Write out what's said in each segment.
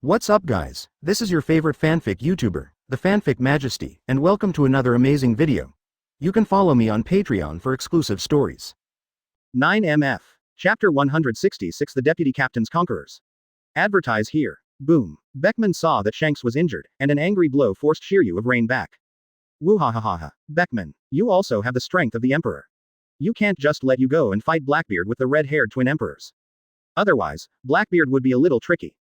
What's up guys, this is your favorite fanfic YouTuber, the Fanfic Majesty, and welcome to another amazing video. You can follow me on Patreon for exclusive stories. 9MF. Chapter 166 The Deputy Captain's Conquerors. Advertise here. Boom. Beckman saw that Shanks was injured, and an angry blow forced Shiryu of Rain back. Woo-ha-ha-ha-ha. Beckman, you also have the strength of the Emperor. You can't just let you go and fight Blackbeard with the red-haired twin emperors. Otherwise, Blackbeard would be a little tricky.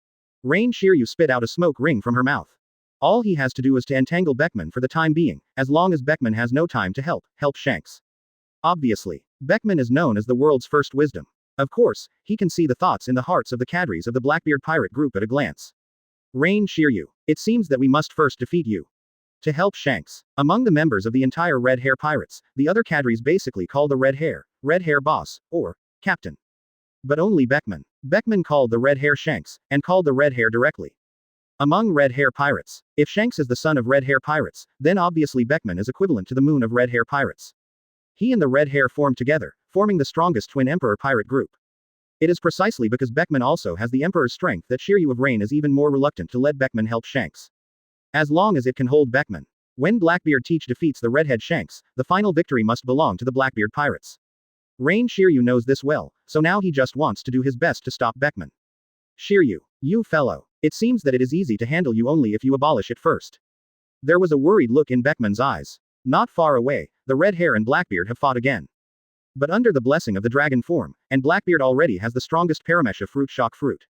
Rain Shiryu spit out a smoke ring from her mouth. All he has to do is to entangle Beckman for the time being, as long as Beckman has no time to help Shanks. Obviously, Beckman is known as the world's first wisdom. Of course, he can see the thoughts in the hearts of the cadres of the Blackbeard pirate group at a glance. Rain Shiryu, it seems that we must first defeat you. To help Shanks. Among the members of the entire Red Hair Pirates, the other cadres basically call the Red Hair boss, or captain. But only Beckman. Beckman called the Red Hair Shanks, and called the Red Hair directly. Among Red Hair Pirates, if Shanks is the son of Red Hair Pirates, then obviously Beckman is equivalent to the moon of Red Hair Pirates. He and the Red Hair formed together, forming the strongest twin emperor pirate group. It is precisely because Beckman also has the Emperor's strength that Shiryu of Rain is even more reluctant to let Beckman help Shanks. As long as it can hold Beckman. When Blackbeard Teach defeats the Redhead Shanks, the final victory must belong to the Blackbeard Pirates. Rain Shiryu knows this well, so now he just wants to do his best to stop Beckman. Shiryu, you fellow, it seems that it is easy to handle you only if you abolish it first. There was a worried look in Beckman's eyes. Not far away, the Red Hair and Blackbeard have fought again. But under the blessing of the dragon form, and Blackbeard already has the strongest Paramesha fruit shock fruit.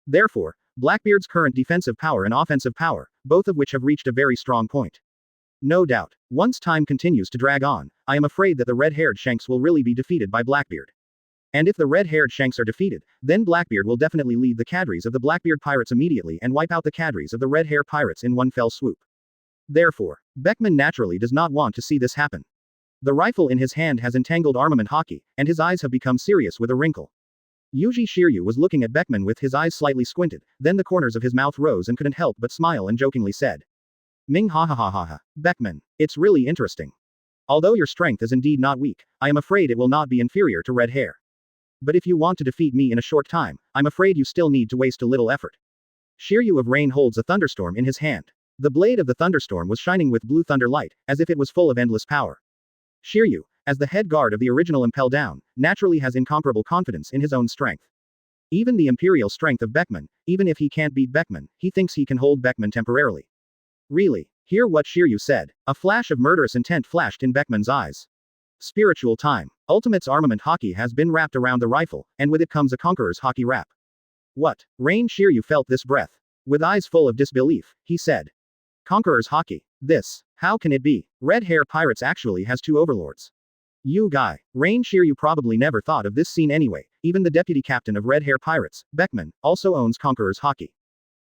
Therefore, Blackbeard's current defensive power and offensive power, both of which have reached a very strong point. No doubt, once time continues to drag on, I am afraid that the red-haired Shanks will really be defeated by Blackbeard. And if the red-haired Shanks are defeated, then Blackbeard will definitely lead the cadres of the Blackbeard Pirates immediately and wipe out the cadres of the Red Hair Pirates in one fell swoop. Therefore, Beckman naturally does not want to see this happen. The rifle in his hand has entangled armament hockey, and his eyes have become serious with a wrinkle. Yuji Shiryu was looking at Beckman with his eyes slightly squinted, then the corners of his mouth rose and couldn't help but smile and jokingly said. Ming ha ha ha ha ha. Beckman, it's really interesting. Although your strength is indeed not weak, I am afraid it will not be inferior to Red Hair. But if you want to defeat me in a short time, I'm afraid you still need to waste a little effort. Shiryu of Rain holds a thunderstorm in his hand. The blade of the thunderstorm was shining with blue thunder light, as if it was full of endless power. Shiryu, as the head guard of the original Impel Down, naturally has incomparable confidence in his own strength. Even the imperial strength of Beckman, even if he can't beat Beckman, he thinks he can hold Beckman temporarily. Really? Hear what Shiryu said. A flash of murderous intent flashed in Beckman's eyes. Spiritual time. Ultimate's armament hockey has been wrapped around the rifle, and with it comes a conqueror's hockey wrap. What? Rain Shiryu felt this breath. With eyes full of disbelief, he said. Conqueror's hockey. This. How can it be? Red Hair Pirates actually has two overlords. You guy. Rain Shiryu probably never thought of this scene anyway. Even the deputy captain of Red Hair Pirates, Beckman, also owns conqueror's hockey.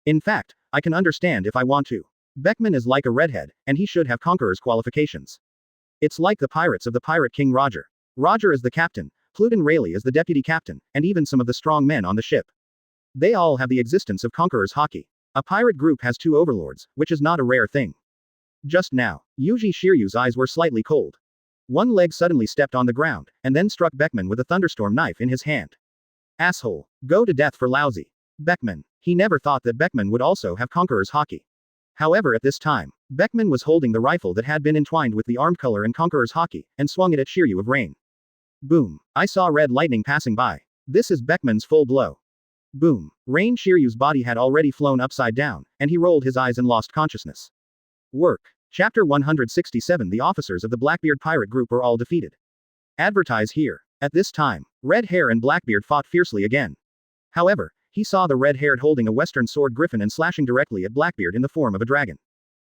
In fact, I can understand if I want to. Beckman is like a redhead, and he should have conqueror's qualifications. It's like the pirates of the Pirate King Roger. Roger is the captain, Pluton Rayleigh is the deputy captain, and even some of the strong men on the ship. They all have the existence of conqueror's hockey. A pirate group has two overlords, which is not a rare thing. Just now, Yuji Shiryu's eyes were slightly cold. One leg suddenly stepped on the ground, and then struck Beckman with a thunderstorm knife in his hand. Asshole. Go to death for Laozi. Beckman. He never thought that Beckman would also have conqueror's hockey. However, at this time, Beckman was holding the rifle that had been entwined with the armed color and conqueror's hockey, and swung it at Shiryu of Rain. Boom. I saw red lightning passing by. This is Beckman's full blow. Boom. Rain Shiryu's body had already flown upside down, and he rolled his eyes and lost consciousness. Work. Chapter 167 The officers of the Blackbeard pirate group are all defeated. Advertise here. At this time, Red Hair and Blackbeard fought fiercely again. However, he saw the red-haired holding a western sword griffin and slashing directly at Blackbeard in the form of a dragon.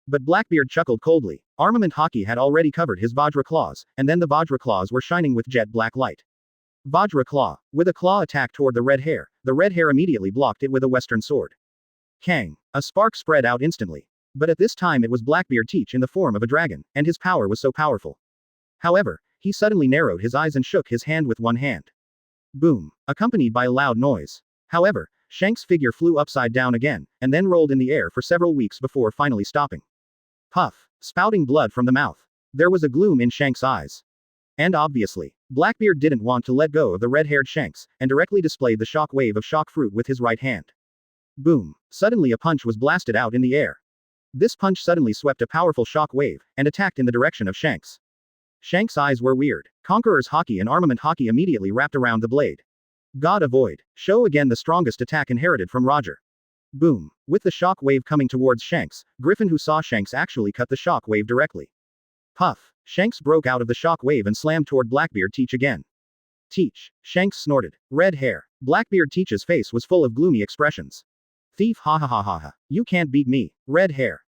But Blackbeard chuckled coldly. Armament hockey had already covered his Vajra claws, and then the Vajra claws were shining with jet black light. Vajra claw. With a claw attack toward the red hair immediately blocked it with a western sword. Kang. A spark spread out instantly. But at this time it was Blackbeard Teach in the form of a dragon, and his power was so powerful. However, he suddenly narrowed his eyes and shook his hand with one hand. Boom. Accompanied by a loud noise. However, Shanks' figure flew upside down again, and then rolled in the air for several weeks before finally stopping. Puff. Spouting blood from the mouth. There was a gloom in Shanks' eyes. And obviously, Blackbeard didn't want to let go of the red-haired Shanks, and directly displayed the shock wave of shock fruit with his right hand. Boom. Suddenly a punch was blasted out in the air. This punch suddenly swept a powerful shock wave, and attacked in the direction of Shanks. Shanks' eyes were weird. Conqueror's Haki and Armament Haki immediately wrapped around the blade. God avoid. Show again the strongest attack inherited from Roger. Boom. With the shock wave coming towards Shanks, Griffin who saw Shanks actually cut the shock wave directly. Puff. Shanks broke out of the shock wave and slammed toward Blackbeard Teach again. Teach. Shanks snorted. Red hair. Blackbeard Teach's face was full of gloomy expressions. Thief ha ha ha ha ha. You can't beat me. Red hair.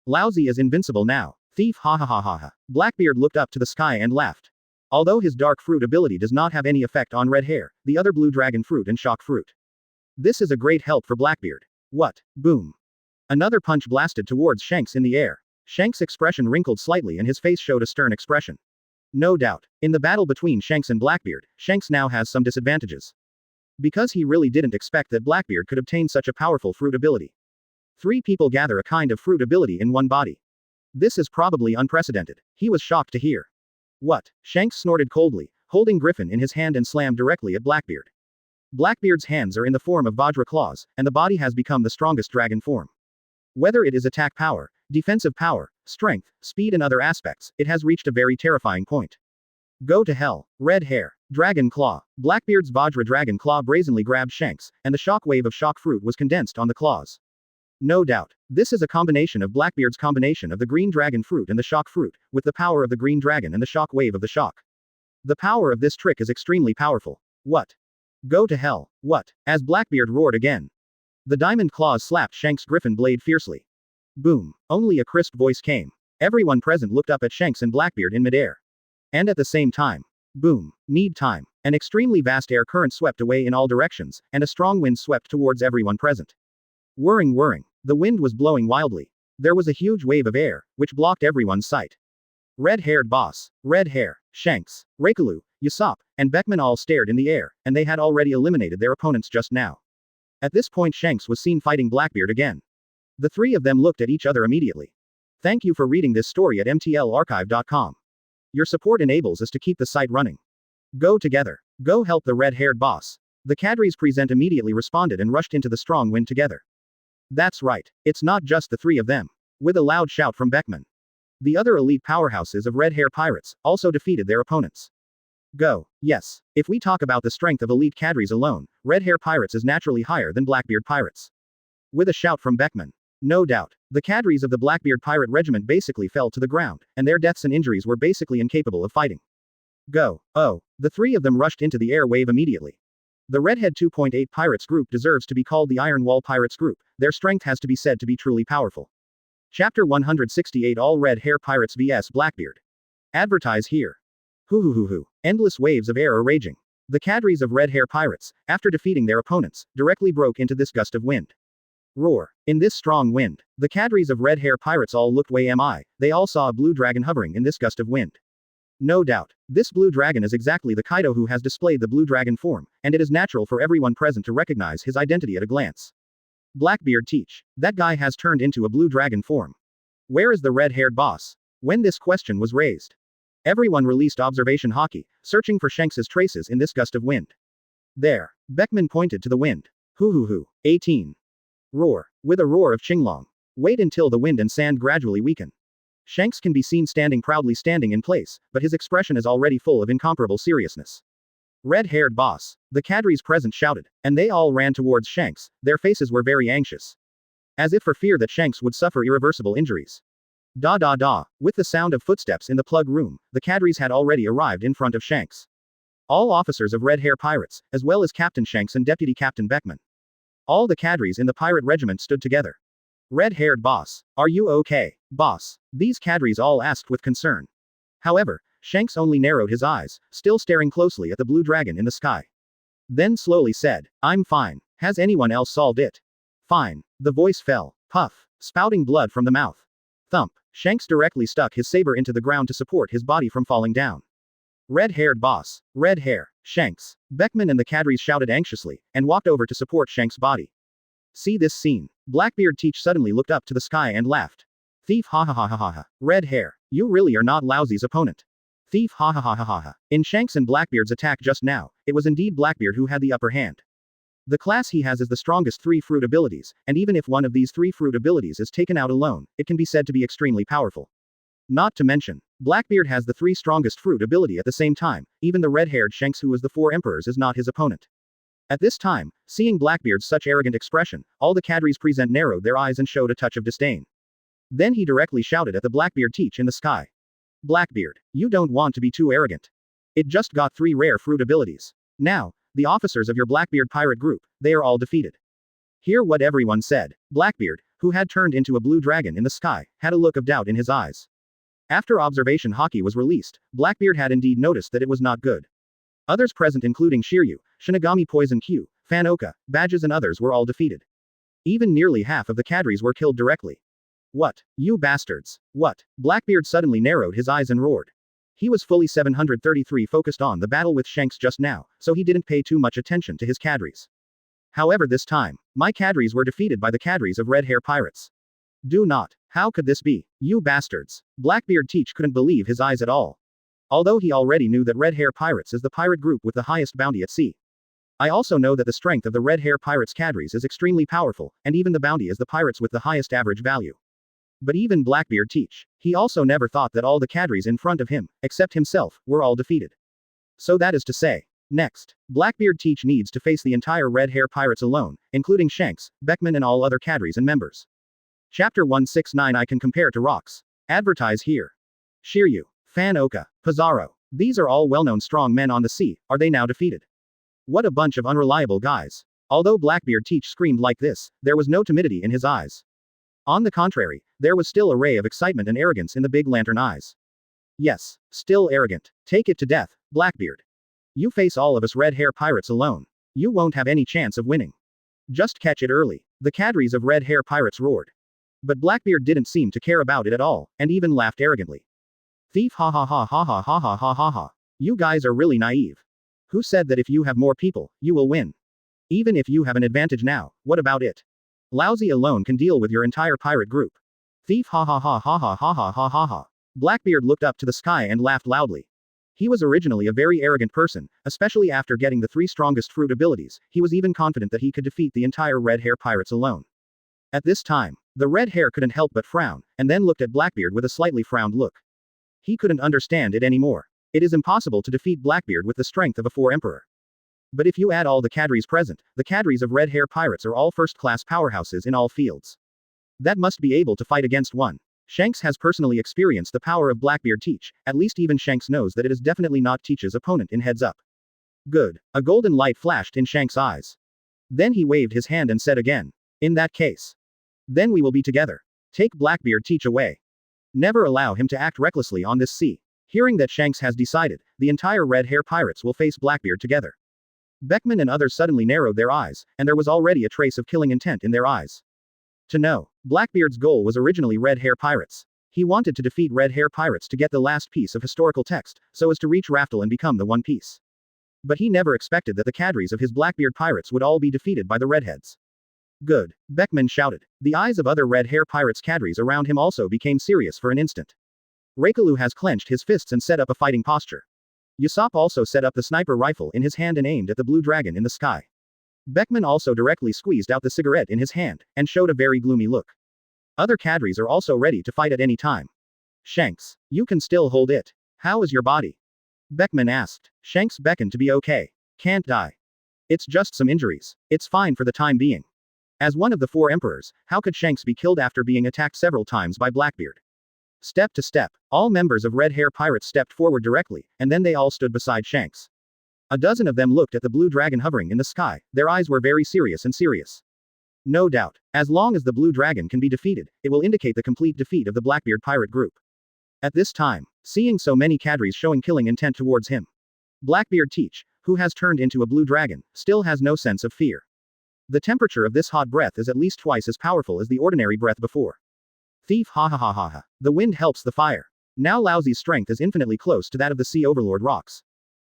Laozi is invincible now. Thief ha ha ha ha ha. Blackbeard looked up to the sky and laughed. Although his dark fruit ability does not have any effect on red hair, the other blue dragon fruit and shock fruit. This is a great help for Blackbeard. What? Boom. Another punch blasted towards Shanks in the air. Shanks' expression wrinkled slightly and his face showed a stern expression. No doubt. In the battle between Shanks and Blackbeard, Shanks now has some disadvantages. Because he really didn't expect that Blackbeard could obtain such a powerful fruit ability. 3 people gather a kind of fruit ability in one body. This is probably unprecedented. He was shocked to hear. What? Shanks snorted coldly, holding Griffin in his hand and slammed directly at Blackbeard. Blackbeard's hands are in the form of Vajra claws, and the body has become the strongest dragon form. Whether it is attack power, defensive power, strength, speed and other aspects, it has reached a very terrifying point. Go to hell. Red hair. Dragon claw. Blackbeard's Vajra dragon claw brazenly grabbed Shanks, and the shock wave of shock fruit was condensed on the claws. No doubt. This is a combination of Blackbeard's combination of the green dragon fruit and the shock fruit, with the power of the green dragon and the shock wave of the shock. The power of this trick is extremely powerful. What? Go to hell. What? As Blackbeard roared again. The diamond claws slapped Shanks' griffin blade fiercely. Boom. Only a crisp voice came. Everyone present looked up at Shanks and Blackbeard in midair. And at the same time. Boom. Need time. An extremely vast air current swept away in all directions, and a strong wind swept towards everyone present. Whirring whirring. The wind was blowing wildly. There was a huge wave of air, which blocked everyone's sight. Red-haired boss, red hair, Shanks, Reikalu, Usopp, and Beckman all stared in the air, and they had already eliminated their opponents just now. At this point Shanks was seen fighting Blackbeard again. The 3 of them looked at each other immediately. Thank you for reading this story at mtlarchive.com. Your support enables us to keep the site running. Go together. Go help the red-haired boss. The cadres present immediately responded and rushed into the strong wind together. That's right. It's not just the 3 of them. With a loud shout from Beckman. The other elite powerhouses of red hair pirates also defeated their opponents. Go. Yes. If we talk about the strength of elite cadres alone, red hair pirates is naturally higher than Blackbeard pirates. With a shout from Beckman. No doubt. The cadres of the Blackbeard pirate regiment basically fell to the ground, and their deaths and injuries were basically incapable of fighting. Go. Oh. The 3 of them rushed into the air wave immediately. The Redhead 2.8 Pirates group deserves to be called the Iron Wall Pirates group. Their strength has to be said to be truly powerful. Chapter 168 All Red Hair Pirates vs Blackbeard. Advertise here. Hoo. Endless waves of air are raging. The cadres of red hair pirates, after defeating their opponents, directly broke into this gust of wind. Roar. In this strong wind, the cadres of red hair pirates all looked way they all saw a blue dragon hovering in this gust of wind. No doubt. This blue dragon is exactly the Kaido who has displayed the blue dragon form, and it is natural for everyone present to recognize his identity at a glance. Blackbeard Teach. That guy has turned into a blue dragon form. Where is the red-haired boss? When this question was raised, everyone released observation haki, searching for Shanks's traces in this gust of wind. There. Beckman pointed to the wind. Hoo. 18. Roar. With a roar of Qinglong. Wait until the wind and sand gradually weaken. Shanks can be seen proudly standing in place, but his expression is already full of incomparable seriousness. Red-haired boss. The cadres present shouted, and they all ran towards Shanks. Their faces were very anxious. As if for fear that Shanks would suffer irreversible injuries. Da. With the sound of footsteps in the plug room, the cadres had already arrived in front of Shanks. All officers of Red Hair Pirates, as well as Captain Shanks and Deputy Captain Beckman. All the cadres in the pirate regiment stood together. Red-haired boss. Are you okay, boss? These cadres all asked with concern. However, Shanks only narrowed his eyes, still staring closely at the blue dragon in the sky. Then slowly said, I'm fine. Has anyone else solved it? Fine. The voice fell. Puff. Spouting blood from the mouth. Thump. Shanks directly stuck his saber into the ground to support his body from falling down. Red-haired boss. Red hair. Shanks. Beckman and the cadres shouted anxiously, and walked over to support Shanks' body. See this scene. Blackbeard Teach suddenly looked up to the sky and laughed. Thief ha. Red hair. You really are not Laozi's opponent. Thief ha. In Shanks and Blackbeard's attack just now, it was indeed Blackbeard who had the upper hand. The class he has is the strongest 3 fruit abilities, and even if one of these 3 fruit abilities is taken out alone, it can be said to be extremely powerful. Not to mention, Blackbeard has the 3 strongest fruit ability at the same time, even the red-haired Shanks who is the 4 emperors is not his opponent. At this time, seeing Blackbeard's such arrogant expression, all the cadres present narrowed their eyes and showed a touch of disdain. Then he directly shouted at the Blackbeard teach in the sky. Blackbeard, you don't want to be too arrogant. It just got 3 rare fruit abilities. Now, the officers of your Blackbeard pirate group, they are all defeated. Hear what everyone said. Blackbeard, who had turned into a blue dragon in the sky, had a look of doubt in his eyes. After observation Hawkeye was released, Blackbeard had indeed noticed that it was not good. Others present including Shiryu, Shinigami Poison Q, Fan Oka, Badges and others were all defeated. Even nearly half of the cadres were killed directly. What? You bastards. What? Blackbeard suddenly narrowed his eyes and roared. He was fully 733 focused on the battle with Shanks just now, so he didn't pay too much attention to his cadres. However this time, my cadres were defeated by the cadres of Red Hair Pirates. Do not. How could this be? You bastards. Blackbeard Teach couldn't believe his eyes at all. Although he already knew that Red Hair Pirates is the pirate group with the highest bounty at sea. I also know that the strength of the Red Hair Pirates cadres is extremely powerful, and even the bounty is the pirates with the highest average value. But even Blackbeard Teach, he also never thought that all the cadres in front of him, except himself, were all defeated. So that is to say. Next, Blackbeard Teach needs to face the entire Red Hair Pirates alone, including Shanks, Beckman and all other cadres and members. Chapter 169 I can compare to rocks. Advertise here. Shiryu, Fan Oka, Pizarro. These are all well-known strong men on the sea, are they now defeated? What a bunch of unreliable guys. Although Blackbeard Teach screamed like this, there was no timidity in his eyes. On the contrary, there was still a ray of excitement and arrogance in the big lantern eyes. Yes, still arrogant. Take it to death, Blackbeard. You face all of us Red Hair Pirates alone. You won't have any chance of winning. Just catch it early. The cadres of Red Hair Pirates roared. But Blackbeard didn't seem to care about it at all, and even laughed arrogantly. Thief ha ha ha ha ha ha ha ha ha ha. You guys are really naive. Who said that if you have more people, you will win? Even if you have an advantage now, what about it? Laozi alone can deal with your entire pirate group. Thief ha ha ha ha ha ha ha ha ha ha. Blackbeard looked up to the sky and laughed loudly. He was originally a very arrogant person, especially after getting the 3 strongest fruit abilities, he was even confident that he could defeat the entire Red Hair Pirates alone. At this time, the red hair couldn't help but frown, and then looked at Blackbeard with a slightly frowned look. He couldn't understand it anymore. It is impossible to defeat Blackbeard with the strength of a 4 emperor. But if you add all the cadres present, the cadres of Red Hair Pirates are all first-class powerhouses in all fields. That must be able to fight against one. Shanks has personally experienced the power of Blackbeard Teach, at least even Shanks knows that it is definitely not Teach's opponent in heads up. Good. A golden light flashed in Shanks' eyes. Then he waved his hand and said again. In that case. Then we will be together. Take Blackbeard Teach away. Never allow him to act recklessly on this sea. Hearing that Shanks has decided, the entire Red Hair Pirates will face Blackbeard together. Beckman and others suddenly narrowed their eyes, and there was already a trace of killing intent in their eyes. To know, Blackbeard's goal was originally Red Hair Pirates. He wanted to defeat Red Hair Pirates to get the last piece of historical text, so as to reach Raftel and become the One Piece. But he never expected that the cadres of his Blackbeard Pirates would all be defeated by the Redheads. Good. Beckman shouted. The eyes of other Red Hair Pirates cadres around him also became serious for an instant. Reikalu has clenched his fists and set up a fighting posture. Usopp also set up the sniper rifle in his hand and aimed at the blue dragon in the sky. Beckman also directly squeezed out the cigarette in his hand, and showed a very gloomy look. Other cadres are also ready to fight at any time. Shanks, you can still hold it. How is your body? Beckman asked. Shanks beckoned to be okay. Can't die. It's just some injuries. It's fine for the time being. As one of the 4 emperors, how could Shanks be killed after being attacked several times by Blackbeard? Step to step, all members of Red Hair Pirates stepped forward directly, and then they all stood beside Shanks. A dozen of them looked at the blue dragon hovering in the sky, their eyes were very serious and serious. No doubt, as long as the blue dragon can be defeated, it will indicate the complete defeat of the Blackbeard pirate group. At this time, seeing so many cadres showing killing intent towards him, Blackbeard Teach, who has turned into a blue dragon, still has no sense of fear. The temperature of this hot breath is at least twice as powerful as the ordinary breath before. Thief ha ha ha ha ha. The wind helps the fire. Now Laozi's strength is infinitely close to that of the Sea Overlord rocks.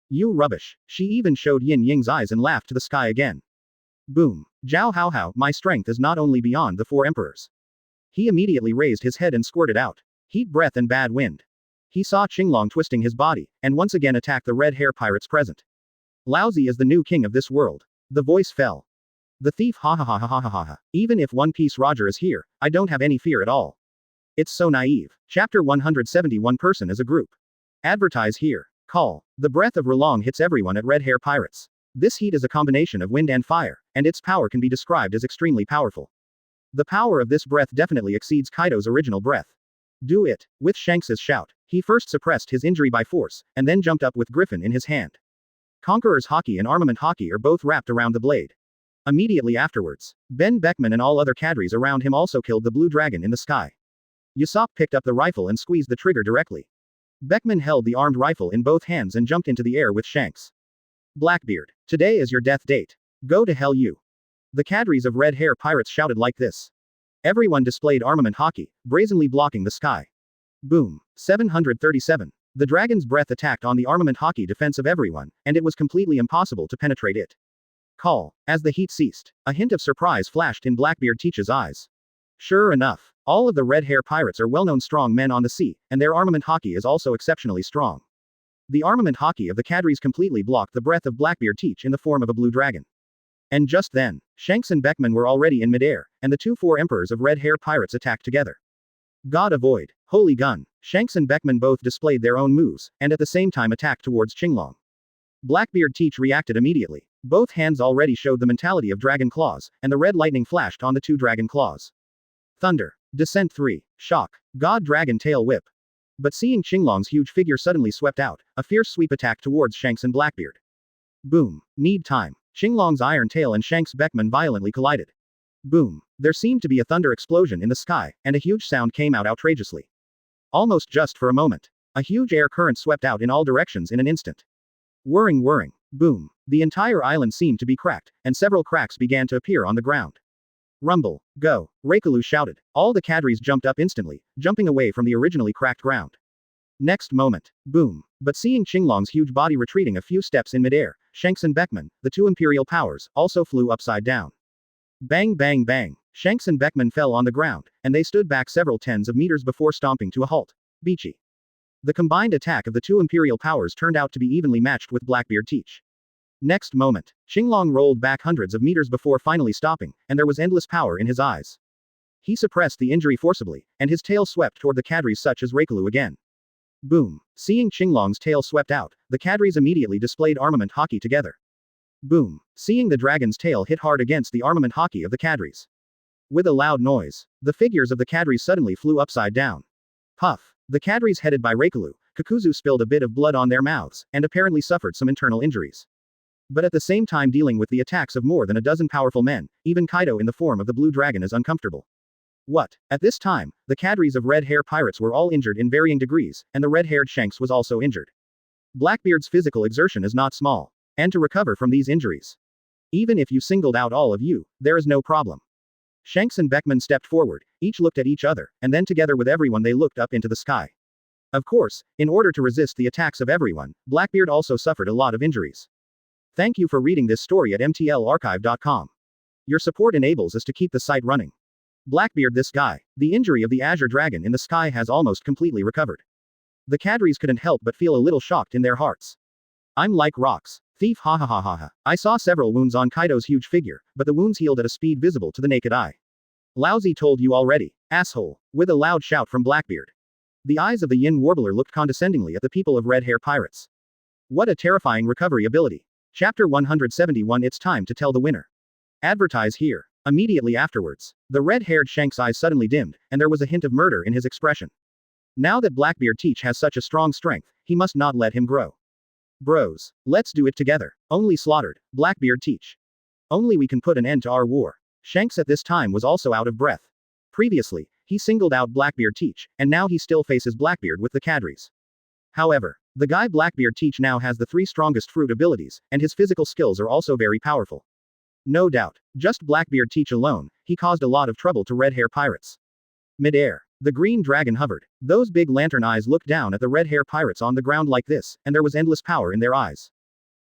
You rubbish. She even showed Yin Ying's eyes and laughed to the sky again. Boom. Zhao Hao Hao, my strength is not only beyond the 4 emperors. He immediately raised his head and squirted out heat breath and bad wind. He saw Qinglong twisting his body, and once again attacked the Red Hair Pirates present. Laozi is the new king of this world. The voice fell. The thief ha ha ha ha ha ha ha. Even if One Piece Roger is here, I don't have any fear at all. It's so naive. Chapter 171 Person as a group. Advertise here. Call. The breath of R'Long hits everyone at Red Hair Pirates. This heat is a combination of wind and fire, and its power can be described as extremely powerful. The power of this breath definitely exceeds Kaido's original breath. Do it. With Shanks's shout, he first suppressed his injury by force, and then jumped up with Griffin in his hand. Conqueror's Haki and Armament Haki are both wrapped around the blade. Immediately afterwards, Ben Beckman and all other cadres around him also killed the blue dragon in the sky. Usopp picked up the rifle and squeezed the trigger directly. Beckman held the armed rifle in both hands and jumped into the air with Shanks. Blackbeard, today is your death date. Go to hell you. The cadres of Red Hair Pirates shouted like this. Everyone displayed Armament Haki, brazenly blocking the sky. Boom. 737. The dragon's breath attacked on the Armament Haki defense of everyone, and it was completely impossible to penetrate it. Call. As the heat ceased, a hint of surprise flashed in Blackbeard Teach's eyes. Sure enough, all of the Red Hair Pirates are well-known strong men on the sea, and their Armament Haki is also exceptionally strong. The Armament Haki of the cadres completely blocked the breath of Blackbeard Teach in the form of a blue dragon. And just then, Shanks and Beckman were already in midair, and the two four emperors of Red Hair Pirates attacked together. God avoid. Holy gun. Shanks and Beckman both displayed their own moves, and at the same time attacked towards Qinglong. Blackbeard Teach reacted immediately. Both hands already showed the mentality of Dragon Claws, and the red lightning flashed on the two Dragon Claws. Thunder. Descent 3. Shock. God Dragon Tail Whip. But seeing Qinglong's huge figure suddenly swept out, a fierce sweep attack towards Shanks and Blackbeard. Boom. Need time. Qinglong's iron tail and Shanks Beckman violently collided. Boom. There seemed to be a thunder explosion in the sky, and a huge sound came out outrageously. Almost just for a moment. A huge air current swept out in all directions in an instant. Whirring whirring. Boom. The entire island seemed to be cracked, and several cracks began to appear on the ground. Rumble. Go. Reikalu shouted. All the cadres jumped up instantly, jumping away from the originally cracked ground. Next moment. Boom. But seeing Qinglong's huge body retreating a few steps in midair, Shanks and Beckman, the two imperial powers, also flew upside down. Bang bang bang. Shanks and Beckman fell on the ground, and they stood back several tens of meters before stomping to a halt. Beachy. The combined attack of the two imperial powers turned out to be evenly matched with Blackbeard Teach. Next moment, Qinglong rolled back hundreds of meters before finally stopping, and there was endless power in his eyes. He suppressed the injury forcibly, and his tail swept toward the cadres such as Reikalu again. Boom. Seeing Qinglong's tail swept out, the cadres immediately displayed Armament Haki together. Boom. Seeing the dragon's tail hit hard against the Armament Haki of the cadres. With a loud noise, the figures of the cadres suddenly flew upside down. Puff. The cadres headed by Reikalu, Kakuzu spilled a bit of blood on their mouths, and apparently suffered some internal injuries. But at the same time dealing with the attacks of more than a dozen powerful men, even Kaido in the form of the blue dragon is uncomfortable. What? At this time, the cadres of Red Hair Pirates were all injured in varying degrees, and the red-haired Shanks was also injured. Blackbeard's physical exertion is not small. And to recover from these injuries. Even if you singled out all of you, there is no problem. Shanks and Beckman stepped forward, each looked at each other, and then together with everyone they looked up into the sky. Of course, in order to resist the attacks of everyone, Blackbeard also suffered a lot of injuries. Thank you for reading this story at mtlarchive.com. Your support enables us to keep the site running. Blackbeard this guy. The injury of the Azure Dragon in the sky has almost completely recovered. The cadres couldn't help but feel a little shocked in their hearts. I'm like rocks. Thief ha ha ha ha ha. I saw several wounds on Kaido's huge figure, but the wounds healed at a speed visible to the naked eye. Laozi told you already, asshole, with a loud shout from Blackbeard. The eyes of the Yin Warbler looked condescendingly at the people of Red Hair Pirates. What a terrifying recovery ability. Chapter 171 It's time to tell the winner. Advertise here. Immediately afterwards, the red-haired Shanks' eyes suddenly dimmed, and there was a hint of murder in his expression. Now that Blackbeard Teach has such a strong strength, he must not let him grow. Bros. Let's do it together. Only slaughtered. Blackbeard Teach. Only we can put an end to our war. Shanks at this time was also out of breath. Previously, he singled out Blackbeard Teach, and now he still faces Blackbeard with the cadres. However, the guy Blackbeard Teach now has the three strongest fruit abilities, and his physical skills are also very powerful. No doubt, just Blackbeard Teach alone, he caused a lot of trouble to Red Hair Pirates. Mid-air. The green dragon hovered. Those big lantern eyes looked down at the Red Hair Pirates on the ground like this, and there was endless power in their eyes.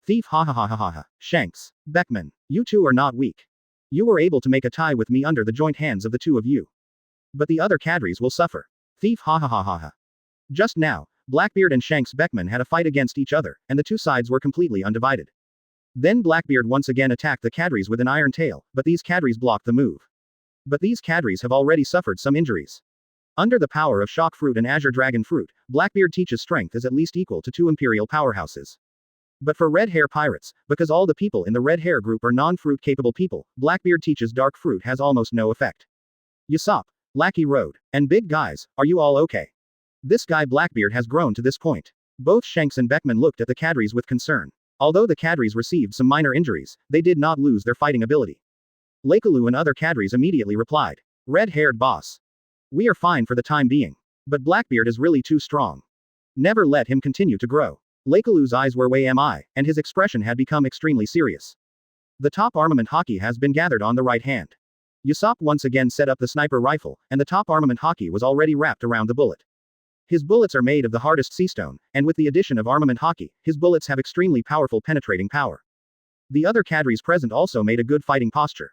Thief ha ha ha ha ha ha. Shanks. Beckman. You two are not weak. You were able to make a tie with me under the joint hands of the two of you. But the other cadres will suffer. Thief ha ha ha ha ha. Just now, Blackbeard and Shanks Beckman had a fight against each other, and the two sides were completely undivided. Then Blackbeard once again attacked the cadres with an iron tail, but these cadres blocked the move. But these cadres have already suffered some injuries. Under the power of Shock Fruit and Azure Dragon Fruit, Blackbeard teaches strength is at least equal to 2 Imperial powerhouses. But for Red Hair Pirates, because all the people in the Red Hair group are non-fruit capable people, Blackbeard teaches Dark Fruit has almost no effect. Usopp, Lackey Road, and Big Guys, are you all okay? This guy Blackbeard has grown to this point. Both Shanks and Beckman looked at the cadres with concern. Although the cadres received some minor injuries, they did not lose their fighting ability. Lakeelu and other cadres immediately replied. Red-haired boss. We are fine for the time being. But Blackbeard is really too strong. Never let him continue to grow. Lakeelu's eyes were way am I, and his expression had become extremely serious. The top armament hockey has been gathered on the right hand. Usopp once again set up the sniper rifle, and the top armament hockey was already wrapped around the bullet. His bullets are made of the hardest seastone, and with the addition of armament hockey, his bullets have extremely powerful penetrating power. The other cadres present also made a good fighting posture.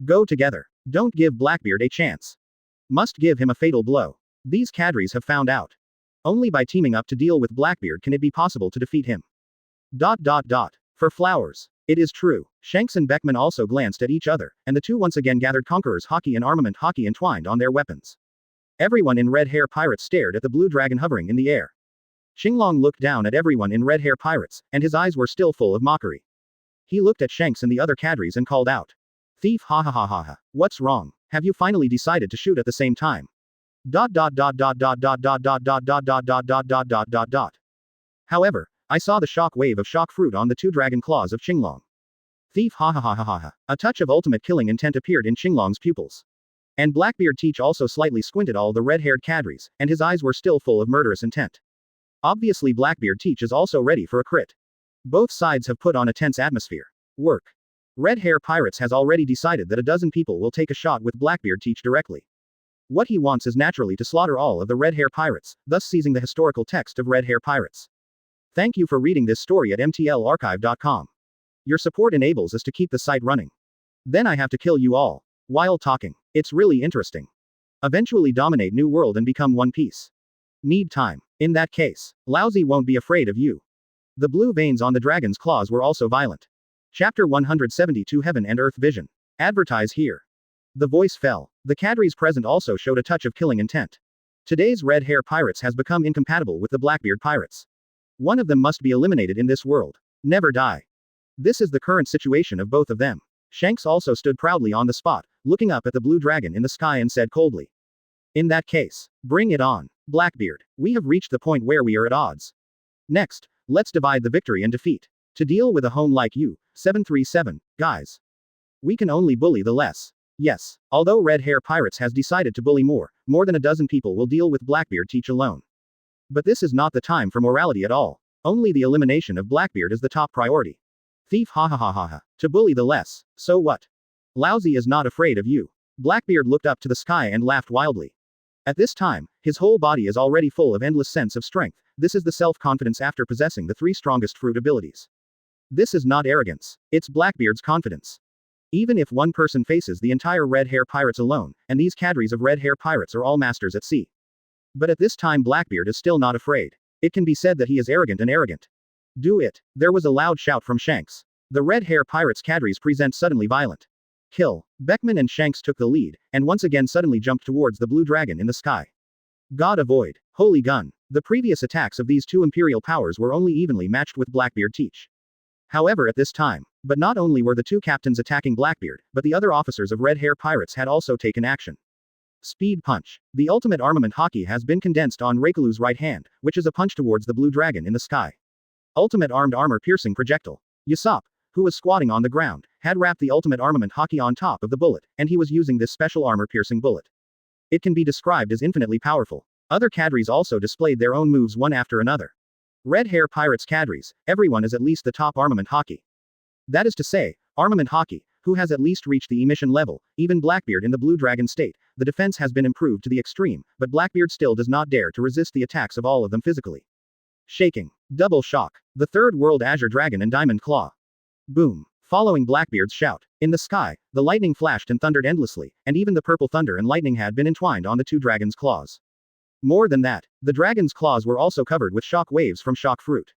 Go together. Don't give Blackbeard a chance. Must give him a fatal blow. These cadres have found out. Only by teaming up to deal with Blackbeard can it be possible to defeat him. ... For flowers. It is true. Shanks and Beckman also glanced at each other, and the two once again gathered Conqueror's hockey and armament hockey entwined on their weapons. Everyone in Red Hair Pirates stared at the blue dragon hovering in the air. Xinglong looked down at everyone in Red Hair Pirates, and his eyes were still full of mockery. He looked at Shanks and the other cadres and called out. Thief, ha ha ha ha ha. What's wrong? Have you finally decided to shoot at the same time? ... However, I saw the shock wave of shock fruit on the 2 dragon claws of Xinglong. Thief, ha ha ha ha ha ha. A touch of ultimate killing intent appeared in Xinglong's pupils. And Blackbeard Teach also slightly squinted all the red-haired cadres, and his eyes were still full of murderous intent. Obviously Blackbeard Teach is also ready for a crit. Both sides have put on a tense atmosphere. Work. Red Hair Pirates has already decided that a dozen people will take a shot with Blackbeard Teach directly. What he wants is naturally to slaughter all of the Red Hair Pirates, thus seizing the historical text of Red Hair Pirates. Thank you for reading this story at mtlarchive.com. Your support enables us to keep the site running. Then I have to kill you all. While talking. It's really interesting. Eventually dominate New World and become One Piece. Need time. In that case, Laozi won't be afraid of you. The blue veins on the dragon's claws were also violent. Chapter 172 Heaven and Earth Vision. Advertise here. The voice fell. The cadres present also showed a touch of killing intent. Today's Red Hair Pirates has become incompatible with the Blackbeard Pirates. One of them must be eliminated in this world. Never die. This is the current situation of both of them. Shanks also stood proudly on the spot, looking up at the blue dragon in the sky and said coldly. In that case, bring it on, Blackbeard. We have reached the point where we are at odds. Next, let's divide the victory and defeat. To deal with a home like you, 737, guys. We can only bully the less. Yes, although Red Hair Pirates has decided to bully more than a dozen people will deal with Blackbeard Teach alone. But this is not the time for morality at all. Only the elimination of Blackbeard is the top priority. Thief, ha ha ha ha ha. To bully the less, so what? Laozi is not afraid of you. Blackbeard looked up to the sky and laughed wildly. At this time, his whole body is already full of endless sense of strength. This is the self-confidence after possessing the 3 strongest fruit abilities. This is not arrogance. It's Blackbeard's confidence. Even if one person faces the entire Red Hair Pirates alone, and these cadres of Red Hair Pirates are all masters at sea. But at this time Blackbeard is still not afraid. It can be said that he is arrogant and arrogant. Do it. There was a loud shout from Shanks. The Red Hair Pirates cadres present suddenly violent. Kill. Beckman and Shanks took the lead, and once again suddenly jumped towards the blue dragon in the sky. God avoid. Holy gun. The previous attacks of these 2 imperial powers were only evenly matched with Blackbeard Teach. However at this time, but not only were the 2 captains attacking Blackbeard, but the other officers of Red Hair Pirates had also taken action. Speed punch. The ultimate armament hockey has been condensed on Raikulu's right hand, which is a punch towards the blue dragon in the sky. Ultimate armed armor piercing projectile. Usopp, who was squatting on the ground, had wrapped the ultimate armament hockey on top of the bullet, and he was using this special armor piercing bullet. It can be described as infinitely powerful. Other cadres also displayed their own moves one after another. Red Hair Pirates cadres, everyone is at least the top armament hockey. That is to say, armament hockey, who has at least reached the emission level, even Blackbeard in the Blue Dragon state, the defense has been improved to the extreme, but Blackbeard still does not dare to resist the attacks of all of them physically. Shaking. Double shock. The Third World Azure Dragon and Diamond Claw. Boom. Following Blackbeard's shout, in the sky, the lightning flashed and thundered endlessly, and even the purple thunder and lightning had been entwined on the 2 dragons' claws. More than that, the dragon's claws were also covered with shock waves from shock fruit.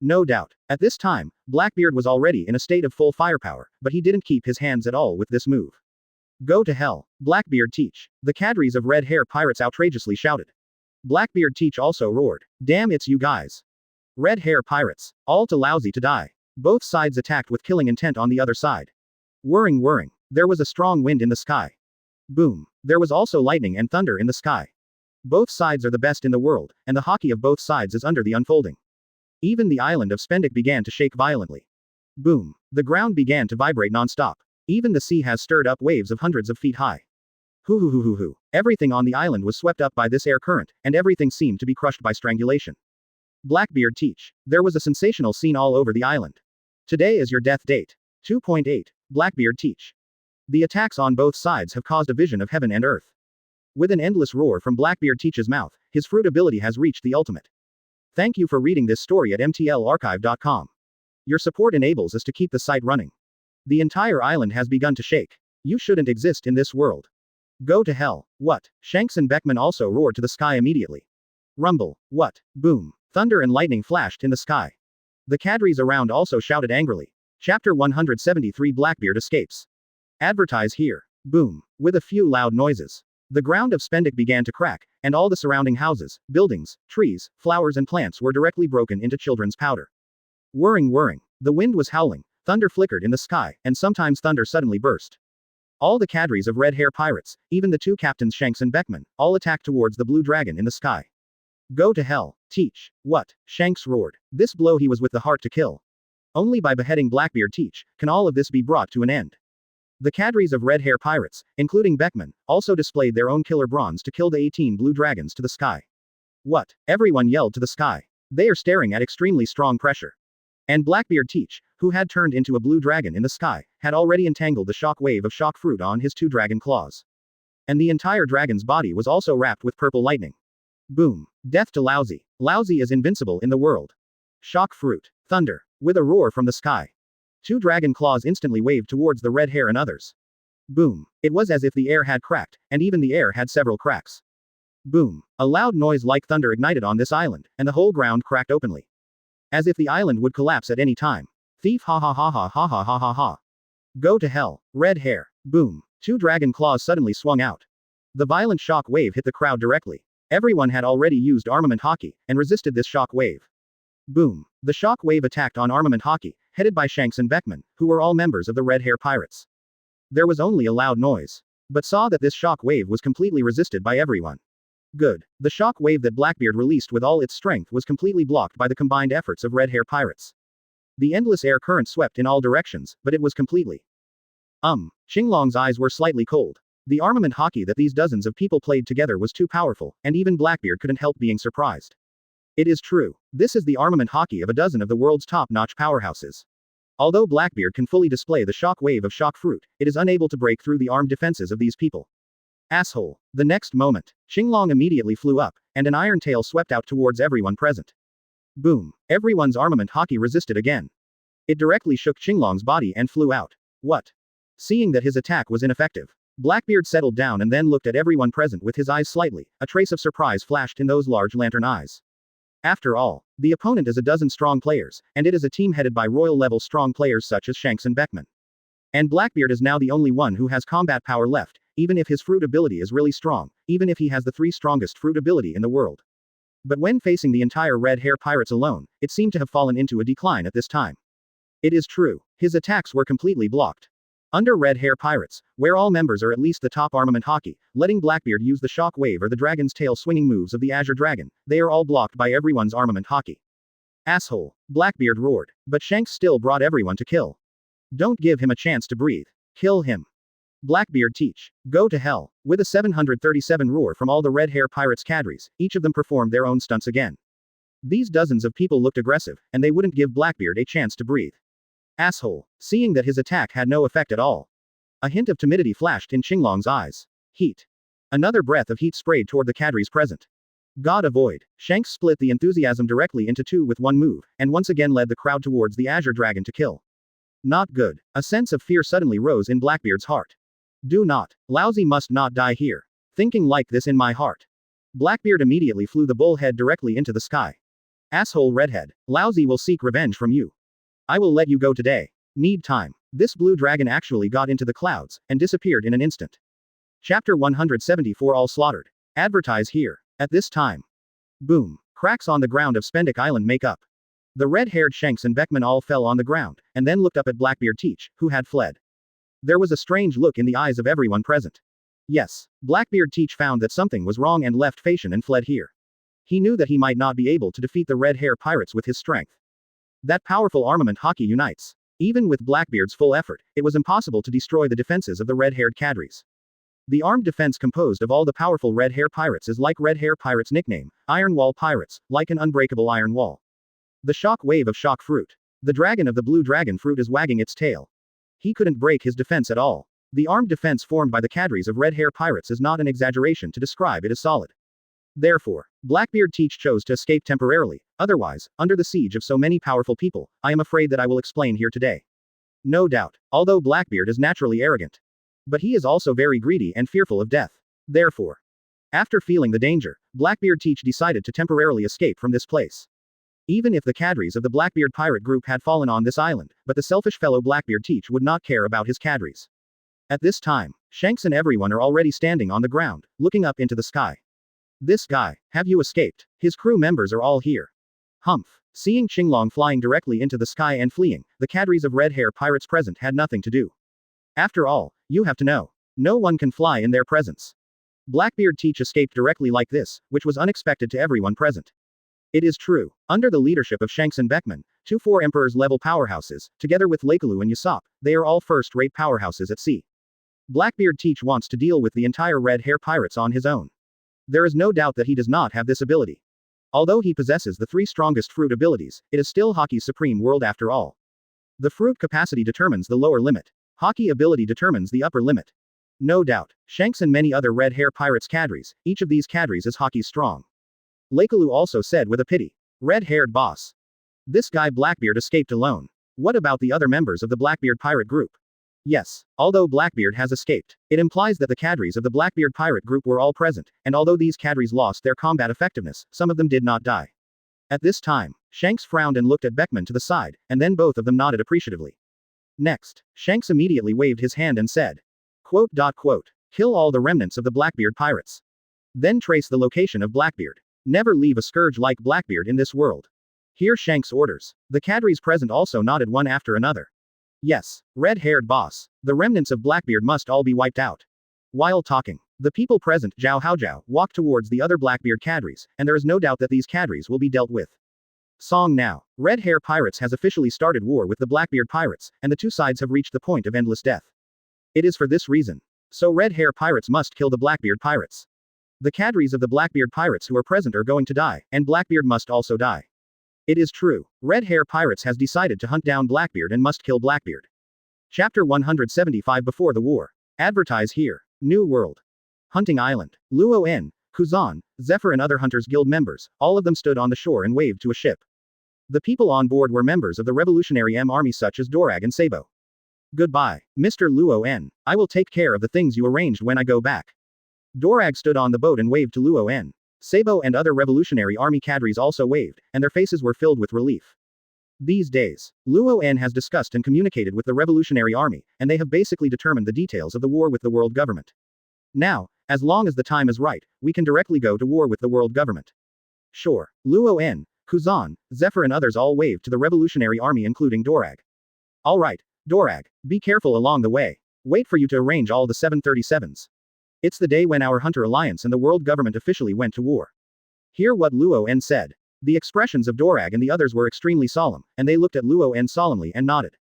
No doubt. At this time, Blackbeard was already in a state of full firepower, but he didn't keep his hands at all with this move. Go to hell, Blackbeard teach. The cadres of red hair pirates outrageously shouted. Blackbeard teach also roared. Damn, it's you guys. Red hair pirates. All to Laozi to die. Both sides attacked with killing intent on the other side. Whirring whirring. There was a strong wind in the sky. Boom. There was also lightning and thunder in the sky. Both sides are the best in the world, and the hockey of both sides is under the unfolding. Even the island of Spendik began to shake violently. Boom. The ground began to vibrate non-stop. Even the sea has stirred up waves of hundreds of feet high. Hoo. Everything on the island was swept up by this air current, and everything seemed to be crushed by strangulation. Blackbeard teach. There was a sensational scene all over the island. Today is your death date. 2.8. Blackbeard teach. The attacks on both sides have caused a vision of heaven and earth. With an endless roar from Blackbeard teach's mouth, his fruit ability has reached the ultimate. Thank you for reading this story at mtlarchive.com. Your support enables us to keep the site running. The entire island has begun to shake. You shouldn't exist in this world. Go to hell. What? Shanks and Beckman also roared to the sky immediately. Rumble. What? Boom. Thunder and lightning flashed in the sky. The cadres around also shouted angrily. Chapter 173 Blackbeard escapes. Advertise here. Boom. With a few loud noises. The ground of Spendik began to crack, and all the surrounding houses, buildings, trees, flowers and plants were directly broken into children's powder. Whirring whirring. The wind was howling, thunder flickered in the sky, and sometimes thunder suddenly burst. All the cadres of red hair pirates, even the two captains Shanks and Beckman, all attacked towards the blue dragon in the sky. Go to hell, teach. What? Shanks roared. This blow he was with the heart to kill. Only by beheading Blackbeard teach, can all of this be brought to an end. The cadres of red hair pirates, including Beckman, also displayed their own killer bronze to kill the 18 blue dragons to the sky. What? Everyone yelled to the sky. They are staring at extremely strong pressure. And Blackbeard teach, who had turned into a blue dragon in the sky, had already entangled the shock wave of shock fruit on his two dragon claws. And the entire dragon's body was also wrapped with purple lightning. Boom. Death to Laozi. Laozi is invincible in the world. Shock fruit. Thunder. With a roar from the sky. Two dragon claws instantly waved towards the red hair and others. Boom. It was as if the air had cracked, and even the air had several cracks. Boom. A loud noise like thunder ignited on this island, and the whole ground cracked openly. As if the island would collapse at any time. Thief ha ha ha ha ha ha ha ha ha. Go to hell. Red hair. Boom. Two dragon claws suddenly swung out. The violent shock wave hit the crowd directly. Everyone had already used armament hockey, and resisted this shock wave. Boom. The shock wave attacked on armament hockey, headed by Shanks and Beckman, who were all members of the Red Hair Pirates. There was only a loud noise. But saw that this shock wave was completely resisted by everyone. Good. The shock wave that Blackbeard released with all its strength was completely blocked by the combined efforts of Red Hair Pirates. The endless air current swept in all directions, but it was completely. Xinglong's eyes were slightly cold. The armament hockey that these dozens of people played together was too powerful, and even Blackbeard couldn't help being surprised. It is true. This is the armament hockey of a dozen of the world's top-notch powerhouses. Although Blackbeard can fully display the shock wave of shock fruit, it is unable to break through the armed defenses of these people. Asshole. The next moment, Xinglong immediately flew up, and an iron tail swept out towards everyone present. Boom. Everyone's armament hockey resisted again. It directly shook Xinglong's body and flew out. What? Seeing that his attack was ineffective, Blackbeard settled down and then looked at everyone present with his eyes slightly, a trace of surprise flashed in those large lantern eyes. After all, the opponent is a dozen strong players, and it is a team headed by royal-level strong players such as Shanks and Beckman. And Blackbeard is now the only one who has combat power left, even if his fruit ability is really strong, even if he has the 3 strongest fruit ability in the world. But when facing the entire Red Hair Pirates alone, it seemed to have fallen into a decline at this time. It is true, his attacks were completely blocked. Under Red Hair Pirates, where all members are at least the top armament hockey, letting Blackbeard use the shock wave or the dragon's tail swinging moves of the Azure Dragon, they are all blocked by everyone's armament hockey. Asshole. Blackbeard roared, but Shanks still brought everyone to kill. Don't give him a chance to breathe. Kill him. Blackbeard teach. Go to hell. With a 737 roar from all the Red Hair Pirates cadres, each of them performed their own stunts again. These dozens of people looked aggressive, and they wouldn't give Blackbeard a chance to breathe. Asshole. Seeing that his attack had no effect at all. A hint of timidity flashed in Xinglong's eyes. Heat. Another breath of heat sprayed toward the cadres present. God avoid. Shanks split the enthusiasm directly into 2 with one move, and once again led the crowd towards the Azure Dragon to kill. Not good. A sense of fear suddenly rose in Blackbeard's heart. Do not. Laozi must not die here. Thinking like this in my heart. Blackbeard immediately flew the bullhead directly into the sky. Asshole redhead. Laozi will seek revenge from you. I will let you go today. Need time. This blue dragon actually got into the clouds, and disappeared in an instant. Chapter 174 All slaughtered. Advertise here. At this time. Boom. Cracks on the ground of Spendic Island make up. The red-haired Shanks and Beckman all fell on the ground, and then looked up at Blackbeard Teach, who had fled. There was a strange look in the eyes of everyone present. Yes, Blackbeard Teach found that something was wrong and left Phasian and fled here. He knew that he might not be able to defeat the red hair pirates with his strength. That powerful armament Hawkeye unites. Even with Blackbeard's full effort, it was impossible to destroy the defenses of the red-haired cadres. The armed defense composed of all the powerful red hair pirates is like red hair pirates' nickname, Iron Wall Pirates, like an unbreakable iron wall. The shock wave of shock fruit. The dragon of the blue dragon fruit is wagging its tail. He couldn't break his defense at all. The armed defense formed by the cadres of red hair pirates is not an exaggeration to describe it as solid. Therefore, Blackbeard Teach chose to escape temporarily, otherwise, under the siege of so many powerful people, I am afraid that I will explain here today. No doubt, although Blackbeard is naturally arrogant. But he is also very greedy and fearful of death. Therefore, after feeling the danger, Blackbeard Teach decided to temporarily escape from this place. Even if the cadres of the Blackbeard pirate group had fallen on this island, but the selfish fellow Blackbeard Teach would not care about his cadres. At this time, Shanks and everyone are already standing on the ground, looking up into the sky. This guy, have you escaped? His crew members are all here. Humph. Seeing Qinglong flying directly into the sky and fleeing, the cadres of red hair pirates present had nothing to do. After all, you have to know. No one can fly in their presence. Blackbeard Teach escaped directly like this, which was unexpected to everyone present. It is true, under the leadership of Shanks and Beckman, 2-4 Emperors-level powerhouses, together with Laozi and Usopp, they are all first-rate powerhouses at sea. Blackbeard Teach wants to deal with the entire red hair pirates on his own. There is no doubt that he does not have this ability. Although he possesses the 3 strongest fruit abilities, it is still Hawkeye's supreme world after all. The fruit capacity determines the lower limit. Hawkeye ability determines the upper limit. No doubt, Shanks and many other red hair pirates cadres, each of these cadres is Hawkeye's strong. Laozi also said with a pity. Red-haired boss. This guy Blackbeard escaped alone. What about the other members of the Blackbeard pirate group? Yes, although Blackbeard has escaped, it implies that the cadres of the Blackbeard pirate group were all present, and although these cadres lost their combat effectiveness, some of them did not die. At this time, Shanks frowned and looked at Beckman to the side, and then both of them nodded appreciatively. Next, Shanks immediately waved his hand and said, quote, kill all the remnants of the Blackbeard pirates. Then trace the location of Blackbeard. Never leave a scourge like Blackbeard in this world. Hear Shanks' orders. The cadres present also nodded one after another. Yes, red-haired boss. The remnants of Blackbeard must all be wiped out. While talking, the people present, Zhao Haojiao, walked towards the other Blackbeard cadres, and there is no doubt that these cadres will be dealt with. Song now. Red Hair Pirates has officially started war with the Blackbeard Pirates, and the two sides have reached the point of endless death. It is for this reason. So Red Hair Pirates must kill the Blackbeard Pirates. The cadres of the Blackbeard Pirates who are present are going to die, and Blackbeard must also die. It is true. Red Hair Pirates has decided to hunt down Blackbeard and must kill Blackbeard. Chapter 175 Before the War. Advertise here. New World. Hunting Island. Luo En, Kuzan, Zephyr and other Hunters Guild members, all of them stood on the shore and waved to a ship. The people on board were members of the Revolutionary Army such as Dorag and Sabo. Goodbye, Mr. Luo En. I will take care of the things you arranged when I go back. Dorag stood on the boat and waved to Luo En. Sabo and other Revolutionary Army cadres also waved, and their faces were filled with relief. These days, Luo En has discussed and communicated with the Revolutionary Army, and they have basically determined the details of the war with the world government. Now, as long as the time is right, we can directly go to war with the world government. Sure, Luo En, Kuzan, Zephyr and others all waved to the Revolutionary Army including Dorag. Alright, Dorag, be careful along the way. Wait for you to arrange all the 737s. It's the day when our Hunter Alliance and the world government officially went to war. Hear what Luo En said. The expressions of Dorag and the others were extremely solemn, and they looked at Luo En solemnly and nodded.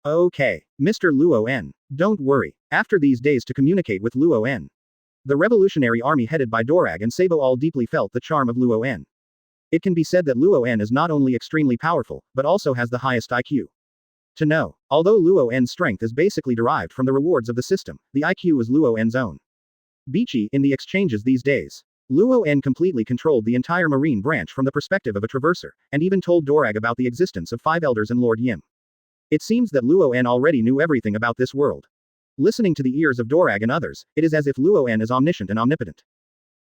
Okay, Mr. Luo En, don't worry, after these days to communicate with Luo En. The Revolutionary Army headed by Dorag and Sabo all deeply felt the charm of Luo En. It can be said that Luo En is not only extremely powerful, but also has the highest IQ. To know, although Luo En's strength is basically derived from the rewards of the system, the IQ is Luo En's own. Beachy in the exchanges these days. Luo En completely controlled the entire marine branch from the perspective of a traverser, and even told Dorag about the existence of 5 elders and Lord Yim. It seems that Luo En already knew everything about this world. Listening to the ears of Dorag and others, it is as if Luo En is omniscient and omnipotent.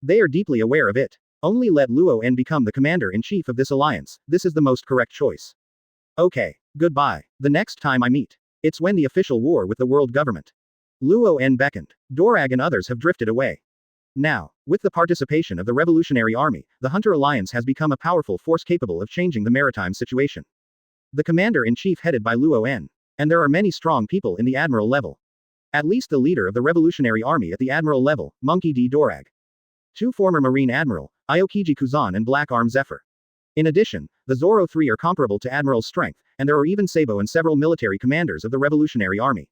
They are deeply aware of it. Only let Luo-en become the commander-in-chief of this alliance, this is the most correct choice. Okay. Goodbye. The next time I meet. It's when the official war with the world government. Luo-en beckoned. Dorag and others have drifted away. Now, with the participation of the Revolutionary Army, the Hunter Alliance has become a powerful force capable of changing the maritime situation. The commander-in-chief headed by Luo-en. And there are many strong people in the admiral level. At least the leader of the Revolutionary Army at the admiral level, Monkey D. Dorag. 2 former Marine Admiral, Aokiji Kuzan and Black Arm Zephyr. In addition, the Zoro 3 are comparable to Admiral's strength, and there are even Sabo and several military commanders of the Revolutionary Army.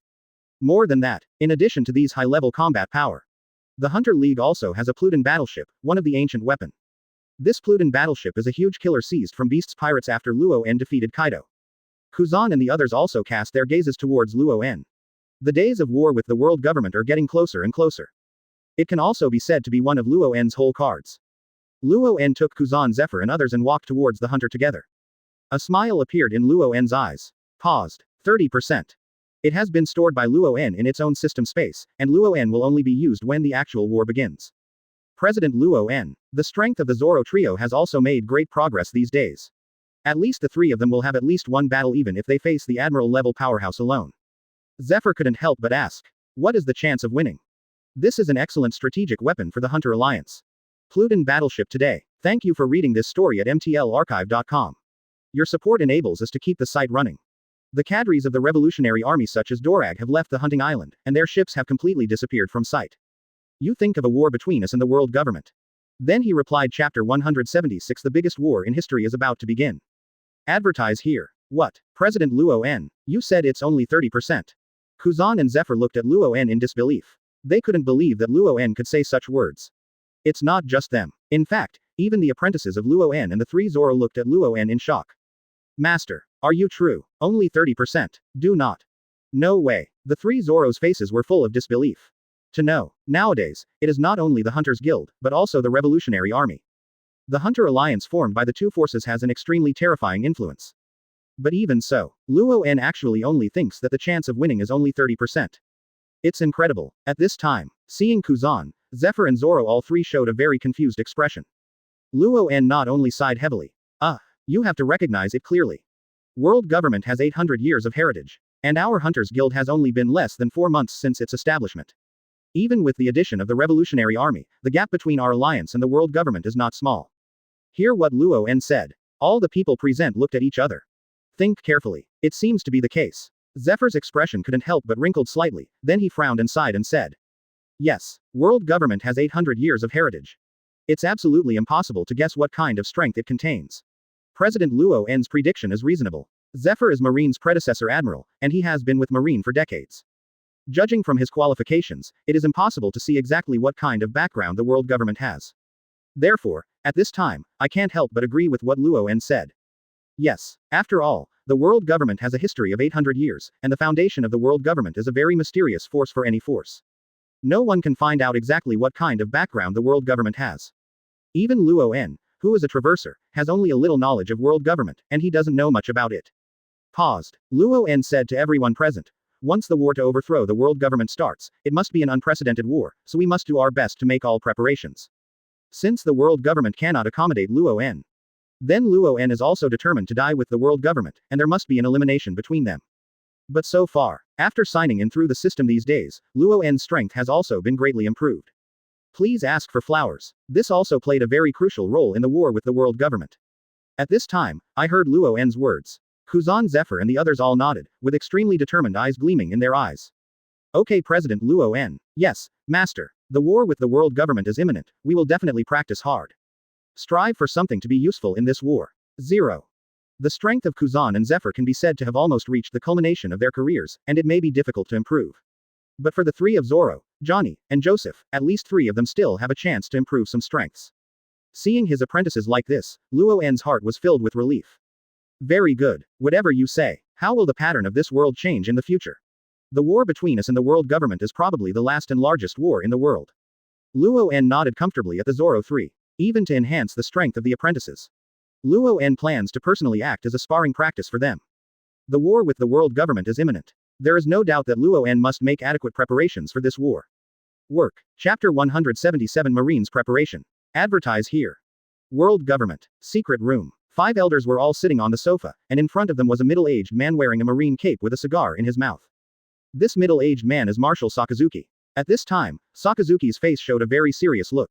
More than that, in addition to these high-level combat power, the Hunter League also has a Pluton battleship, one of the ancient weapon. This Pluton battleship is a huge killer seized from Beast's pirates after Luo-en defeated Kaido. Kuzan and the others also cast their gazes towards Luo-en. The days of war with the world government are getting closer and closer. It can also be said to be one of Luo-en's whole cards. Luo-en took Kuzan, Zephyr and others and walked towards the hunter together. A smile appeared in Luo-en's eyes. Paused. 30%. It has been stored by Luo-en in its own system space, and Luo-en will only be used when the actual war begins. President Luo-en. The strength of the Zoro trio has also made great progress these days. At least the 3 of them will have at least one battle even if they face the admiral-level powerhouse alone. Zephyr couldn't help but ask. What is the chance of winning? This is an excellent strategic weapon for the Hunter Alliance. Pluton battleship today. Thank you for reading this story at mtlarchive.com. Your support enables us to keep the site running. The cadres of the Revolutionary Army such as Dorag have left the hunting island, and their ships have completely disappeared from sight. You think of a war between us and the world government. Then he replied, Chapter 176, the biggest war in history is about to begin. Advertise here. What? President Luo-en, you said it's only 30%. Kuzan and Zephyr looked at Luo-en in disbelief. They couldn't believe that Luo-en could say such words. It's not just them. In fact, even the apprentices of Luo-en and the 3 Zoro looked at Luo-en in shock. Master, are you true? Only 30%. Do not. No way. The 3 Zoro's faces were full of disbelief. To know, nowadays, it is not only the Hunters Guild, but also the Revolutionary Army. The Hunter Alliance formed by the 2 forces has an extremely terrifying influence. But even so, Luo-en actually only thinks that the chance of winning is only 30%. It's incredible. At this time, seeing Kuzan, Zephyr and Zoro all 3 showed a very confused expression. Luo-en not only sighed heavily. You have to recognize it clearly. World government has 800 years of heritage. And our Hunters Guild has only been less than 4 months since its establishment. Even with the addition of the Revolutionary Army, the gap between our alliance and the world government is not small. Hear what Luo-en said. All the people present looked at each other. Think carefully. It seems to be the case. Zephyr's expression couldn't help but wrinkled slightly, then he frowned and sighed and said. Yes, world government has 800 years of heritage. It's absolutely impossible to guess what kind of strength it contains. President Luo-en's prediction is reasonable. Zephyr is Marine's predecessor admiral, and he has been with Marine for decades. Judging from his qualifications, it is impossible to see exactly what kind of background the world government has. Therefore, at this time, I can't help but agree with what Luo-en said. Yes, after all, the world government has a history of 800 years, and the foundation of the world government is a very mysterious force for any force. No one can find out exactly what kind of background the world government has. Even Luo-en, who is a traverser, has only a little knowledge of world government, and he doesn't know much about it. Paused. Luo-en said to everyone present. Once the war to overthrow the world government starts, it must be an unprecedented war, so we must do our best to make all preparations. Since the world government cannot accommodate Luo-en, then Luo-en is also determined to die with the world government, and there must be an elimination between them. But so far, after signing in through the system these days, Luo-en's strength has also been greatly improved. Please ask for flowers. This also played a very crucial role in the war with the world government. At this time, I heard Luo-en's words. Kuzan, Zephyr and the others all nodded, with extremely determined eyes gleaming in their eyes. Okay, President Luo-en. Yes, Master. The war with the world government is imminent, we will definitely practice hard. Strive for something to be useful in this war. 0. The strength of Kuzan and Zephyr can be said to have almost reached the culmination of their careers, and it may be difficult to improve. But for the 3 of Zoro, Johnny, and Joseph, at least 3 of them still have a chance to improve some strengths. Seeing his apprentices like this, Luo-en's heart was filled with relief. Very good. Whatever you say. How will the pattern of this world change in the future? The war between us and the world government is probably the last and largest war in the world. Luo-en nodded comfortably at the Zoro 3. Even to enhance the strength of the apprentices. Luo-en plans to personally act as a sparring practice for them. The war with the world government is imminent. There is no doubt that Luo-en must make adequate preparations for this war. Work. Chapter 177 Marines Preparation. Advertise here. World Government. Secret Room. 5 elders were all sitting on the sofa, and in front of them was a middle-aged man wearing a marine cape with a cigar in his mouth. This middle-aged man is Marshal Sakazuki. At this time, Sakazuki's face showed a very serious look.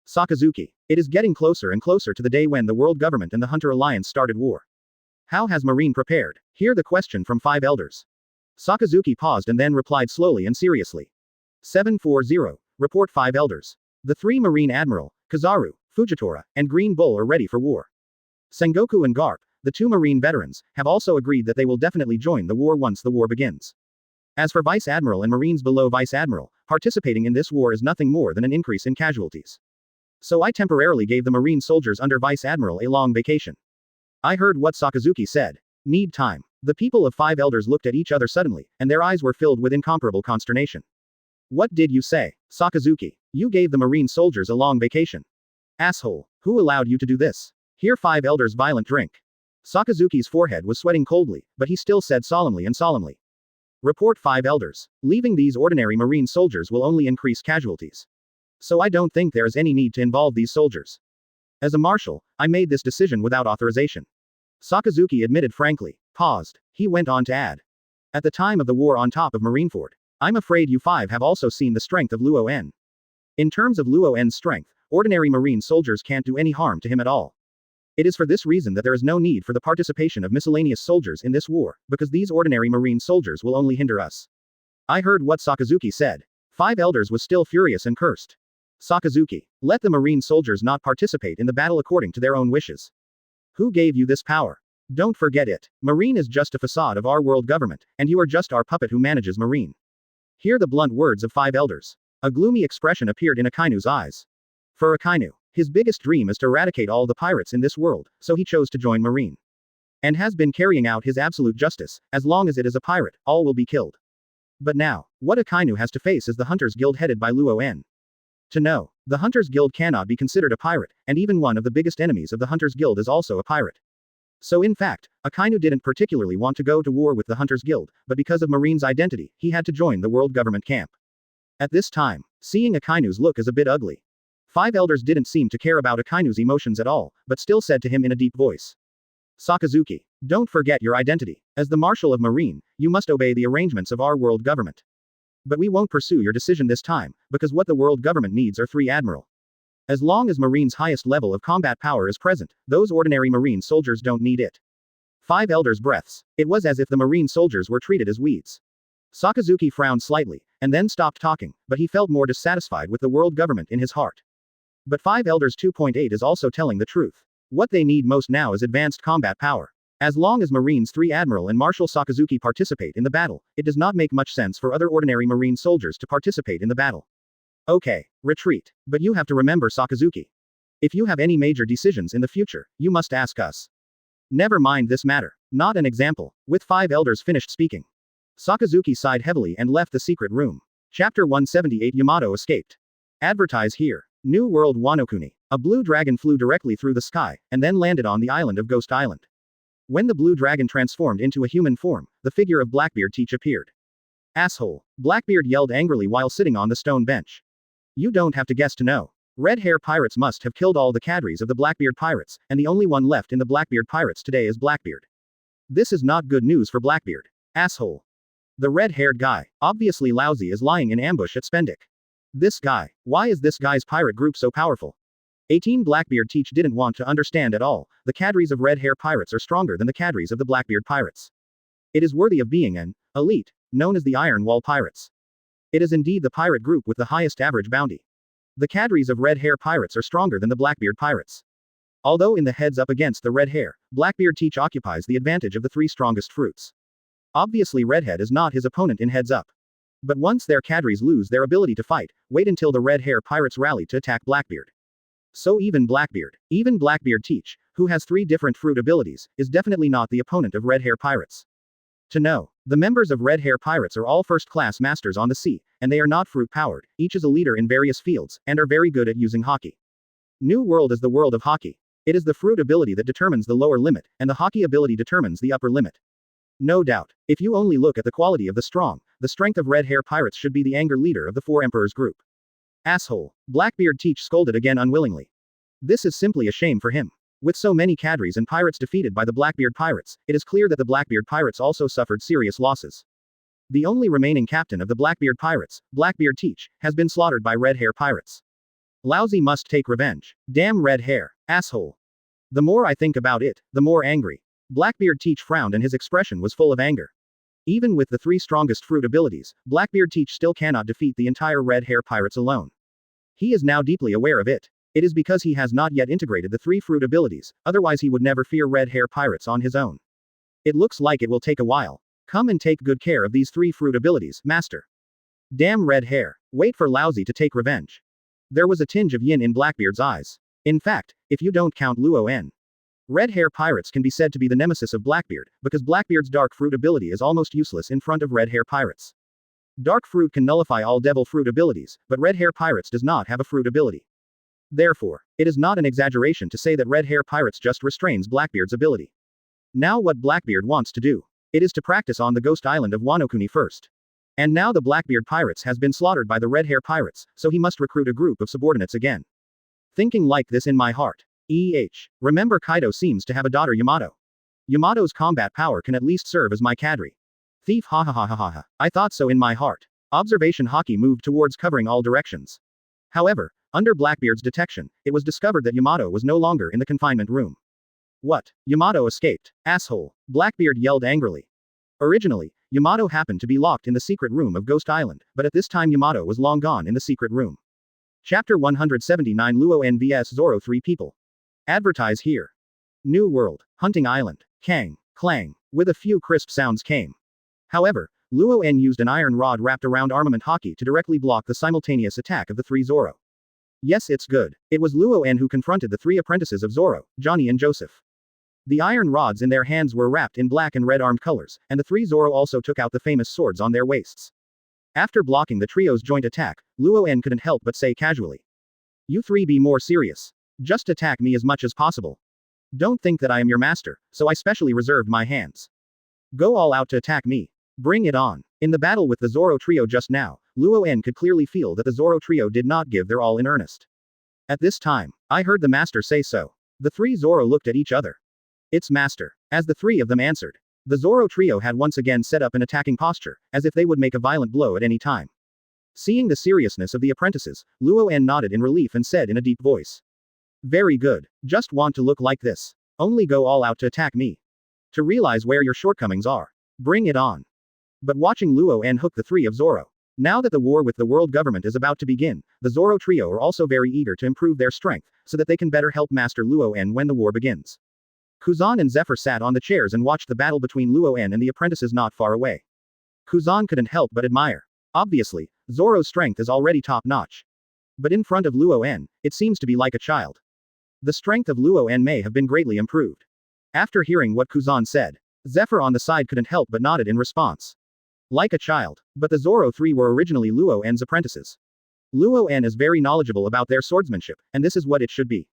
Sakazuki. It is getting closer and closer to the day when the World Government and the Hunter Alliance started war. How has Marine prepared? Hear the question from 5 elders. Sakazuki paused and then replied slowly and seriously. 740. Report 5 elders. The 3 Marine Admiral, Kizaru, Fujitora, and Green Bull are ready for war. Sengoku and Garp, the 2 Marine veterans, have also agreed that they will definitely join the war once the war begins. As for Vice Admiral and Marines below Vice Admiral, participating in this war is nothing more than an increase in casualties. So I temporarily gave the Marine soldiers under Vice Admiral a long vacation. I heard what Sakazuki said. Need time. The people of 5 elders looked at each other suddenly, and their eyes were filled with incomparable consternation. What did you say, Sakazuki? You gave the Marine soldiers a long vacation. Asshole. Who allowed you to do this? Hear 5 elders' violent drink. Sakazuki's forehead was sweating coldly, but he still said solemnly. Report 5 elders. Leaving these ordinary Marine soldiers will only increase casualties. So I don't think there is any need to involve these soldiers. As a marshal, I made this decision without authorization. Sakazuki admitted frankly. Paused. He went on to add. At the time of the war on top of Marineford, I'm afraid you 5 have also seen the strength of Luo En. In terms of Luo En's strength, ordinary Marine soldiers can't do any harm to him at all. It is for this reason that there is no need for the participation of miscellaneous soldiers in this war, because these ordinary Marine soldiers will only hinder us. I heard what Sakazuki said. 5 elders was still furious and cursed. Sakazuki, let the Marine soldiers not participate in the battle according to their own wishes. Who gave you this power? Don't forget it. Marine is just a facade of our world government, and you are just our puppet who manages Marine. Hear the blunt words of 5 elders. A gloomy expression appeared in Akainu's eyes. For Akainu, his biggest dream is to eradicate all the pirates in this world, so he chose to join Marine. And has been carrying out his absolute justice. As long as it is a pirate, all will be killed. But now, what Akainu has to face is the Hunters Guild headed by Luo En. To know, the Hunters Guild cannot be considered a pirate, and even one of the biggest enemies of the Hunters Guild is also a pirate. So in fact, Akainu didn't particularly want to go to war with the Hunters Guild, but because of Marine's identity, he had to join the world government camp. At this time, seeing Akainu's look is a bit ugly. 5 elders didn't seem to care about Akainu's emotions at all, but still said to him in a deep voice. Sakazuki, don't forget your identity. As the Marshal of Marine, you must obey the arrangements of our world government. But we won't pursue your decision this time, because what the world government needs are 3 admiral. As long as Marine's highest level of combat power is present, those ordinary Marine soldiers don't need it. 5 elders' breaths. It was as if the Marine soldiers were treated as weeds. Sakazuki frowned slightly, and then stopped talking, but he felt more dissatisfied with the world government in his heart. But 5 elders 2.8 is also telling the truth. What they need most now is advanced combat power. As long as Marines 3 Admiral and Marshal Sakazuki participate in the battle, it does not make much sense for other ordinary Marine soldiers to participate in the battle. Okay, retreat. But you have to remember Sakazuki. If you have any major decisions in the future, you must ask us. Never mind this matter. Not an example. With 5 elders finished speaking, Sakazuki sighed heavily and left the secret room. Chapter 178 Yamato escaped. Advertise here. New World Wanokuni. A blue dragon flew directly through the sky, and then landed on the island of Ghost Island. When the blue dragon transformed into a human form, the figure of Blackbeard Teach appeared. Asshole. Blackbeard yelled angrily while sitting on the stone bench. You don't have to guess to know. Red Hair Pirates must have killed all the cadres of the Blackbeard Pirates, and the only one left in the Blackbeard Pirates today is Blackbeard. This is not good news for Blackbeard. Asshole. The red-haired guy, obviously Laozi, is lying in ambush at Spendic. This guy. Why is this guy's pirate group so powerful? 18 Blackbeard Teach didn't want to understand at all. The cadres of Red Hair Pirates are stronger than the cadres of the Blackbeard Pirates. It is worthy of being an elite, known as the Iron Wall Pirates. It is indeed the pirate group with the highest average bounty. The cadres of Red Hair Pirates are stronger than the Blackbeard Pirates. Although in the heads up against the Red Hair, Blackbeard Teach occupies the advantage of the 3 strongest fruits. Obviously Redhead is not his opponent in heads up. But once their cadres lose their ability to fight, wait until the Red Hair Pirates rally to attack Blackbeard. So even Blackbeard Teach, who has 3 different fruit abilities, is definitely not the opponent of Red Hair Pirates. To know, the members of Red Hair Pirates are all first-class masters on the sea, and they are not fruit-powered, each is a leader in various fields, and are very good at using hockey. New World is the world of hockey. It is the fruit ability that determines the lower limit, and the hockey ability determines the upper limit. No doubt, if you only look at the quality of the strength of Red Hair Pirates should be the anger leader of the 4 Emperors group. Asshole. Blackbeard Teach scolded again unwillingly. This is simply a shame for him. With so many cadres and pirates defeated by the Blackbeard pirates, it is clear that the Blackbeard pirates also suffered serious losses. The only remaining captain of the Blackbeard pirates, Blackbeard Teach, has been slaughtered by Red Hair pirates. Laozi must take revenge. Damn Red Hair, asshole. The more I think about it, the more angry. Blackbeard Teach frowned and his expression was full of anger. Even with the 3 strongest fruit abilities, Blackbeard Teach still cannot defeat the entire Red Hair pirates alone. He is now deeply aware of it. It is because he has not yet integrated the 3 fruit abilities, otherwise he would never fear Red Hair pirates on his own. It looks like it will take a while. Come and take good care of these 3 fruit abilities, master. Damn Red Hair. Wait for Laozi to take revenge. There was a tinge of yin in Blackbeard's eyes. In fact, if you don't count Luo-en. Red Hair pirates can be said to be the nemesis of Blackbeard, because Blackbeard's dark fruit ability is almost useless in front of Red Hair pirates. Dark fruit can nullify all devil fruit abilities, but Red Hair pirates does not have a fruit ability. Therefore, it is not an exaggeration to say that Red Hair pirates just restrains Blackbeard's ability. Now what Blackbeard wants to do? It is to practice on the ghost island of Wano-Kuni first. And now the Blackbeard pirates has been slaughtered by the Red Hair pirates, so he must recruit a group of subordinates again. Thinking like this in my heart. Remember Kaido seems to have a daughter Yamato. Yamato's combat power can at least serve as my cadre. Thief ha ha ha ha ha ha. I thought so in my heart. Observation Haki moved towards covering all directions. However, under Blackbeard's detection, it was discovered that Yamato was no longer in the confinement room. What? Yamato escaped. Asshole. Blackbeard yelled angrily. Originally, Yamato happened to be locked in the secret room of Ghost Island, but at this time Yamato was long gone in the secret room. Chapter 179 Luo-en vs Zoro 3 people. Advertise here. New World, Hunting Island, Kang, Clang, with a few crisp sounds came. However, Luo-en used an iron rod wrapped around armament Haki to directly block the simultaneous attack of the 3 Zoro. Yes, it's good. It was Luo-en who confronted the 3 apprentices of Zoro, Johnny and Joseph. The iron rods in their hands were wrapped in black and red armed colors, and the 3 Zoro also took out the famous swords on their waists. After blocking the trio's joint attack, Luo-en couldn't help but say casually. You 3 be more serious. Just attack me as much as possible. Don't think that I am your master, so I specially reserved my hands. Go all out to attack me. Bring it on. In the battle with the Zoro trio just now, Luo-en could clearly feel that the Zoro trio did not give their all in earnest. At this time, I heard the master say so. The 3 Zoro looked at each other. It's master. As the 3 of them answered. The Zoro trio had once again set up an attacking posture, as if they would make a violent blow at any time. Seeing the seriousness of the apprentices, Luo-en nodded in relief and said in a deep voice. Very good. Just want to look like this. Only go all out to attack me. To realize where your shortcomings are. Bring it on. But watching Luo-en hook the 3 of Zoro. Now that the war with the world government is about to begin, the Zoro trio are also very eager to improve their strength, so that they can better help Master Luo-en when the war begins. Kuzan and Zephyr sat on the chairs and watched the battle between Luo-en and the apprentices not far away. Kuzan couldn't help but admire. Obviously, Zoro's strength is already top-notch. But in front of Luo-en, it seems to be like a child. The strength of Luo-en may have been greatly improved. After hearing what Kuzan said, Zephyr on the side couldn't help but nodded in response. Like a child. But the Zoro 3 were originally Luo-en's apprentices. Luo-en is very knowledgeable about their swordsmanship, and this is what it should be.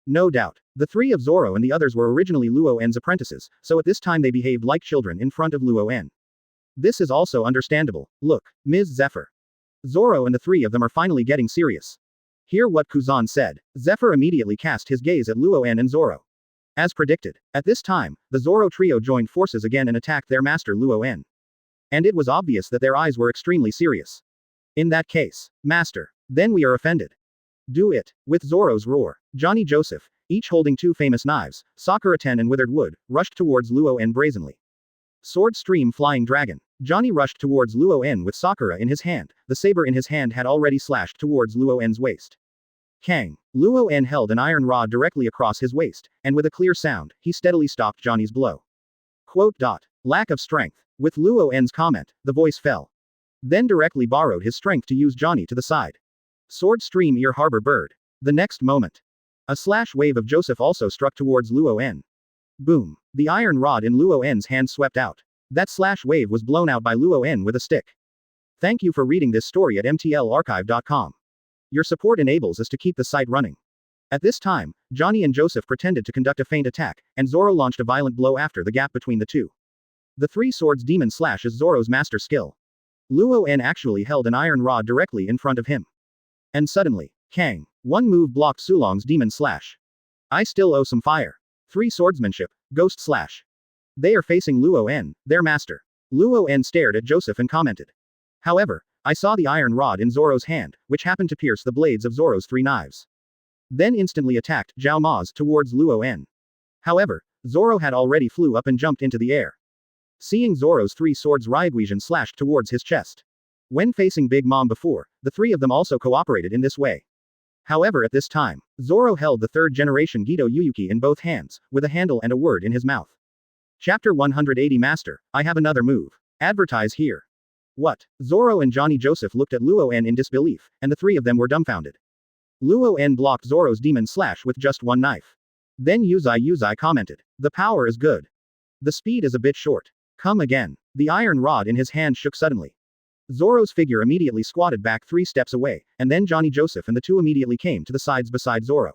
No doubt. The 3 of Zoro and the others were originally Luo-en's apprentices, so at this time they behaved like children in front of Luo-en. This is also understandable. Look, Ms. Zephyr. Zoro and the 3 of them are finally getting serious. Hear what Kuzan said. Zephyr immediately cast his gaze at Luo-en and Zoro. As predicted, at this time, the Zoro trio joined forces again and attacked their master Luo-en. And it was obvious that their eyes were extremely serious. In that case, master, then we are offended. Do it. With Zoro's roar, Johnny Joseph, each holding 2 famous knives, Sakura Ten and Withered Wood, rushed towards Luo-en brazenly. Sword Stream Flying Dragon. Johnny rushed towards Luo-en with Sakura in his hand, the saber in his hand had already slashed towards Luo-en's waist. Kang. Luo-en held an iron rod directly across his waist, and with a clear sound, he steadily stopped Johnny's blow. Lack of strength. With Luo-en's comment, the voice fell. Then directly borrowed his strength to use Johnny to the side. Sword Stream Ear Harbor Bird. The next moment. A slash wave of Joseph also struck towards Luo-en. Boom. The iron rod in Luo-en's hand swept out. That slash wave was blown out by Luo-en with a stick. Thank you for reading this story at mtlarchive.com. Your support enables us to keep the site running. At this time, Johnny and Joseph pretended to conduct a feint attack, and Zoro launched a violent blow after the gap between the two. The 3 swords demon slash is Zoro's master skill. Luo-en actually held an iron rod directly in front of him. And suddenly, Kang. One move blocked Sulong's demon slash. I still owe some fire. 3 swordsmanship, ghost slash. They are facing Luo En, their master. Luo En stared at Joseph and commented. However, I saw the iron rod in Zoro's hand, which happened to pierce the blades of Zoro's 3 knives. Then instantly attacked Zhao Ma's towards Luo En. However, Zoro had already flew up and jumped into the air. Seeing Zoro's 3 swords, Ryuguizhen slashed towards his chest. When facing Big Mom before, the 3 of them also cooperated in this way. However, at this time, Zoro held the 3rd generation Gedo Yuyuki in both hands, with a handle and a word in his mouth. Chapter 180 Master, I have another move. Advertise here. What? Zoro and Johnny Joseph looked at Luo En in disbelief, and the 3 of them were dumbfounded. Luo En blocked Zoro's demon slash with just 1 knife. Then Yuzai commented. The power is good. The speed is a bit short. Come again. The iron rod in his hand shook suddenly. Zoro's figure immediately squatted back 3 steps away, and then Johnny Joseph and the 2 immediately came to the sides beside Zoro.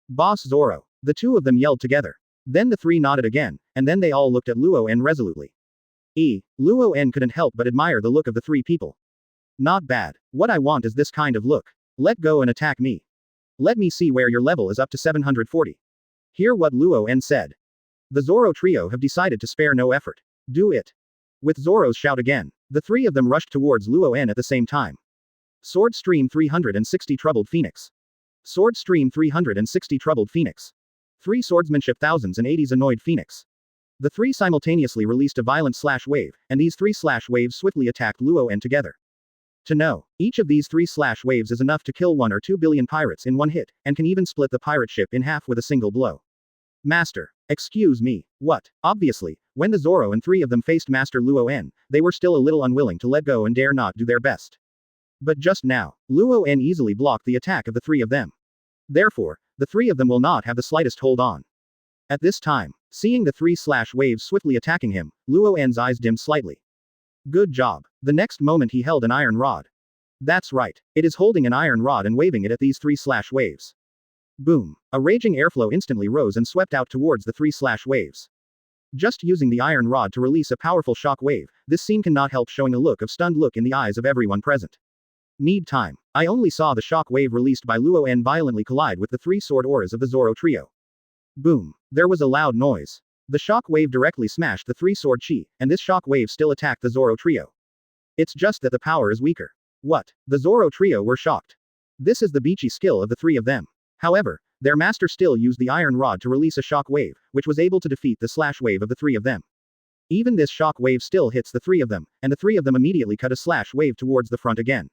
Boss Zoro. The 2 of them yelled together. Then the 3 nodded again, and then they all looked at Luo En resolutely. Luo En couldn't help but admire the look of the 3 people. Not bad. What I want is this kind of look. Let go and attack me. Let me see where your level is up to 740. Hear what Luo En said. The Zoro trio have decided to spare no effort. Do it. With Zoro's shout again, the 3 of them rushed towards Luo En at the same time. Sword Stream 360 Troubled Phoenix. Sword Stream 360 Troubled Phoenix. 3 Swordsmanship Thousands and 80s Annoyed Phoenix. The 3 simultaneously released a violent slash wave, and these 3 slash waves swiftly attacked Luo En together. To know, each of these 3 slash waves is enough to kill 1 or 2 billion pirates in one hit, and can even split the pirate ship in half with a single blow. Master. Excuse me, what? Obviously, when the Zoro and 3 of them faced Master Luo En, they were still a little unwilling to let go and dare not do their best. But just now, Luo En easily blocked the attack of the 3 of them. Therefore, the 3 of them will not have the slightest hold on. At this time, seeing the 3 slash waves swiftly attacking him, Luo En's eyes dimmed slightly. Good job. The next moment he held an iron rod. That's right, it is holding an iron rod and waving it at these 3 slash waves. Boom. A raging airflow instantly rose and swept out towards the 3 slash waves. Just using the iron rod to release a powerful shock wave, this scene cannot help showing a look of stunned look in the eyes of everyone present. Need time. I only saw the shock wave released by Luo En violently collide with the 3 sword auras of the Zoro trio. Boom. There was a loud noise. The shock wave directly smashed the 3 sword chi, and this shock wave still attacked the Zoro trio. It's just that the power is weaker. What? The Zoro trio were shocked. This is the beachy skill of the 3 of them. However, their master still used the iron rod to release a shock wave, which was able to defeat the slash wave of the 3 of them. Even this shock wave still hits the 3 of them, and the 3 of them immediately cut a slash wave towards the front again.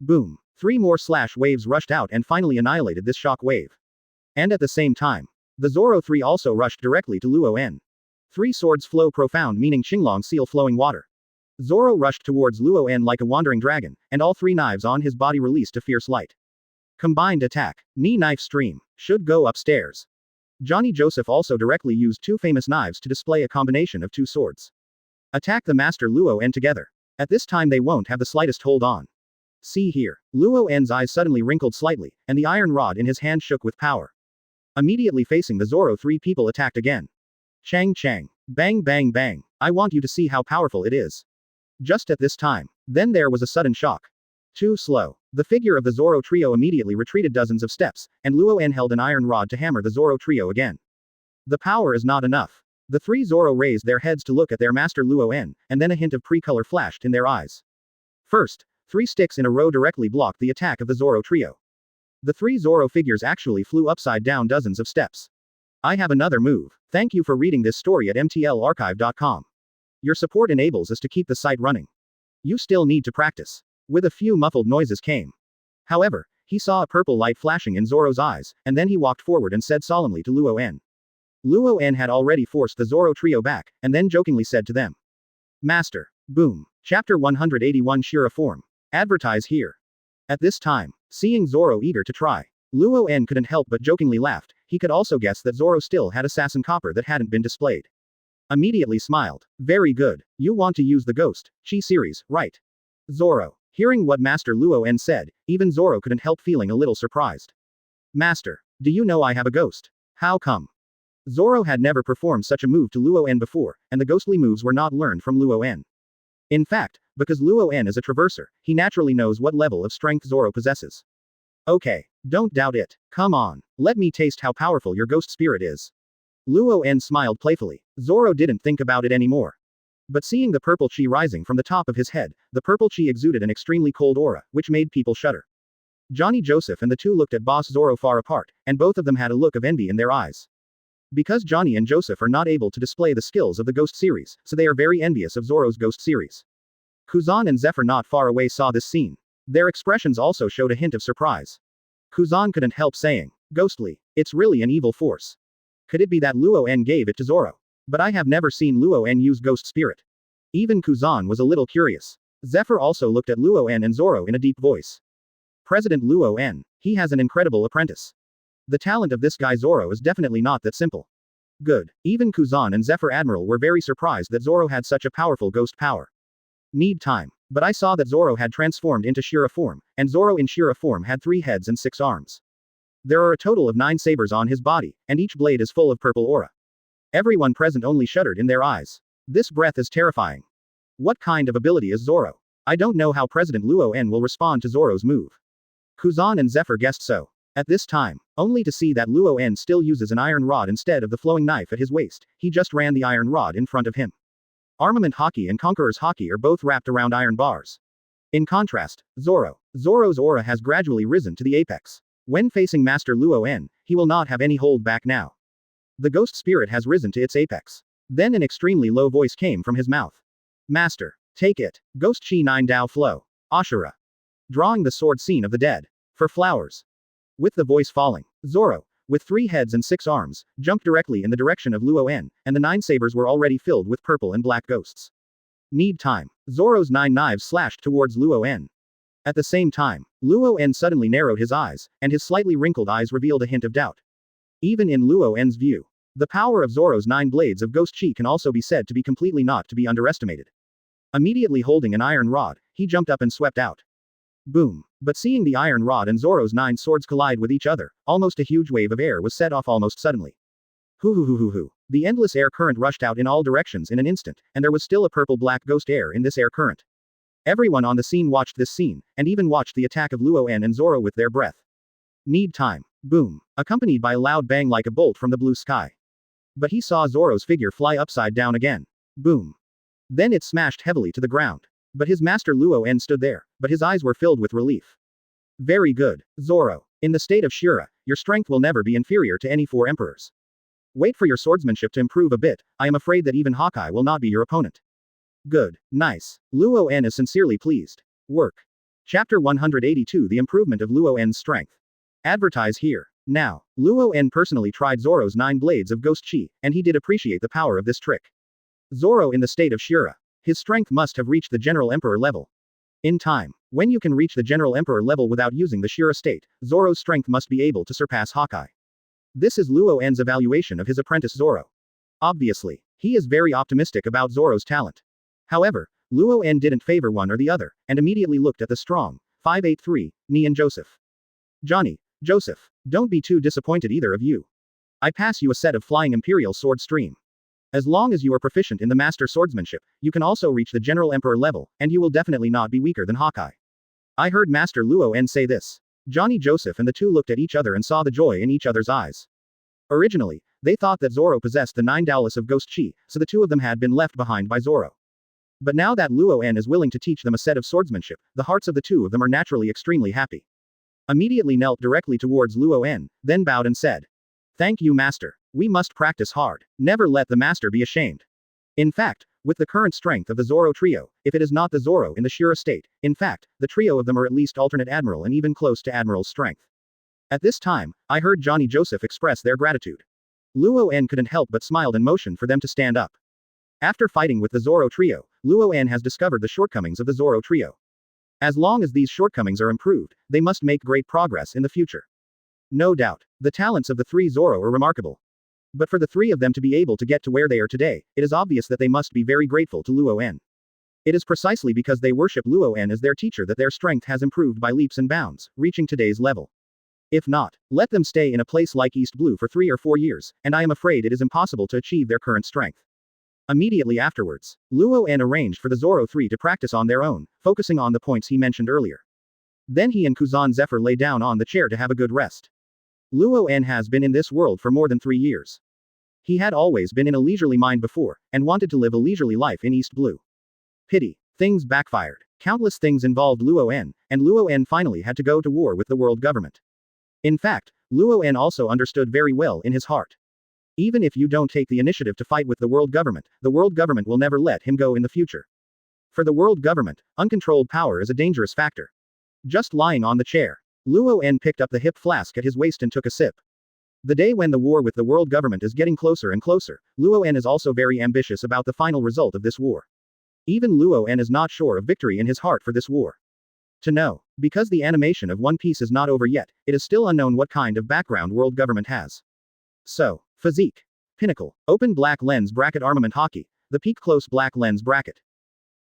Boom. 3 more slash waves rushed out and finally annihilated this shock wave. And at the same time, the Zoro 3 also rushed directly to Luo En. 3 swords flow profound, meaning Xinglong seal flowing water. Zoro rushed towards Luo En like a wandering dragon, and all 3 knives on his body released a fierce light. Combined attack. Knee knife stream. Should go upstairs. Johnny Joseph also directly used 2 famous knives to display a combination of 2 swords. Attack the Master Luo En together. At this time they won't have the slightest hold on. See here. Luo En's eyes suddenly wrinkled slightly, and the iron rod in his hand shook with power. Immediately facing the Zoro, 3 people attacked again. Chang Chang. Bang bang bang. I want you to see how powerful it is. Just at this time, then there was a sudden shock. Too slow. The figure of the Zoro trio immediately retreated dozens of steps, and Luo En held an iron rod to hammer the Zoro trio again. The power is not enough. The 3 Zoro raised their heads to look at their master Luo En, and then a hint of pre-color flashed in their eyes. First, 3 sticks in a row directly blocked the attack of the Zoro trio. The 3 Zoro figures actually flew upside down dozens of steps. I have another move. Thank you for reading this story at mtlarchive.com. Your support enables us to keep the site running. You still need to practice. With a few muffled noises came. However, he saw a purple light flashing in Zoro's eyes, and then he walked forward and said solemnly to Luo En. Luo En had already forced the Zoro trio back, and then jokingly said to them. Master. Boom. Chapter 181 Shira Form. Advertise here. At this time, seeing Zoro eager to try, Luo En couldn't help but jokingly laughed. He could also guess that Zoro still had assassin copper that hadn't been displayed. Immediately smiled. Very good. You want to use the Ghost Chi series, right? Zoro. Hearing what Master Luo En said, even Zoro couldn't help feeling a little surprised. Master. Do you know I have a ghost? How come? Zoro had never performed such a move to Luo En before, and the ghostly moves were not learned from Luo En. In fact, because Luo En is a traverser, he naturally knows what level of strength Zoro possesses. Okay, Don't doubt it. Come on. Let me taste how powerful your ghost spirit is. Luo-en smiled playfully. Zoro didn't think about it anymore. But seeing the purple chi rising from the top of his head, the purple chi exuded an extremely cold aura, which made people shudder. Johnny Joseph and the two looked at Boss Zoro far apart, and both of them had a look of envy in their eyes. Because Johnny and Joseph are not able to display the skills of the Ghost series, so they are very envious of Zoro's Ghost series. Kuzan and Zephyr not far away saw this scene. Their expressions also showed a hint of surprise. Kuzan couldn't help saying, "Ghostly, it's really an evil force. Could it be that Luo-en gave it to Zoro? But I have never seen Luo-en use Ghost Spirit." Even Kuzan was a little curious. Zephyr also looked at Luo-en and Zoro in a deep voice. President Luo-en, he has an incredible apprentice. The talent of this guy Zoro is definitely not that simple. Good. Even Kuzan and Zephyr Admiral were very surprised that Zoro had such a powerful ghost power. Need time. But I saw that Zoro had transformed into Shira form, and Zoro in Shira form had 3 heads and 6 arms. There are a total of 9 sabers on his body, and each blade is full of purple aura. Everyone present only shuddered in their eyes. This breath is terrifying. What kind of ability is Zoro? I don't know how President Luo-en will respond to Zoro's move. Kuzan and Zephyr guessed so. At this time, only to see that Luo-en still uses an iron rod instead of the flowing knife at his waist, he just ran the iron rod in front of him. Armament Haki and Conqueror's Haki are both wrapped around iron bars. In contrast, Zoro's aura has gradually risen to the apex. When facing Master Luo-en, he will not have any hold back now. The ghost spirit has risen to its apex. Then an extremely low voice came from his mouth. Master, take it. Ghost Chi 9 Dao Flow. Ashura. Drawing the sword scene of the dead. For flowers. With the voice falling, Zoro, with 3 heads and 6 arms, jumped directly in the direction of Luo-en, and the 9 sabers were already filled with purple and black ghosts. Need time. Zoro's 9 knives slashed towards Luo-en. At the same time, Luo-en suddenly narrowed his eyes, and his slightly wrinkled eyes revealed a hint of doubt. Even in Luo-en's view, the power of Zoro's 9 blades of ghost chi can also be said to be completely not to be underestimated. Immediately holding an iron rod, he jumped up and swept out. Boom. But seeing the iron rod and Zoro's 9 swords collide with each other, almost a huge wave of air was set off almost suddenly. Hoo. The endless air current rushed out in all directions in an instant, and there was still a purple-black ghost air in this air current. Everyone on the scene watched this scene, and even watched the attack of Luo-en and Zoro with their breath. Need time. Boom. Accompanied by a loud bang like a bolt from the blue sky. But he saw Zoro's figure fly upside down again. Boom. Then it smashed heavily to the ground. But his master Luo-en stood there, but his eyes were filled with relief. Very good, Zoro. In the state of Shira, your strength will never be inferior to any 4 emperors. Wait for your swordsmanship to improve a bit, I am afraid that even Hawkeye will not be your opponent. Good, nice. Luo-en is sincerely pleased. Work. Chapter 182 The Improvement of Luo-en's Strength. Advertise here. Now, Luo-en personally tried Zoro's 9 blades of ghost chi, and he did appreciate the power of this trick. Zoro in the state of Shira. His strength must have reached the General Emperor level. In time, when you can reach the General Emperor level without using the Shira state, Zoro's strength must be able to surpass Hawkeye. This is Luo-en's evaluation of his apprentice Zoro. Obviously, he is very optimistic about Zoro's talent. However, Luo-en didn't favor one or the other, and immediately looked at the strong 583, Ni and Joseph. Johnny, Joseph, don't be too disappointed either of you. I pass you a set of Flying Imperial Sword Stream. As long as you are proficient in the Master Swordsmanship, you can also reach the General Emperor level, and you will definitely not be weaker than Hawkeye. I heard Master Luo-en say this. Johnny Joseph and the two looked at each other and saw the joy in each other's eyes. Originally, they thought that Zoro possessed the 9 Dallas of Ghost Chi, so the two of them had been left behind by Zoro. But now that Luo-en is willing to teach them a set of swordsmanship, the hearts of the two of them are naturally extremely happy. Immediately knelt directly towards Luo-en, then bowed and said, "Thank you, Master. We must practice hard. Never let the Master be ashamed." In fact, with the current strength of the Zoro trio, if it is not the Zoro in the Shira state, in fact, the trio of them are at least alternate admiral and even close to admiral's strength. At this time, I heard Johnny Joseph express their gratitude. Luo-en couldn't help but smiled and motioned for them to stand up. After fighting with the Zoro trio, Luo-en has discovered the shortcomings of the Zoro trio. As long as these shortcomings are improved, they must make great progress in the future. No doubt, the talents of the 3 Zoro are remarkable. But for the 3 of them to be able to get to where they are today, it is obvious that they must be very grateful to Luo-en. It is precisely because they worship Luo-en as their teacher that their strength has improved by leaps and bounds, reaching today's level. If not, let them stay in a place like East Blue for 3 or 4 years, and I am afraid it is impossible to achieve their current strength. Immediately afterwards, Luo-en arranged for the Zoro 3 to practice on their own, focusing on the points he mentioned earlier. Then he and Kuzan Zephyr lay down on the chair to have a good rest. Luo En has been in this world for more than 3 years. He had always been in a leisurely mind before, and wanted to live a leisurely life in East Blue. Pity. Things backfired. Countless things involved Luo En, and Luo En finally had to go to war with the world government. In fact, Luo En also understood very well in his heart. Even if you don't take the initiative to fight with the world government will never let him go in the future. For the world government, uncontrolled power is a dangerous factor. Just lying on the chair, Luo En picked up the hip flask at his waist and took a sip. The day when the war with the world government is getting closer and closer, Luo En is also very ambitious about the final result of this war. Even Luo En is not sure of victory in his heart for this war. To know, because the animation of One Piece is not over yet, it is still unknown what kind of background world government has. So, physique. Pinnacle, open black lens bracket armament hockey, the peak close black lens bracket.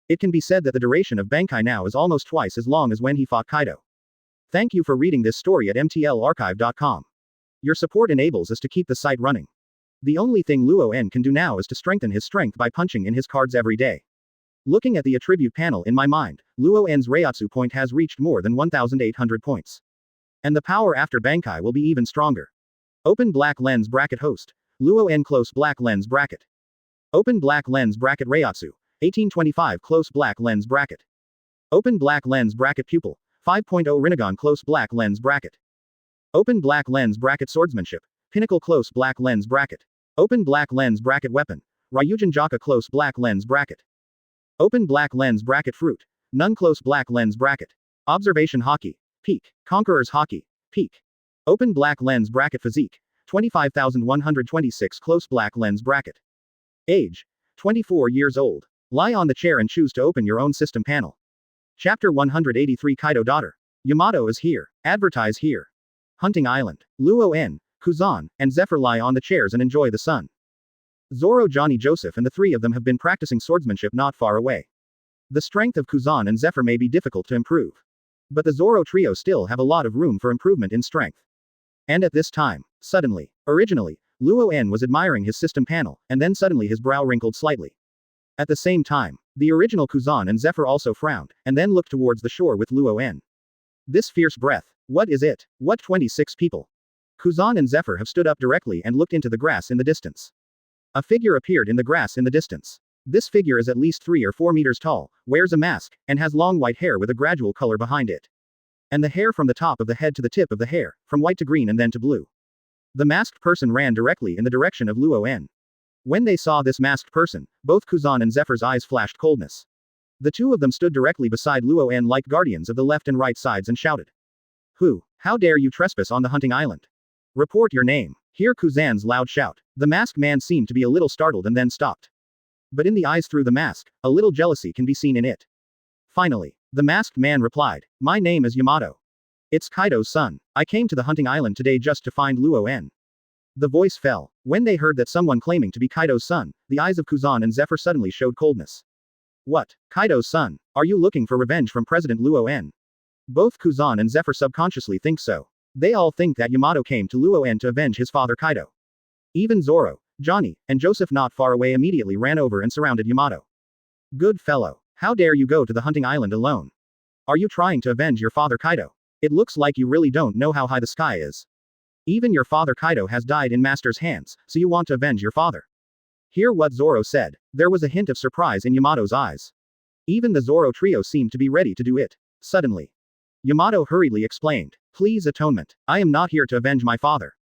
It can be said that the duration of Bankai now is almost twice as long as when he fought Kaido. Thank you for reading this story at mtlarchive.com. Your support enables us to keep the site running. The only thing Luo En can do now is to strengthen his strength by punching in his cards every day. Looking at the attribute panel in my mind, Luo En's Reiatsu point has reached more than 1,800 points. And the power after Bankai will be even stronger. Open black lens bracket host, Luo En close black lens bracket. Open black lens bracket Reiatsu, 1825 close black lens bracket. Open black lens bracket pupil, 5.0 Rinnegan close black lens bracket. Open black lens bracket swordsmanship, pinnacle close black lens bracket. Open black lens bracket weapon, Ryujin Jaka close black lens bracket. Open black lens bracket fruit, none close black lens bracket. Observation hockey, peak, conquerors hockey, peak. Open black lens bracket physique, 25,126 close black lens bracket. Age, 24 years old. Lie on the chair and choose to open your own system panel. Chapter 183 Kaido daughter. Yamato is here. Advertise here. Hunting Island. Luo En, Kuzan, and Zephyr lie on the chairs and enjoy the sun. Zoro, Johnny, Joseph and the three of them have been practicing swordsmanship not far away. The strength of Kuzan and Zephyr may be difficult to improve. But the Zoro trio still have a lot of room for improvement in strength. And at this time, suddenly, originally, Luo En was admiring his system panel, and then suddenly his brow wrinkled slightly. At the same time, the original Kuzan and Zephyr also frowned, and then looked towards the shore with Luo En. This fierce breath. What is it? What 26 people? Kuzan and Zephyr have stood up directly and looked into the grass in the distance. A figure appeared in the grass in the distance. This figure is at least 3 or 4 meters tall, wears a mask, and has long white hair with a gradual color behind it. And the hair from the top of the head to the tip of the hair, from white to green and then to blue. The masked person ran directly in the direction of Luo En. When they saw this masked person, both Kuzan and Zephyr's eyes flashed coldness. The two of them stood directly beside Luo En like guardians of the left and right sides and shouted. Who? How dare you trespass on the hunting island? Report your name. Hear Kuzan's loud shout. The masked man seemed to be a little startled and then stopped. But in the eyes through the mask, a little jealousy can be seen in it. Finally, the masked man replied, My name is Yamato. It's Kaido's son. I came to the hunting island today just to find Luo En. The voice fell. When they heard that someone claiming to be Kaido's son, the eyes of Kuzan and Zephyr suddenly showed coldness. What? Kaido's son? Are you looking for revenge from President Luo En? Both Kuzan and Zephyr subconsciously think so. They all think that Yamato came to Luo En to avenge his father Kaido. Even Zoro, Johnny, and Joseph not far away immediately ran over and surrounded Yamato. Good fellow. How dare you go to the hunting island alone? Are you trying to avenge your father Kaido? It looks like you really don't know how high the sky is. Even your father Kaido has died in Master's hands, so you want to avenge your father. Hear what Zoro said. There was a hint of surprise in Yamato's eyes. Even the Zoro trio seemed to be ready to do it. Suddenly, Yamato hurriedly explained. Please atonement. I am not here to avenge my father.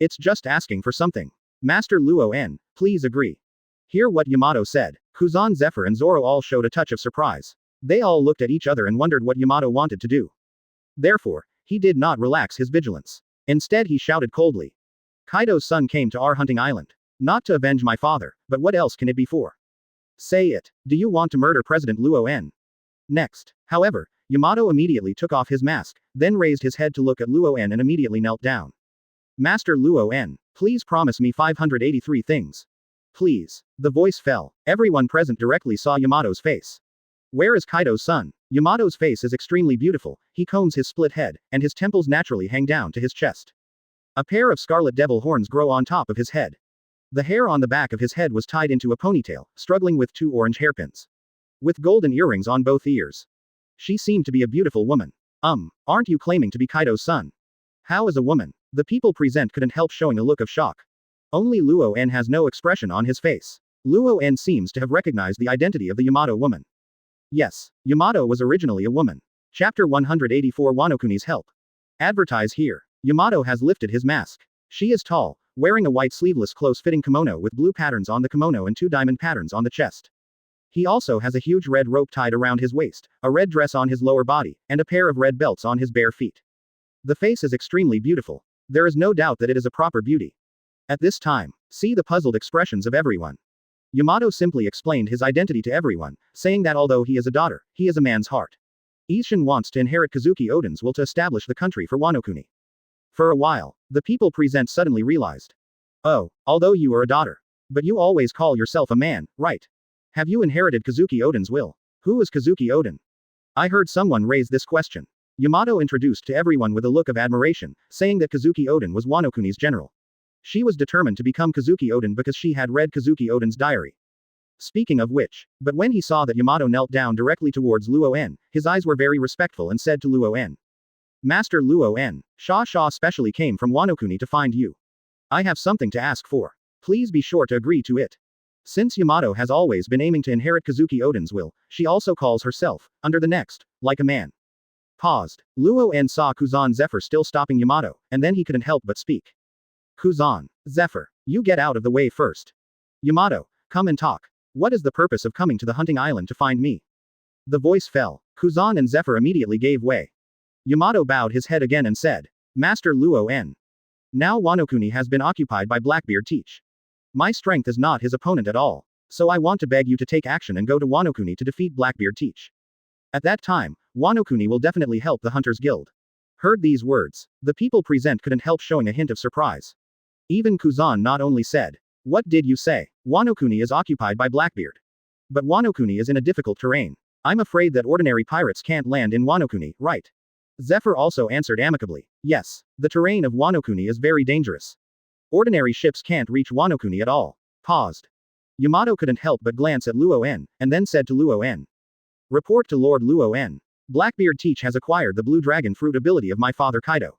It's just asking for something. Master Luo En, please agree. Hear what Yamato said. Kuzan, Zephyr and Zoro all showed a touch of surprise. They all looked at each other and wondered what Yamato wanted to do. Therefore, he did not relax his vigilance. Instead he shouted coldly. Kaido's son came to our hunting island. Not to avenge my father, but what else can it be for? Say it. Do you want to murder President Luo En? Next. However, Yamato immediately took off his mask, then raised his head to look at Luo En and immediately knelt down. Master Luo En, please promise me 583 things. Please. The voice fell. Everyone present directly saw Yamato's face. Where is Kaido's son? Yamato's face is extremely beautiful, he combs his split head, and his temples naturally hang down to his chest. A pair of scarlet devil horns grow on top of his head. The hair on the back of his head was tied into a ponytail, struggling with 2 orange hairpins. With golden earrings on both ears. She seemed to be a beautiful woman. Aren't you claiming to be Kaido's son? How as a woman? The people present couldn't help showing a look of shock. Only Luo-en has no expression on his face. Luo-en seems to have recognized the identity of the Yamato woman. Yes, Yamato was originally a woman. Chapter 184 Wanokuni's Help. Advertise here. Yamato has lifted his mask. She is tall, wearing a white sleeveless close-fitting kimono with blue patterns on the kimono and 2 diamond patterns on the chest. He also has a huge red rope tied around his waist, a red dress on his lower body, and a pair of red belts on his bare feet. The face is extremely beautiful. There is no doubt that it is a proper beauty. At this time, see the puzzled expressions of everyone. Yamato simply explained his identity to everyone, saying that although he is a daughter, he is a man's heart. Isshin wants to inherit Kazuki Oden's will to establish the country for Wanokuni. For a while, the people present suddenly realized. Oh, although you are a daughter. But you always call yourself a man, right? Have you inherited Kazuki Oden's will? Who is Kazuki Oden? I heard someone raise this question. Yamato introduced to everyone with a look of admiration, saying that Kazuki Oden was Wanokuni's general. She was determined to become Kazuki Oden because she had read Kazuki Oden's diary. Speaking of which, but when he saw that Yamato knelt down directly towards Luo-en, his eyes were very respectful and said to Luo-en. Master Luo-en, Sha specially came from Wanokuni to find you. I have something to ask for. Please be sure to agree to it. Since Yamato has always been aiming to inherit Kazuki Oden's will, she also calls herself, under the next, like a man. Paused. Luo-en saw Kuzan Zephyr still stopping Yamato, and then he couldn't help but speak. Kuzan, Zephyr, you get out of the way first. Yamato, come and talk. What is the purpose of coming to the hunting island to find me? The voice fell. Kuzan and Zephyr immediately gave way. Yamato bowed his head again and said, Master Luo-en. Now Wanokuni has been occupied by Blackbeard Teach. My strength is not his opponent at all, so I want to beg you to take action and go to Wanokuni to defeat Blackbeard Teach. At that time, Wanokuni will definitely help the Hunters Guild. Heard these words, the people present couldn't help showing a hint of surprise. Even Kuzan not only said, What did you say? Wanokuni is occupied by Blackbeard. But Wanokuni is in a difficult terrain. I'm afraid that ordinary pirates can't land in Wanokuni, right? Zephyr also answered amicably, Yes, the terrain of Wanokuni is very dangerous. Ordinary ships can't reach Wanokuni at all. Paused. Yamato couldn't help but glance at Luo-en, and then said to Luo-en. Report to Lord Luo-en. Blackbeard Teach has acquired the Blue Dragon Fruit ability of my father Kaido.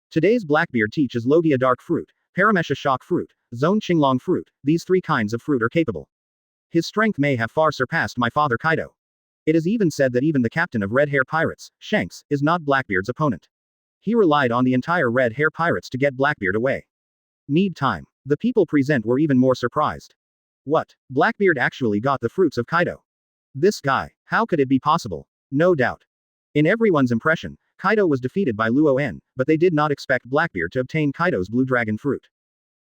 Today's Blackbeard Teach is Logia Dark Fruit, Paramesha Shock Fruit, Zone Qinglong Fruit, these 3 kinds of fruit are capable. His strength may have far surpassed my father Kaido. It is even said that even the captain of Red Hair Pirates, Shanks, is not Blackbeard's opponent. He relied on the entire Red Hair Pirates to get Blackbeard away. Need time. The people present were even more surprised. What? Blackbeard actually got the fruits of Kaido. This guy, how could it be possible? No doubt. In everyone's impression, Kaido was defeated by Luo-en, but they did not expect Blackbeard to obtain Kaido's Blue Dragon Fruit.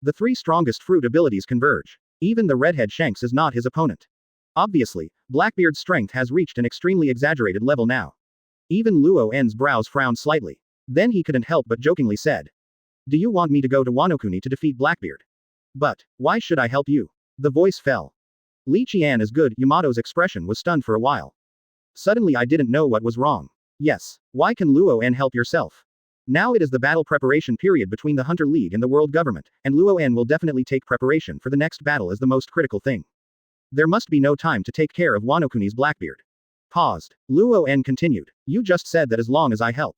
The 3 strongest fruit abilities converge. Even the redhead Shanks is not his opponent. Obviously, Blackbeard's strength has reached an extremely exaggerated level now. Even Luo-en's brows frowned slightly. Then he couldn't help but jokingly said. Do you want me to go to Wanokuni to defeat Blackbeard? But, why should I help you? The voice fell. Li Qian is good. Yamato's expression was stunned for a while. Suddenly I didn't know what was wrong. Yes, why can Luo-en help yourself? Now it is the battle preparation period between the Hunter League and the world government, and Luo-en will definitely take preparation for the next battle as the most critical thing. There must be no time to take care of Wanokuni's Blackbeard. Paused. Luo-en continued. You just said that as long as I help.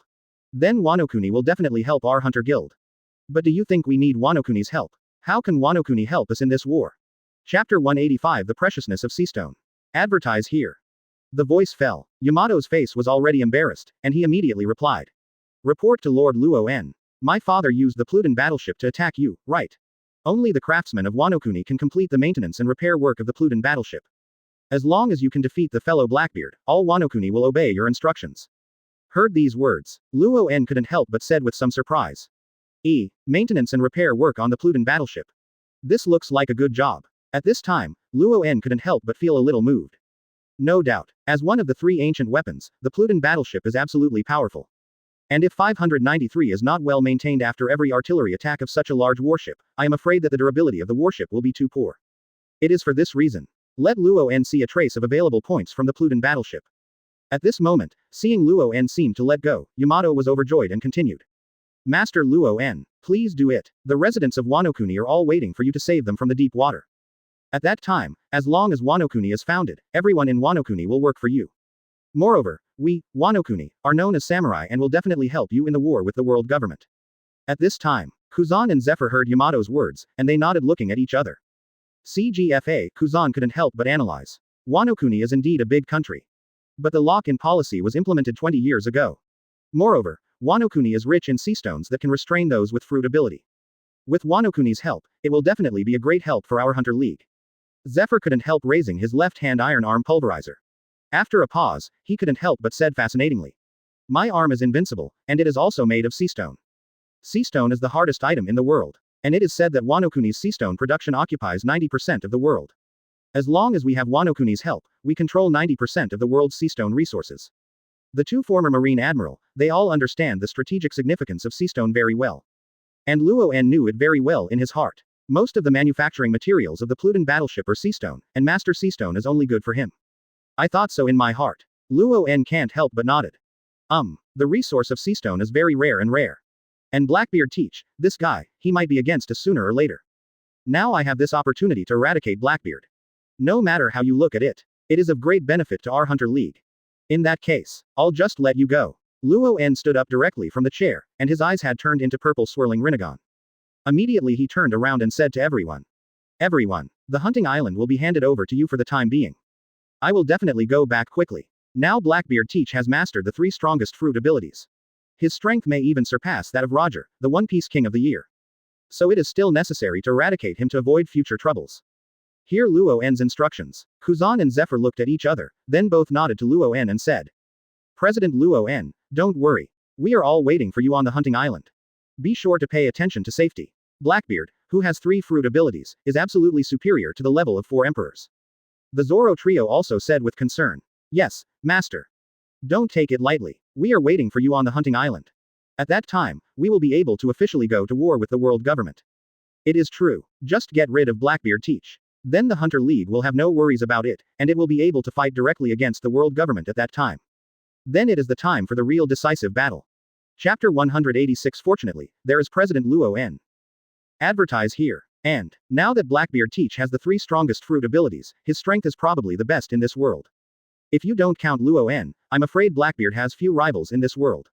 Then Wanokuni will definitely help our Hunter Guild. But do you think we need Wanokuni's help? How can Wanokuni help us in this war? Chapter 185 The Preciousness of Seastone. Advertise here. The voice fell. Yamato's face was already embarrassed, and he immediately replied. Report to Lord Luo-en. My father used the Pluton battleship to attack you, right? Only the craftsmen of Wanokuni can complete the maintenance and repair work of the Pluton battleship. As long as you can defeat the fellow Blackbeard, all Wanokuni will obey your instructions. Heard these words, Luo-en couldn't help but said with some surprise. Maintenance and repair work on the Pluton battleship. This looks like a good job. At this time, Luo-en couldn't help but feel a little moved. No doubt, as one of the 3 ancient weapons, the Pluton battleship is absolutely powerful. And if 593 is not well maintained after every artillery attack of such a large warship, I am afraid that the durability of the warship will be too poor. It is for this reason. Let Luo-en see a trace of available points from the Pluton battleship. At this moment, seeing Luo-en seem to let go, Yamato was overjoyed and continued. Master Luo-en, please do it. The residents of Wanokuni are all waiting for you to save them from the deep water. At that time, as long as Wanokuni is founded, everyone in Wanokuni will work for you. Moreover, We, Wano Kuni, are known as samurai and will definitely help you in the war with the world government. At this time, Kuzan and Zephyr heard Yamato's words, and they nodded looking at each other. CGFA, Kuzan couldn't help but analyze. Wano Kuni is indeed a big country. But the lock-in policy was implemented 20 years ago. Moreover, Wano Kuni is rich in sea stones that can restrain those with fruit ability. With Wano Kuni's help, it will definitely be a great help for our Hunter League. Zephyr couldn't help raising his left-hand iron arm pulverizer. After a pause, he couldn't help but said fascinatingly. My arm is invincible, and it is also made of sea stone. Sea stone is the hardest item in the world, and it is said that Wano Kuni's sea stone production occupies 90% of the world. As long as we have Wano Kuni's help, we control 90% of the world's sea stone resources. The two former Marine Admiral, they all understand the strategic significance of sea stone very well. And Luo En knew it very well in his heart. Most of the manufacturing materials of the Pluton battleship are sea stone, and Master Sea Stone is only good for him. I thought so in my heart. Luo En can't help but nodded. The resource of sea stone is very rare. And Blackbeard teach, this guy, he might be against us sooner or later. Now I have this opportunity to eradicate Blackbeard. No matter how you look at it, it is of great benefit to our Hunter League. In that case, I'll just let you go. Luo En stood up directly from the chair, and his eyes had turned into purple swirling Rinnegan. Immediately he turned around and said to everyone. Everyone, the hunting island will be handed over to you for the time being. I will definitely go back quickly. Now Blackbeard Teach has mastered the 3 strongest fruit abilities. His strength may even surpass that of Roger, the One Piece King of the Year. So it is still necessary to eradicate him to avoid future troubles. Hear Luo En's instructions. Kuzan and Zephyr looked at each other, then both nodded to Luo En and said. President Luo En, don't worry. We are all waiting for you on the hunting island. Be sure to pay attention to safety. Blackbeard, who has 3 fruit abilities, is absolutely superior to the level of 4 emperors. The Zoro trio also said with concern. Yes, Master. Don't take it lightly. We are waiting for you on the hunting island. At that time, we will be able to officially go to war with the world government. It is true. Just get rid of Blackbeard Teach. Then the Hunter League will have no worries about it, and it will be able to fight directly against the world government at that time. Then it is the time for the real decisive battle. Chapter 186. Fortunately, there is President Luo En. Advertise here. And, now that Blackbeard Teach has the 3 strongest fruit abilities, his strength is probably the best in this world. If you don't count Luo En, I'm afraid Blackbeard has few rivals in this world.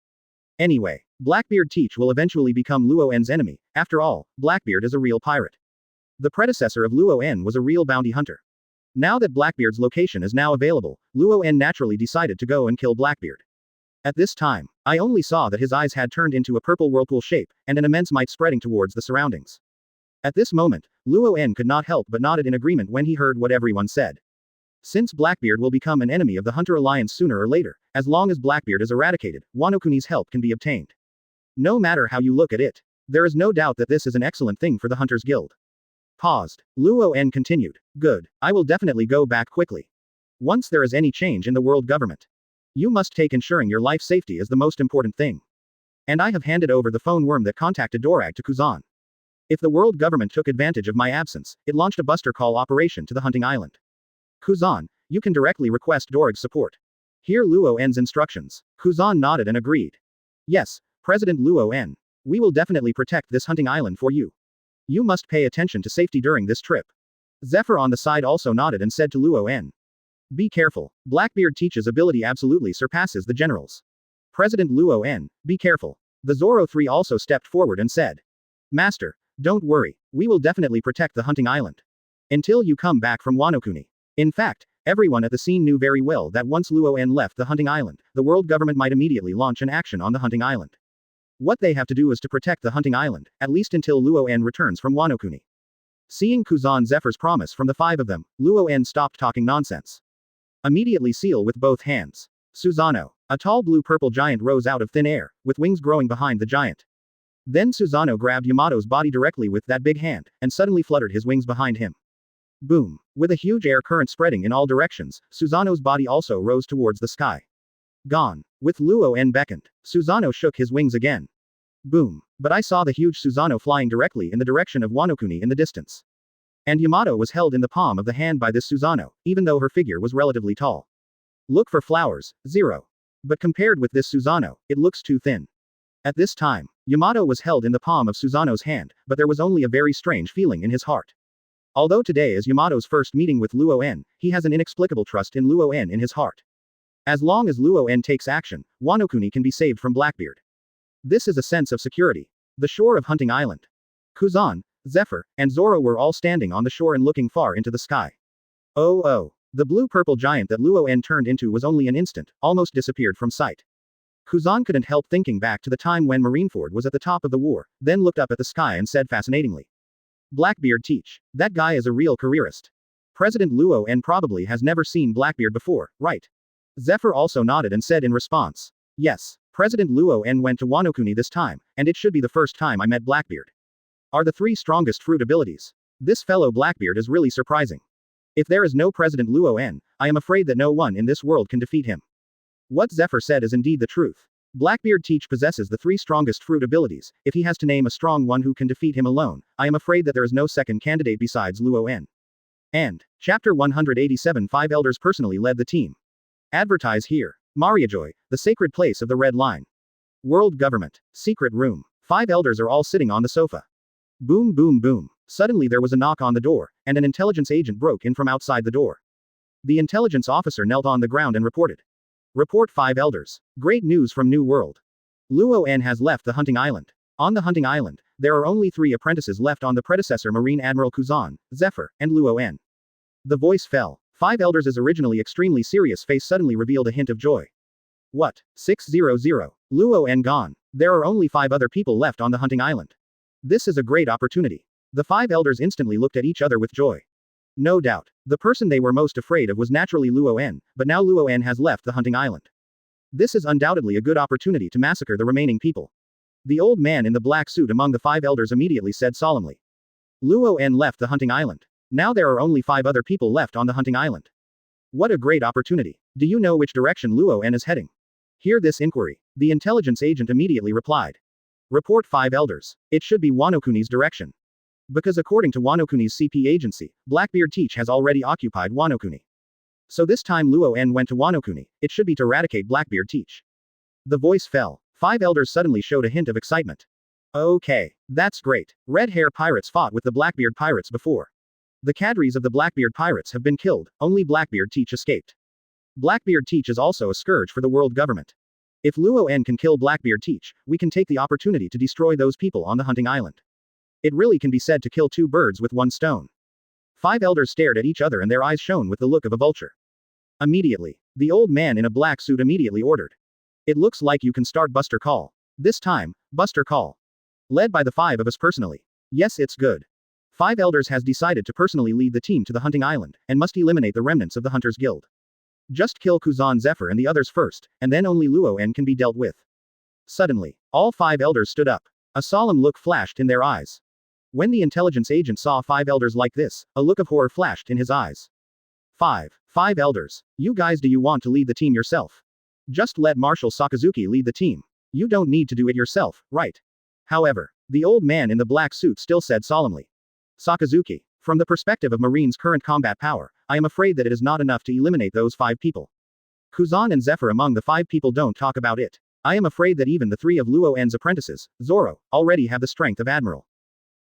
Anyway, Blackbeard Teach will eventually become Luo En's enemy. After all, Blackbeard is a real pirate. The predecessor of Luo En was a real bounty hunter. Now that Blackbeard's location is now available, Luo En naturally decided to go and kill Blackbeard. At this time, I only saw that his eyes had turned into a purple whirlpool shape, and an immense might spreading towards the surroundings. At this moment, Luo En could not help but nodded in agreement when he heard what everyone said. Since Blackbeard will become an enemy of the Hunter Alliance sooner or later, as long as Blackbeard is eradicated, Wano Kuni's help can be obtained. No matter how you look at it, there is no doubt that this is an excellent thing for the Hunters Guild. Paused. Luo En continued. Good. I will definitely go back quickly. Once there is any change in the world government, you must take ensuring your life safety as the most important thing. And I have handed over the phone worm that contacted Dorag to Kuzan. If the world government took advantage of my absence, it launched a buster call operation to the hunting island. Kuzan, you can directly request Dorag's support. Hear Luo En's instructions. Kuzan nodded and agreed. Yes, President Luo En. We will definitely protect this hunting island for you. You must pay attention to safety during this trip. Zephyr on the side also nodded and said to Luo En. Be careful. Blackbeard Teach's ability absolutely surpasses the general's. President Luo En, be careful. The Zoro 3 also stepped forward and said. Master, don't worry, we will definitely protect the hunting island. Until you come back from Wano Kuni. In fact, everyone at the scene knew very well that once Luo En left the hunting island, the world government might immediately launch an action on the hunting island. What they have to do is to protect the hunting island, at least until Luo En returns from Wano Kuni. Seeing Kuzan Zephyr's promise from the 5 of them, Luo En stopped talking nonsense. Immediately seal with both hands. Susano. A tall blue-purple giant rose out of thin air, with wings growing behind the giant. Then Susano grabbed Yamato's body directly with that big hand, and suddenly fluttered his wings behind him. Boom. With a huge air current spreading in all directions, Susano's body also rose towards the sky. Gone. With Luo En beckoned, Susano shook his wings again. Boom. But I saw the huge Susano flying directly in the direction of Wano Kuni in the distance. And Yamato was held in the palm of the hand by this Susano, even though her figure was relatively tall. Look for flowers, 0. But compared with this Susano, it looks too thin. At this time, Yamato was held in the palm of Susano's hand, but there was only a very strange feeling in his heart. Although today is Yamato's first meeting with Luo En, he has an inexplicable trust in Luo En in his heart. As long as Luo-en takes action, Wano Kuni can be saved from Blackbeard. This is a sense of security. The shore of Hunting Island. Kuzan, Zephyr, and Zoro were all standing on the shore and looking far into the sky. Oh. The blue-purple giant that Luo-en turned into was only an instant, almost disappeared from sight. Kuzan couldn't help thinking back to the time when Marineford was at the top of the war, then looked up at the sky and said fascinatingly. Blackbeard teach. That guy is a real careerist. President Luo-en probably has never seen Blackbeard before, right? Zephyr also nodded and said in response. Yes, President Luo-en went to Wano Kuni this time, and it should be the first time I met Blackbeard. Are the 3 strongest fruit abilities. This fellow Blackbeard is really surprising. If there is no President Luo-en, I am afraid that no one in this world can defeat him. What Zephyr said is indeed the truth. Blackbeard teach possesses the 3 strongest fruit abilities. If he has to name a strong one who can defeat him alone, I am afraid that there is no second candidate besides Luo-en. And, Chapter 187 5 Elders personally led the team. Advertise here. Mariajoy, the sacred place of the Red Line. World Government. Secret Room. 5 Elders are all sitting on the sofa. Boom boom boom. Suddenly there was a knock on the door, and an intelligence agent broke in from outside the door. The intelligence officer knelt on the ground and reported. Report 5 Elders. Great news from New World. Luo-en has left the Hunting Island. On the Hunting Island, there are only 3 apprentices left on the predecessor Marine Admiral Kuzan, Zephyr, and Luo-en. The voice fell. 5 Elders' originally extremely serious face suddenly revealed a hint of joy. What? 600. Luo-en gone. There are only 5 other people left on the Hunting Island. This is a great opportunity. The 5 Elders instantly looked at each other with joy. No doubt, the person they were most afraid of was naturally Luo-en, but now Luo-en has left the Hunting Island. This is undoubtedly a good opportunity to massacre the remaining people. The old man in the black suit among the 5 Elders immediately said solemnly. Luo-en left the Hunting Island. Now there are only 5 other people left on the Hunting Island. What a great opportunity. Do you know which direction Luo-en is heading? Hear this inquiry. The intelligence agent immediately replied. Report 5 Elders. It should be Wano Kuni's direction. Because according to Wano Kuni's CP agency, Blackbeard teach has already occupied Wano Kuni. So this time Luo-en went to Wano Kuni, it should be to eradicate Blackbeard teach. The voice fell. 5 Elders suddenly showed a hint of excitement. Okay. That's great. Red Hair Pirates fought with the Blackbeard Pirates before. The cadres of the Blackbeard Pirates have been killed, only Blackbeard teach escaped. Blackbeard teach is also a scourge for the world government. If Luo-en can kill Blackbeard teach, we can take the opportunity to destroy those people on the Hunting Island. It really can be said to kill 2 birds with 1 stone. 5 Elders stared at each other and their eyes shone with the look of a vulture. Immediately, the old man in a black suit immediately ordered. It looks like you can start Buster Call. This time, Buster Call. Led by the 5 of us personally. Yes, it's good. 5 Elders has decided to personally lead the team to the Hunting Island, and must eliminate the remnants of the Hunters Guild. Just kill Kuzan Zephyr and the others first, and then only Luo-en can be dealt with. Suddenly, all 5 Elders stood up. A solemn look flashed in their eyes. When the intelligence agent saw 5 Elders like this, a look of horror flashed in his eyes. 5 Elders. You guys, do you want to lead the team yourself? Just let Marshal Sakazuki lead the team. You don't need to do it yourself, right? However, the old man in the black suit still said solemnly. Sakazuki, from the perspective of Marine's current combat power, I am afraid that it is not enough to eliminate those 5 people. Kuzan and Zephyr among the 5 people don't talk about it. I am afraid that even the 3 of Luo-en's apprentices, Zoro, already have the strength of Admiral.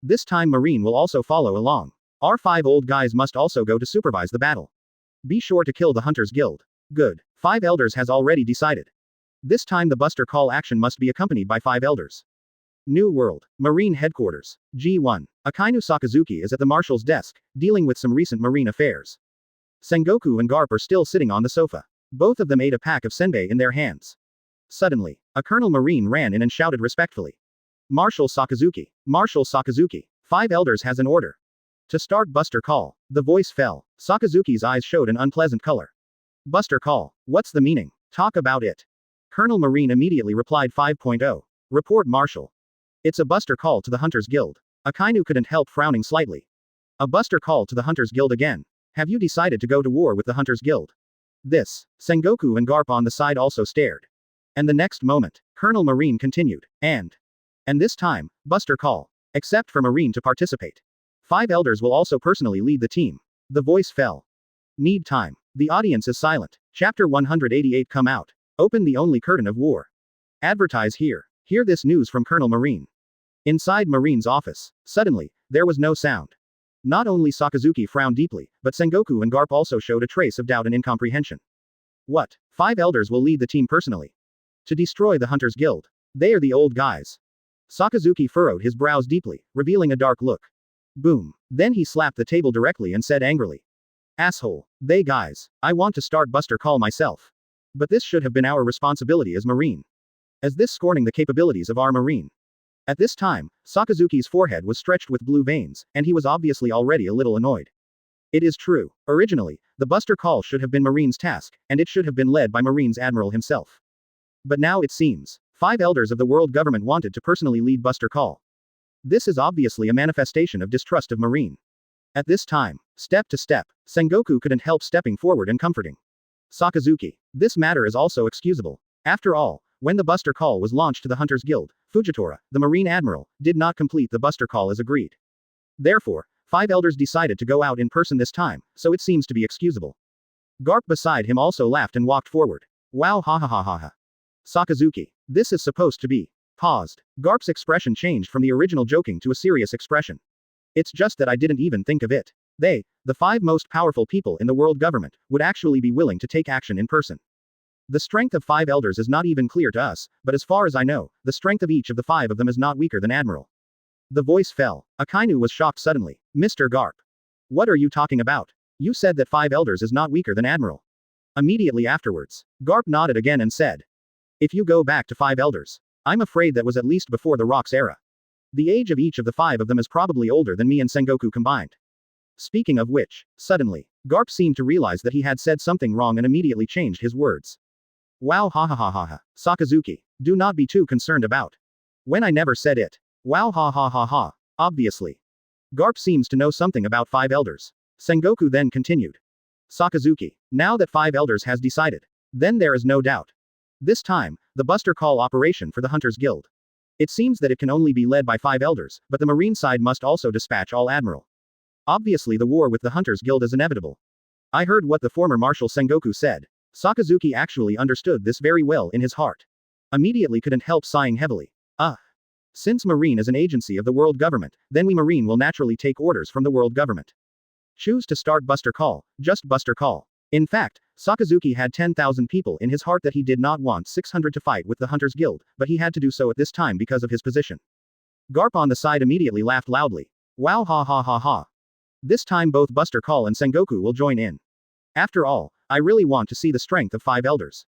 This time Marine will also follow along. Our 5 old guys must also go to supervise the battle. Be sure to kill the Hunters Guild. Good. 5 Elders has already decided. This time the Buster Call action must be accompanied by 5 Elders. New World. Marine Headquarters. G1. Akainu Sakazuki is at the Marshal's desk, dealing with some recent Marine affairs. Sengoku and Garp are still sitting on the sofa. Both of them ate a pack of senbei in their hands. Suddenly, a Colonel Marine ran in and shouted respectfully. Marshal Sakazuki. Marshal Sakazuki. 5 Elders has an order. To start Buster Call. The voice fell. Sakazuki's eyes showed an unpleasant color. Buster Call. What's the meaning? Talk about it. Colonel Marine immediately replied 5.0. Report Marshal. It's a Buster Call to the Hunters Guild. Akainu couldn't help frowning slightly. A Buster Call to the Hunters Guild again. Have you decided to go to war with the Hunters Guild? This. Sengoku and Garp on the side also stared. And the next moment, Colonel Marine continued. And this time, Buster Call. Except for Marine to participate. 5 Elders will also personally lead the team. The voice fell. Need time. The audience is silent. Chapter 188 come out. Open the only curtain of war. Advertise here. Hear this news from Colonel Marine. Inside Marine's office. Suddenly, there was no sound. Not only Sakazuki frowned deeply, but Sengoku and Garp also showed a trace of doubt and incomprehension. What? 5 elders will lead the team personally. To destroy the Hunters Guild. They are the old guys. Sakazuki furrowed his brows deeply, revealing a dark look. Boom. Then he slapped the table directly and said angrily. Asshole. They guys. I want to start Buster Call myself. But this should have been our responsibility as Marine. As this scorning the capabilities of our Marine. At this time, Sakazuki's forehead was stretched with blue veins, and he was obviously already a little annoyed. It is true. Originally, the Buster Call should have been Marine's task, and it should have been led by Marine's Admiral himself. But now it seems, 5 elders of the world government wanted to personally lead Buster Call. This is obviously a manifestation of distrust of Marine. At this time, step to step, Sengoku couldn't help stepping forward and comforting Sakazuki. This matter is also excusable. After all, when the Buster Call was launched to the Hunters Guild, Fujitora, the Marine Admiral, did not complete the Buster Call as agreed. Therefore, 5 elders decided to go out in person this time, so it seems to be excusable. Garp beside him also laughed and walked forward. Wow, ha ha ha ha ha. Sakazuki. This is supposed to be. Paused. Garp's expression changed from the original joking to a serious expression. It's just that I didn't even think of it. They, the 5 most powerful people in the world government, would actually be willing to take action in person. The strength of 5 elders is not even clear to us, but as far as I know, the strength of each of the 5 of them is not weaker than Admiral. The voice fell. Akainu was shocked suddenly. Mr. Garp. What are you talking about? You said that 5 elders is not weaker than Admiral. Immediately afterwards, Garp nodded again and said. If you go back to 5 elders. I'm afraid that was at least before the Rocks era. The age of each of the 5 of them is probably older than me and Sengoku combined. Speaking of which, suddenly, Garp seemed to realize that he had said something wrong and immediately changed his words. Wow ha ha ha ha ha. Sakazuki, do not be too concerned about. When I never said it. Wow ha ha ha ha. Obviously. Garp seems to know something about 5 elders. Sengoku then continued. Sakazuki, now that 5 elders has decided. Then there is no doubt. This time, the Buster Call operation for the Hunters Guild. It seems that it can only be led by 5 elders, but the Marine side must also dispatch all Admiral. Obviously the war with the Hunters Guild is inevitable. I heard what the former Marshal Sengoku said. Sakazuki actually understood this very well in his heart. Immediately couldn't help sighing heavily. Since Marine is an agency of the world government, then we Marine will naturally take orders from the world government. Choose to start Buster Call, just Buster Call. In fact, Sakazuki had 10,000 people in his heart that he did not want 600 to fight with the Hunters Guild, but he had to do so at this time because of his position. Garp on the side immediately laughed loudly. Wow ha ha ha ha. This time both Buster Call and Sengoku will join in. After all, I really want to see the strength of 5 elders.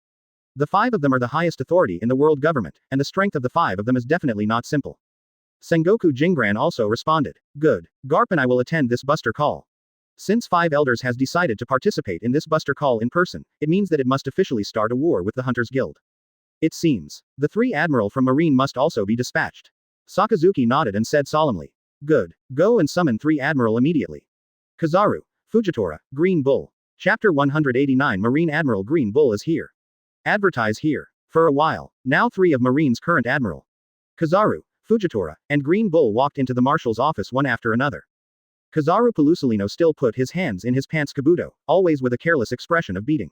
The 5 of them are the highest authority in the world government, and the strength of the 5 of them is definitely not simple. Sengoku Jingran also responded. Good. Garp and I will attend this Buster Call. Since 5 elders has decided to participate in this Buster Call in person, it means that it must officially start a war with the Hunters Guild. It seems. The 3 Admiral from Marine must also be dispatched. Sakazuki nodded and said solemnly. Good. Go and summon 3 Admiral immediately. Kizaru, Fujitora, Green Bull. Chapter 189 Marine Admiral Green Bull is here. Advertise here. For a while, now 3 of Marine's current Admiral, Kizaru, Fujitora, and Green Bull walked into the Marshal's office one after another. Kizaru Pelusolino still put his hands in his pants kabuto, always with a careless expression of beating.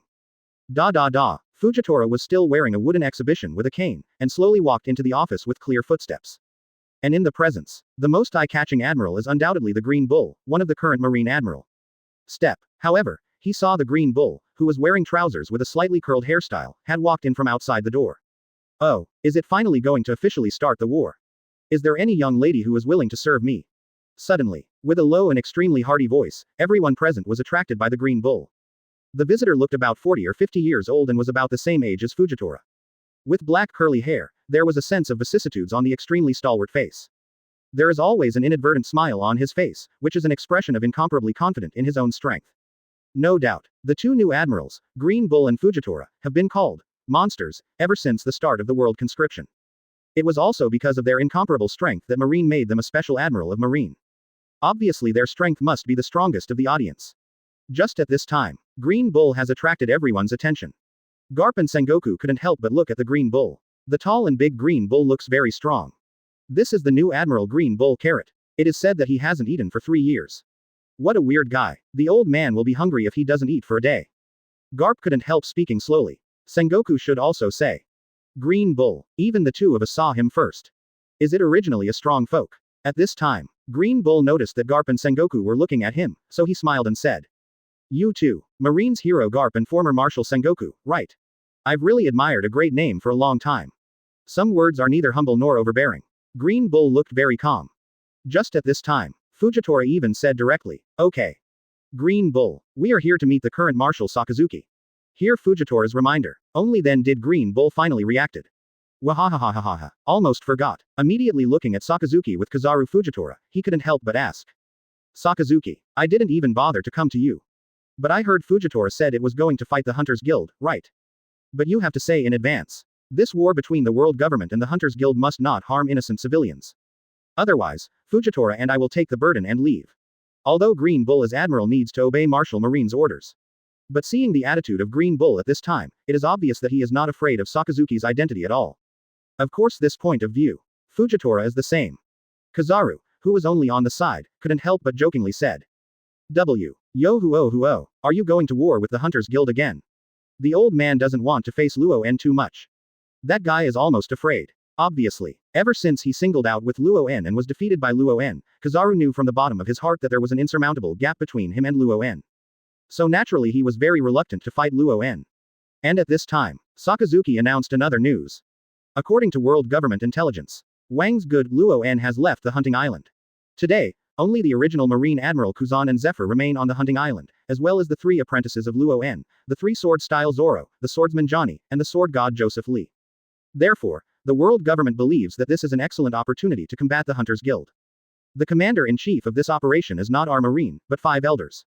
Fujitora was still wearing a wooden exhibition with a cane, and slowly walked into the office with clear footsteps. And in the presence, the most eye-catching Admiral is undoubtedly the Green Bull, one of the current Marine Admiral. However, he saw the Green Bull, who was wearing trousers with a slightly curled hairstyle, had walked in from outside the door. Oh, is it finally going to officially start the war? Is there any young lady who is willing to serve me? Suddenly, with a low and extremely hearty voice, everyone present was attracted by the Green Bull. The visitor looked about 40 or 50 years old and was about the same age as Fujitora. With black curly hair, there was a sense of vicissitudes on the extremely stalwart face. There is always an inadvertent smile on his face, which is an expression of incomparably confident in his own strength. No doubt, the 2 new admirals, Green Bull and Fujitora, have been called monsters ever since the start of the world conscription. It was also because of their incomparable strength that Marine made them a special admiral of Marine. Obviously their strength must be the strongest of the audience. Just at this time, Green Bull has attracted everyone's attention. Garp and Sengoku couldn't help but look at the Green Bull. The tall and big Green Bull looks very strong. This is the new Admiral Green Bull Carrot. It is said that he hasn't eaten for 3 years. What a weird guy. The old man will be hungry if he doesn't eat for a day. Garp couldn't help speaking slowly. Sengoku should also say. Green Bull. Even the 2 of us saw him first. Is it originally a strong folk? At this time, Green Bull noticed that Garp and Sengoku were looking at him, so he smiled and said. You too. Marines hero Garp and former Marshal Sengoku, right? I've really admired a great name for a long time. Some words are neither humble nor overbearing. Green Bull looked very calm. Just at this time, Fujitora even said directly, okay. Green Bull, we are here to meet the current Marshal Sakazuki. Hear Fujitora's reminder. Only then did Green Bull finally reacted. Wahahahahaha. Almost forgot. Immediately looking at Sakazuki with Kizaru Fujitora, he couldn't help but ask. Sakazuki, I didn't even bother to come to you. But I heard Fujitora said it was going to fight the Hunters Guild, right? But you have to say in advance. This war between the world government and the Hunters Guild must not harm innocent civilians. Otherwise, Fujitora and I will take the burden and leave. Although Green Bull as Admiral needs to obey Marshal Marine's orders. But seeing the attitude of Green Bull at this time, it is obvious that he is not afraid of Sakazuki's identity at all. Of course this point of view. Fujitora is the same. Kizaru, who was only on the side, couldn't help but jokingly said. Yo, are you going to war with the Hunters Guild again? The old man doesn't want to face Luo-en too much. That guy is almost afraid. Obviously, ever since he singled out with Luo-en and was defeated by Luo-en, Kizaru knew from the bottom of his heart that there was an insurmountable gap between him and Luo-en. So naturally he was very reluctant to fight Luo-en. And at this time, Sakazuki announced another news. According to world government intelligence, Wang's good Luo-en has left the hunting island. Today, only the original Marine Admiral Kuzan and Zephyr remain on the hunting island, as well as the 3 apprentices of Luo-en, the 3 sword-style Zoro, the swordsman Johnny, and the sword god Joseph Lee. Therefore, the world government believes that this is an excellent opportunity to combat the Hunters Guild. The commander-in-chief of this operation is not our Marine, but 5 elders.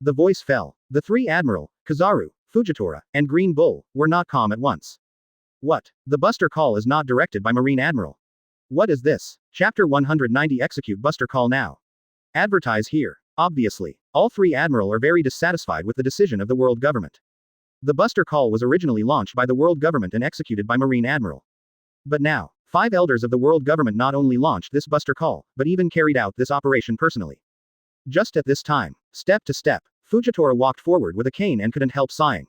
The voice fell. The 3 Admiral, Kizaru, Fujitora, and Green Bull, were not calm at once. What? The Buster Call is not directed by Marine Admiral. What is this? Chapter 190 Execute Buster Call now. Advertise here. Obviously, all 3 Admiral are very dissatisfied with the decision of the world government. The Buster Call was originally launched by the world government and executed by Marine Admiral. But now, 5 elders of the world government not only launched this Buster Call, but even carried out this operation personally. Just at this time, step to step, Fujitora walked forward with a cane and couldn't help sighing.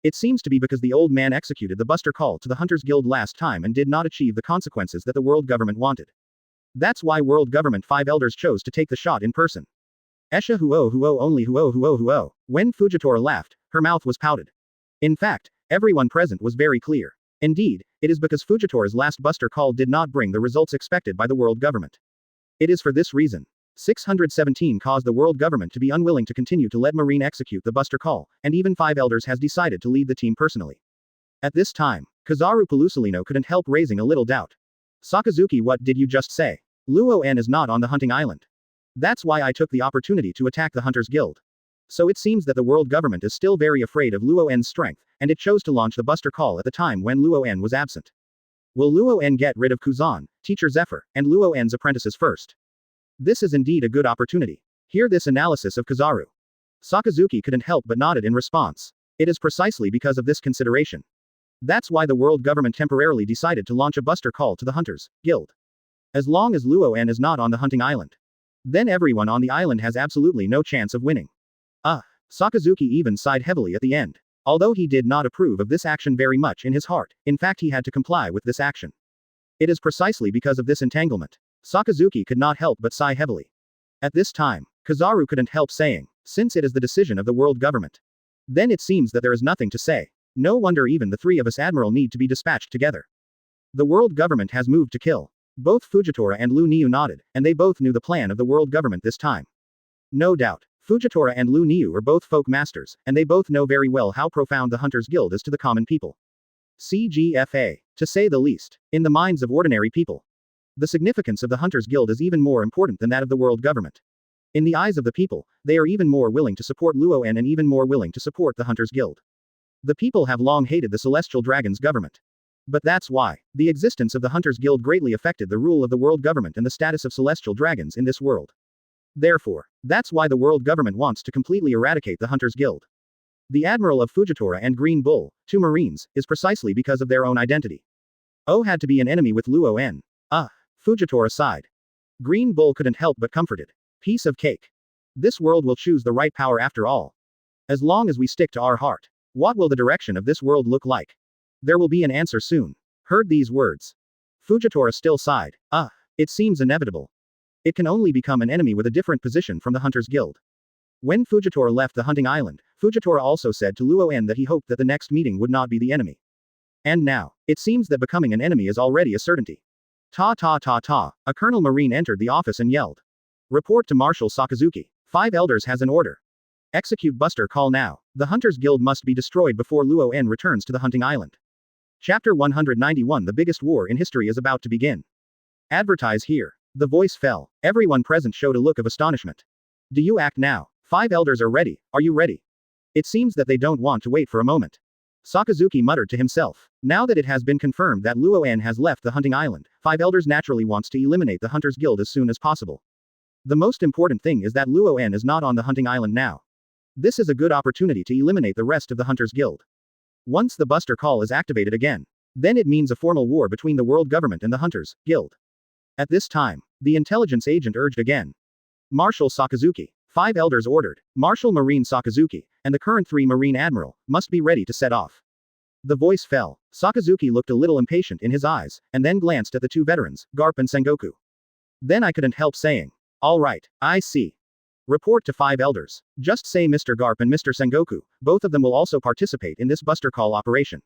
It seems to be because the old man executed the Buster Call to the Hunters Guild last time and did not achieve the consequences that the world government wanted. That's why world government 5 elders chose to take the shot in person. Esha huo only huo. When Fujitora laughed, her mouth was pouted. In fact, everyone present was very clear. Indeed, it is because Fujitora's last Buster Call did not bring the results expected by the world government. It is for this reason. 617 caused the world government to be unwilling to continue to let Marine execute the Buster Call, and even 5 elders has decided to lead the team personally. At this time, Kizaru Pelusolino couldn't help raising a little doubt. Sakazuki, what did you just say? Luo-en is not on the hunting island. That's why I took the opportunity to attack the Hunters Guild. So it seems that the world government is still very afraid of Luo-en's strength, and it chose to launch the Buster Call at the time when Luo-en was absent. Will Luo-en get rid of Kuzan, Teacher Zephyr, and Luo-en's apprentices first? This is indeed a good opportunity. Hear this analysis of Kizaru. Sakazuki couldn't help but nodded in response. It is precisely because of this consideration. That's why the world government temporarily decided to launch a Buster Call to the Hunters Guild. As long as Luo-en is not on the hunting island, then everyone on the island has absolutely no chance of winning. Sakazuki even sighed heavily at the end. Although he did not approve of this action very much in his heart, in fact he had to comply with this action. It is precisely because of this entanglement. Sakazuki could not help but sigh heavily. At this time, Kizaru couldn't help saying, since it is the decision of the world government, then it seems that there is nothing to say. No wonder even the 3 of us Admiral need to be dispatched together. The world government has moved to kill. Both Fujitora and Lu Niu nodded, and they both knew the plan of the world government this time. No doubt, Fujitora and Lu Niu are both folk masters, and they both know very well how profound the Hunters Guild is to the common people. CGFA, to say the least, in the minds of ordinary people. The significance of the Hunters Guild is even more important than that of the world government. In the eyes of the people, they are even more willing to support Luo-en and even more willing to support the Hunters Guild. The people have long hated the Celestial Dragon's government. But that's why, the existence of the Hunters Guild greatly affected the rule of the world government and the status of Celestial Dragons in this world. Therefore, that's why the world government wants to completely eradicate the Hunters Guild. The Admiral of Fujitora and Green Bull, 2 Marines, is precisely because of their own identity. Had to be an enemy with Luo-en. Fujitora sighed. Green Bull couldn't help but comforted. Piece of cake. This world will choose the right power after all. As long as we stick to our heart. What will the direction of this world look like? There will be an answer soon. Heard these words. Fujitora still sighed. It seems inevitable. It can only become an enemy with a different position from the Hunters Guild. When Fujitora left the hunting island, Fujitora also said to Luo-en that he hoped that the next meeting would not be the enemy. And now, it seems that becoming an enemy is already a certainty. Ta ta ta ta, a Colonel Marine entered the office and yelled. Report to Marshal Sakazuki. 5 Elders has an order. Execute Buster Call now. The Hunters Guild must be destroyed before Luo-en returns to the hunting island. Chapter 191 The biggest war in history is about to begin. Advertise here. The voice fell. Everyone present showed a look of astonishment. Do you act now? 5 Elders are ready. Are you ready? It seems that they don't want to wait for a moment. Sakazuki muttered to himself. Now that it has been confirmed that Luo-en has left the hunting island, 5 Elders naturally wants to eliminate the Hunters Guild as soon as possible. The most important thing is that Luo-en is not on the hunting island now. This is a good opportunity to eliminate the rest of the Hunters Guild. Once the Buster Call is activated again, then it means a formal war between the world government and the Hunters Guild. At this time, the intelligence agent urged again. Marshal Sakazuki. 5 Elders ordered. Marshal Marine Sakazuki, and the current 3 Marine Admiral, must be ready to set off. The voice fell. Sakazuki looked a little impatient in his eyes, and then glanced at the 2 veterans, Garp and Sengoku. Then I couldn't help saying. All right, I see. Report to 5 Elders. Just say Mr. Garp and Mr. Sengoku, both of them will also participate in this Buster Call operation.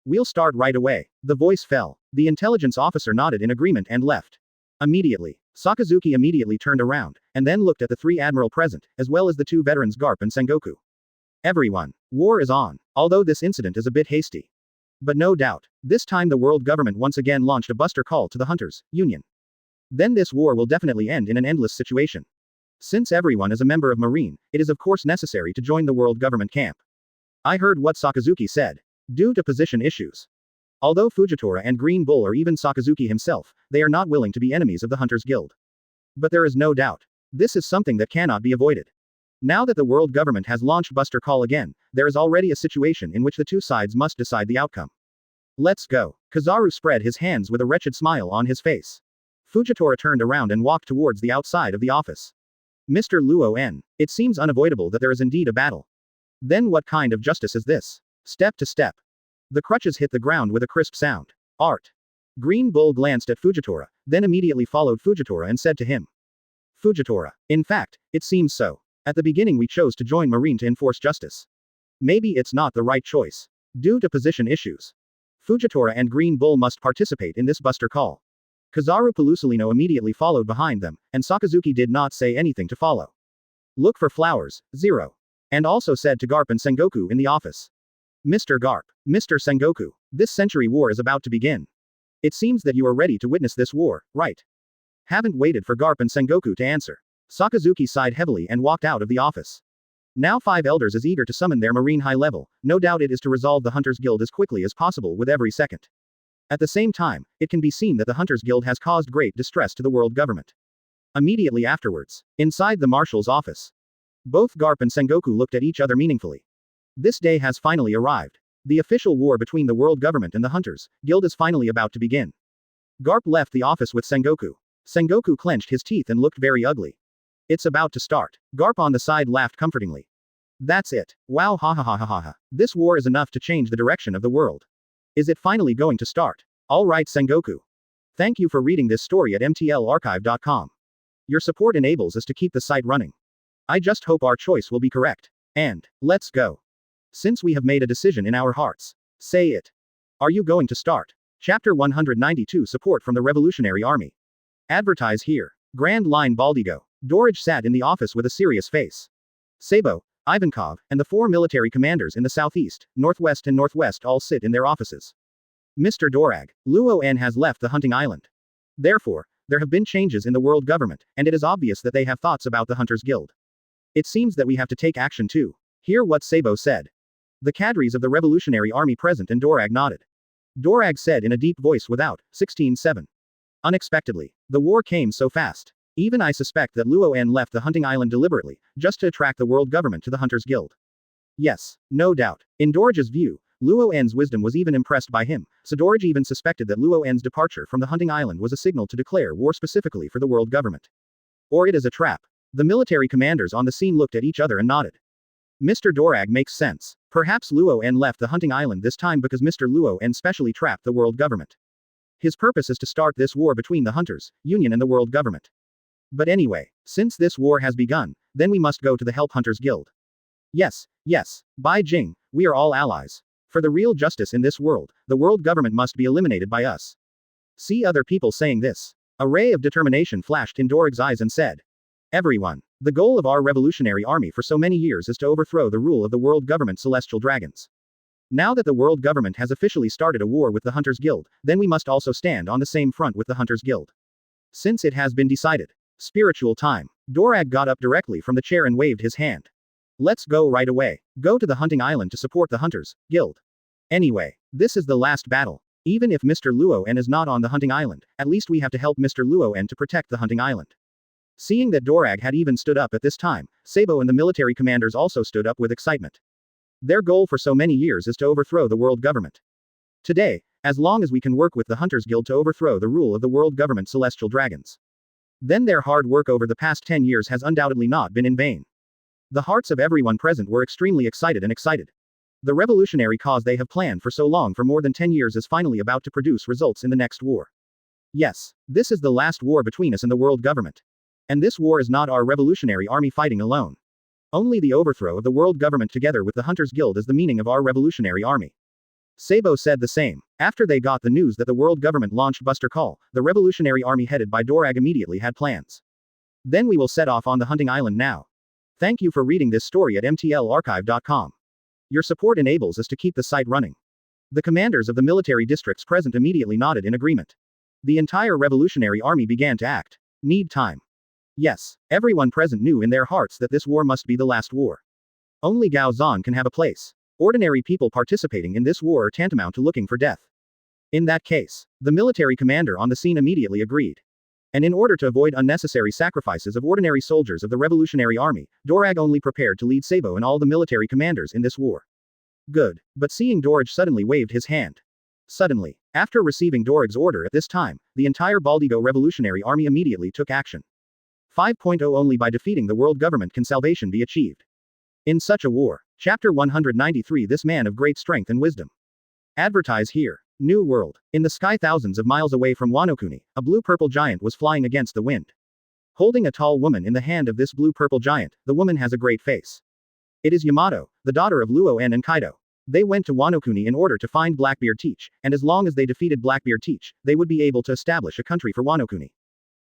We'll start right away. The voice fell. The intelligence officer nodded in agreement and left. Immediately, Sakazuki immediately turned around, and then looked at the 3 admiral present, as well as the 2 veterans Garp and Sengoku. Everyone, war is on, although this incident is a bit hasty. But no doubt, this time the world government once again launched a Buster Call to the Hunters Union. Then this war will definitely end in an endless situation. Since everyone is a member of Marine, it is of course necessary to join the world government camp. I heard what Sakazuki said. Due to position issues. Although Fujitora and Green Bull or even Sakazuki himself, they are not willing to be enemies of the Hunters Guild. But there is no doubt. This is something that cannot be avoided. Now that the world government has launched Buster Call again, there is already a situation in which the 2 sides must decide the outcome. Let's go. Kizaru spread his hands with a wretched smile on his face. Fujitora turned around and walked towards the outside of the office. Mr. Luo-en, it seems unavoidable that there is indeed a battle. Then what kind of justice is this? Step to step. The crutches hit the ground with a crisp sound. Art. Green Bull glanced at Fujitora, then immediately followed Fujitora and said to him. Fujitora, in fact, it seems so. At the beginning we chose to join Marine to enforce justice. Maybe it's not the right choice. Due to position issues. Fujitora and Green Bull must participate in this Buster Call. Kizaru Pelusolino immediately followed behind them, and Sakazuki did not say anything to follow. Look for flowers, 0. And also said to Garp and Sengoku in the office. Mr. Garp, Mr. Sengoku, this century war is about to begin. It seems that you are ready to witness this war, right? Haven't waited for Garp and Sengoku to answer. Sakazuki sighed heavily and walked out of the office. Now 5 Elders is eager to summon their Marine high level, no doubt it is to resolve the Hunters Guild as quickly as possible with every second. At the same time, it can be seen that the Hunters Guild has caused great distress to the world government. Immediately afterwards, inside the Marshal's office. Both Garp and Sengoku looked at each other meaningfully. This day has finally arrived. The official war between the world government and the Hunters Guild is finally about to begin. Garp left the office with Sengoku. Sengoku clenched his teeth and looked very ugly. It's about to start. Garp on the side laughed comfortingly. That's it. Wow, ha ha ha ha ha ha. This war is enough to change the direction of the world. Is it finally going to start? Alright Sengoku. Thank you for reading this story at mtlarchive.com. Your support enables us to keep the site running. I just hope our choice will be correct. And, let's go. Since we have made a decision in our hearts. Say it. Are you going to start? Chapter 192 Support from the Revolutionary Army. Advertise here. Grand Line Baldigo. Dorage sat in the office with a serious face. Sabo, Ivankov, and the 4 military commanders in the southeast, northwest and northwest all sit in their offices. Mr. Dorag, Luo-en has left the hunting island. Therefore, there have been changes in the world government, and it is obvious that they have thoughts about the Hunters Guild. It seems that we have to take action too. Hear what Sabo said. The cadres of the Revolutionary Army present and Dorag nodded. Dorag said in a deep voice without, 16-7. Unexpectedly, the war came so fast. Even I suspect that Luo-en left the hunting island deliberately, just to attract the world government to the Hunters Guild. Yes, no doubt. In Dorage's view, Luo-en's wisdom was even impressed by him, so Dorage even suspected that Luo-en's departure from the hunting island was a signal to declare war specifically for the world government. Or it is a trap. The military commanders on the scene looked at each other and nodded. Mr. Dorag makes sense. Perhaps Luo-en left the hunting island this time because Mr. Luo-en specially trapped the world government. His purpose is to start this war between the Hunters Union and the world government. But anyway, Since this war has begun, then we must go to the Help Hunters Guild. Yes, yes, Bai Jing, we are all allies. For the real justice in this world, the world government must be eliminated by us. See other people saying this. A ray of determination flashed in Dorag's eyes and said, everyone, the goal of our revolutionary army for so many years is to overthrow the rule of the world government Celestial Dragons. Now that the world government has officially started a war with the Hunters Guild, then we must also stand on the same front with the Hunters Guild. Since it has been decided. Spiritual time. Dorag got up directly from the chair and waved his hand. Let's go right away. Go to the hunting island to support the Hunters Guild. Anyway, this is the last battle. Even if Mr. Luoen is not on the hunting island, at least we have to help Mr. Luoen to protect the hunting island. Seeing that Dorag had even stood up at this time, Sabo and the military commanders also stood up with excitement. Their goal for so many years is to overthrow the world government. Today, as long as we can work with the Hunters Guild to overthrow the rule of the world government Celestial Dragons, then their hard work over the past 10 years has undoubtedly not been in vain. The hearts of everyone present were extremely excited. The revolutionary cause they have planned for so long for more than 10 years is finally about to produce results in the next war. Yes, this is the last war between us and the world government. And this war is not our revolutionary army fighting alone. Only the overthrow of the world government together with the Hunters Guild is the meaning of our revolutionary army. Sabo said the same. After they got the news that the world government launched Buster Call, the revolutionary army headed by Dorag immediately had plans. Then we will set off on the hunting island now. Thank you for reading this story at mtlarchive.com. Your support enables us to keep the site running. The commanders of the military districts present immediately nodded in agreement. The entire revolutionary army began to act. Need time. Yes, everyone present knew in their hearts that this war must be the last war. Only Gao Zan can have a place. Ordinary people participating in this war are tantamount to looking for death. In that case, the military commander on the scene immediately agreed. And in order to avoid unnecessary sacrifices of ordinary soldiers of the revolutionary army, Dorag only prepared to lead Sabo and all the military commanders in this war. Good, but seeing Dorag suddenly waved his hand. Suddenly, after receiving Dorag's order at this time, the entire Baldigo revolutionary army immediately took action. 5.0 Only by defeating the world government can salvation be achieved. In such a war. Chapter 193 This man of great strength and wisdom. Advertise here. New world. In the sky thousands of miles away from Wano-kuni, a blue-purple giant was flying against the wind. Holding a tall woman in the hand of this blue-purple giant, the woman has a great face. It is Yamato, the daughter of Luoen and Kaido. They went to Wano-kuni in order to find Blackbeard Teach, and as long as they defeated Blackbeard Teach, they would be able to establish a country for Wano-kuni.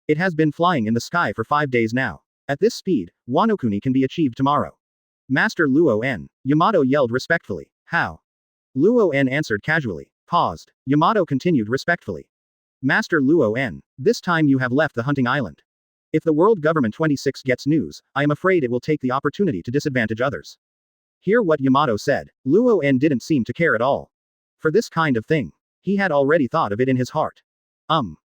It has been flying in the sky for 5 days now. At this speed, Wano-kuni can be achieved tomorrow. Master Luoen. Yamato yelled respectfully. How? Luoen answered casually. Paused. Yamato continued respectfully. Master Luoen. This time you have left the hunting island. If the world government 26 gets news, I am afraid it will take the opportunity to disadvantage others. Hear what Yamato said. Luoen didn't seem to care at all. For this kind of thing. He had already thought of it in his heart.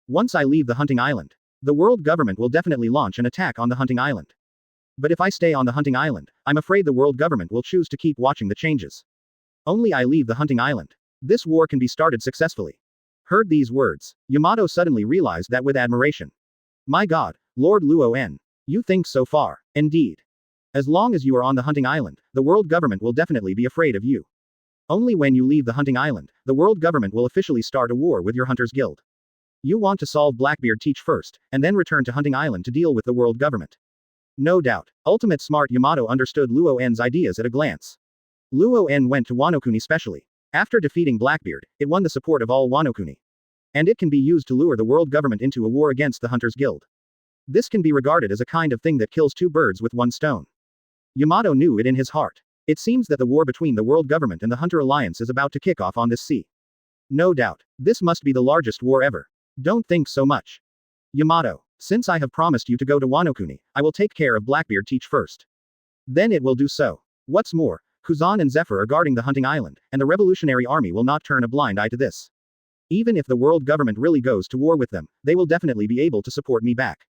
Once I leave the hunting island, the world government will definitely launch an attack on the hunting island. But if I stay on the hunting island, I'm afraid the world government will choose to keep watching the changes. Only I leave the hunting island. This war can be started successfully. Heard these words, Yamato suddenly realized that with admiration. My God, Lord Luoen. You think so far. Indeed. As long as you are on the hunting island, the world government will definitely be afraid of you. Only when you leave the hunting island, the world government will officially start a war with your Hunters Guild. You want to solve Blackbeard Teach first, and then return to hunting island to deal with the world government. No doubt, ultimate smart Yamato understood Luoen's ideas at a glance. Luoen went to Wano-kuni specially. After defeating Blackbeard, it won the support of all Wano-kuni. And it can be used to lure the world government into a war against the Hunters Guild. This can be regarded as a kind of thing that kills two birds with one stone. Yamato knew it in his heart. It seems that the war between the world government and the Hunter Alliance is about to kick off on this sea. No doubt, this must be the largest war ever. Don't think so much. Yamato, since I have promised you to go to Wano-kuni, I will take care of Blackbeard Teach first. Then it will do so. What's more, Kuzan and Zephyr are guarding the hunting island, and the revolutionary army will not turn a blind eye to this. Even if the world government really goes to war with them, they will definitely be able to support me back.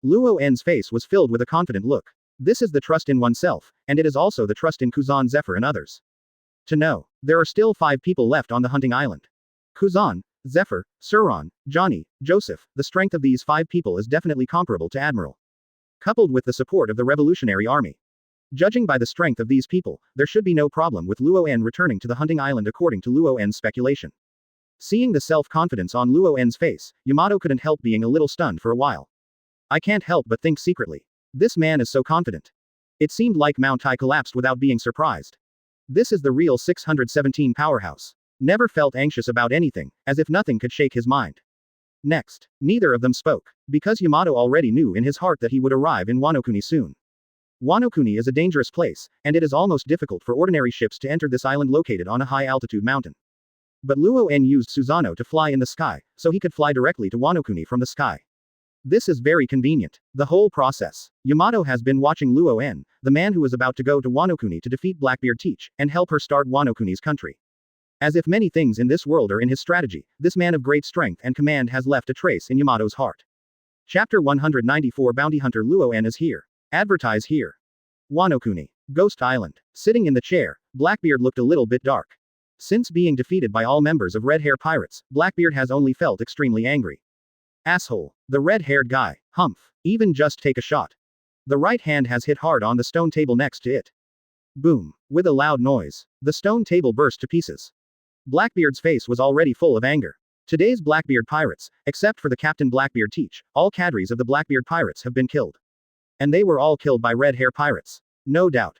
Luoen's face was filled with a confident look. This is the trust in oneself, and it is also the trust in Kuzan, Zephyr and others. To know, there are still 5 people left on the hunting island. Kuzan, Zephyr, Suron, Johnny, Joseph, the strength of these 5 people is definitely comparable to Admiral. Coupled with the support of the revolutionary army. Judging by the strength of these people, there should be no problem with Luoen returning to the hunting island according to Luoen's speculation. Seeing the self-confidence on Luoen's face, Yamato couldn't help being a little stunned for a while. I can't help but think secretly. This man is so confident. It seemed like Mount Tai collapsed without being surprised. This is the real 617 powerhouse. Never felt anxious about anything, as if nothing could shake his mind. Next, neither of them spoke, because Yamato already knew in his heart that he would arrive in Wano-kuni soon. Wano-kuni is a dangerous place, and it is almost difficult for ordinary ships to enter this island located on a high-altitude mountain. But Luo-en used Susanoo to fly in the sky, so he could fly directly to Wano-kuni from the sky. This is very convenient. The whole process. Yamato has been watching Luo-en, the man who is about to go to Wano-kuni to defeat Blackbeard Teach, and help her start Wano-kuni's country. As if many things in this world are in his strategy, this man of great strength and command has left a trace in Yamato's heart. Chapter 194 Bounty Hunter Luo-en is here. Advertise here. Wano-kuni. Ghost Island. Sitting in the chair, Blackbeard looked a little bit dark. Since being defeated by all members of Red Hair Pirates, Blackbeard has only felt extremely angry. Asshole. The red-haired guy. Humph. Even just take a shot. The right hand has hit hard on the stone table next to it. Boom. With a loud noise, the stone table burst to pieces. Blackbeard's face was already full of anger. Today's Blackbeard pirates, except for the Captain Blackbeard Teach, all cadres of the Blackbeard pirates have been killed. And they were all killed by Red Hair pirates. No doubt.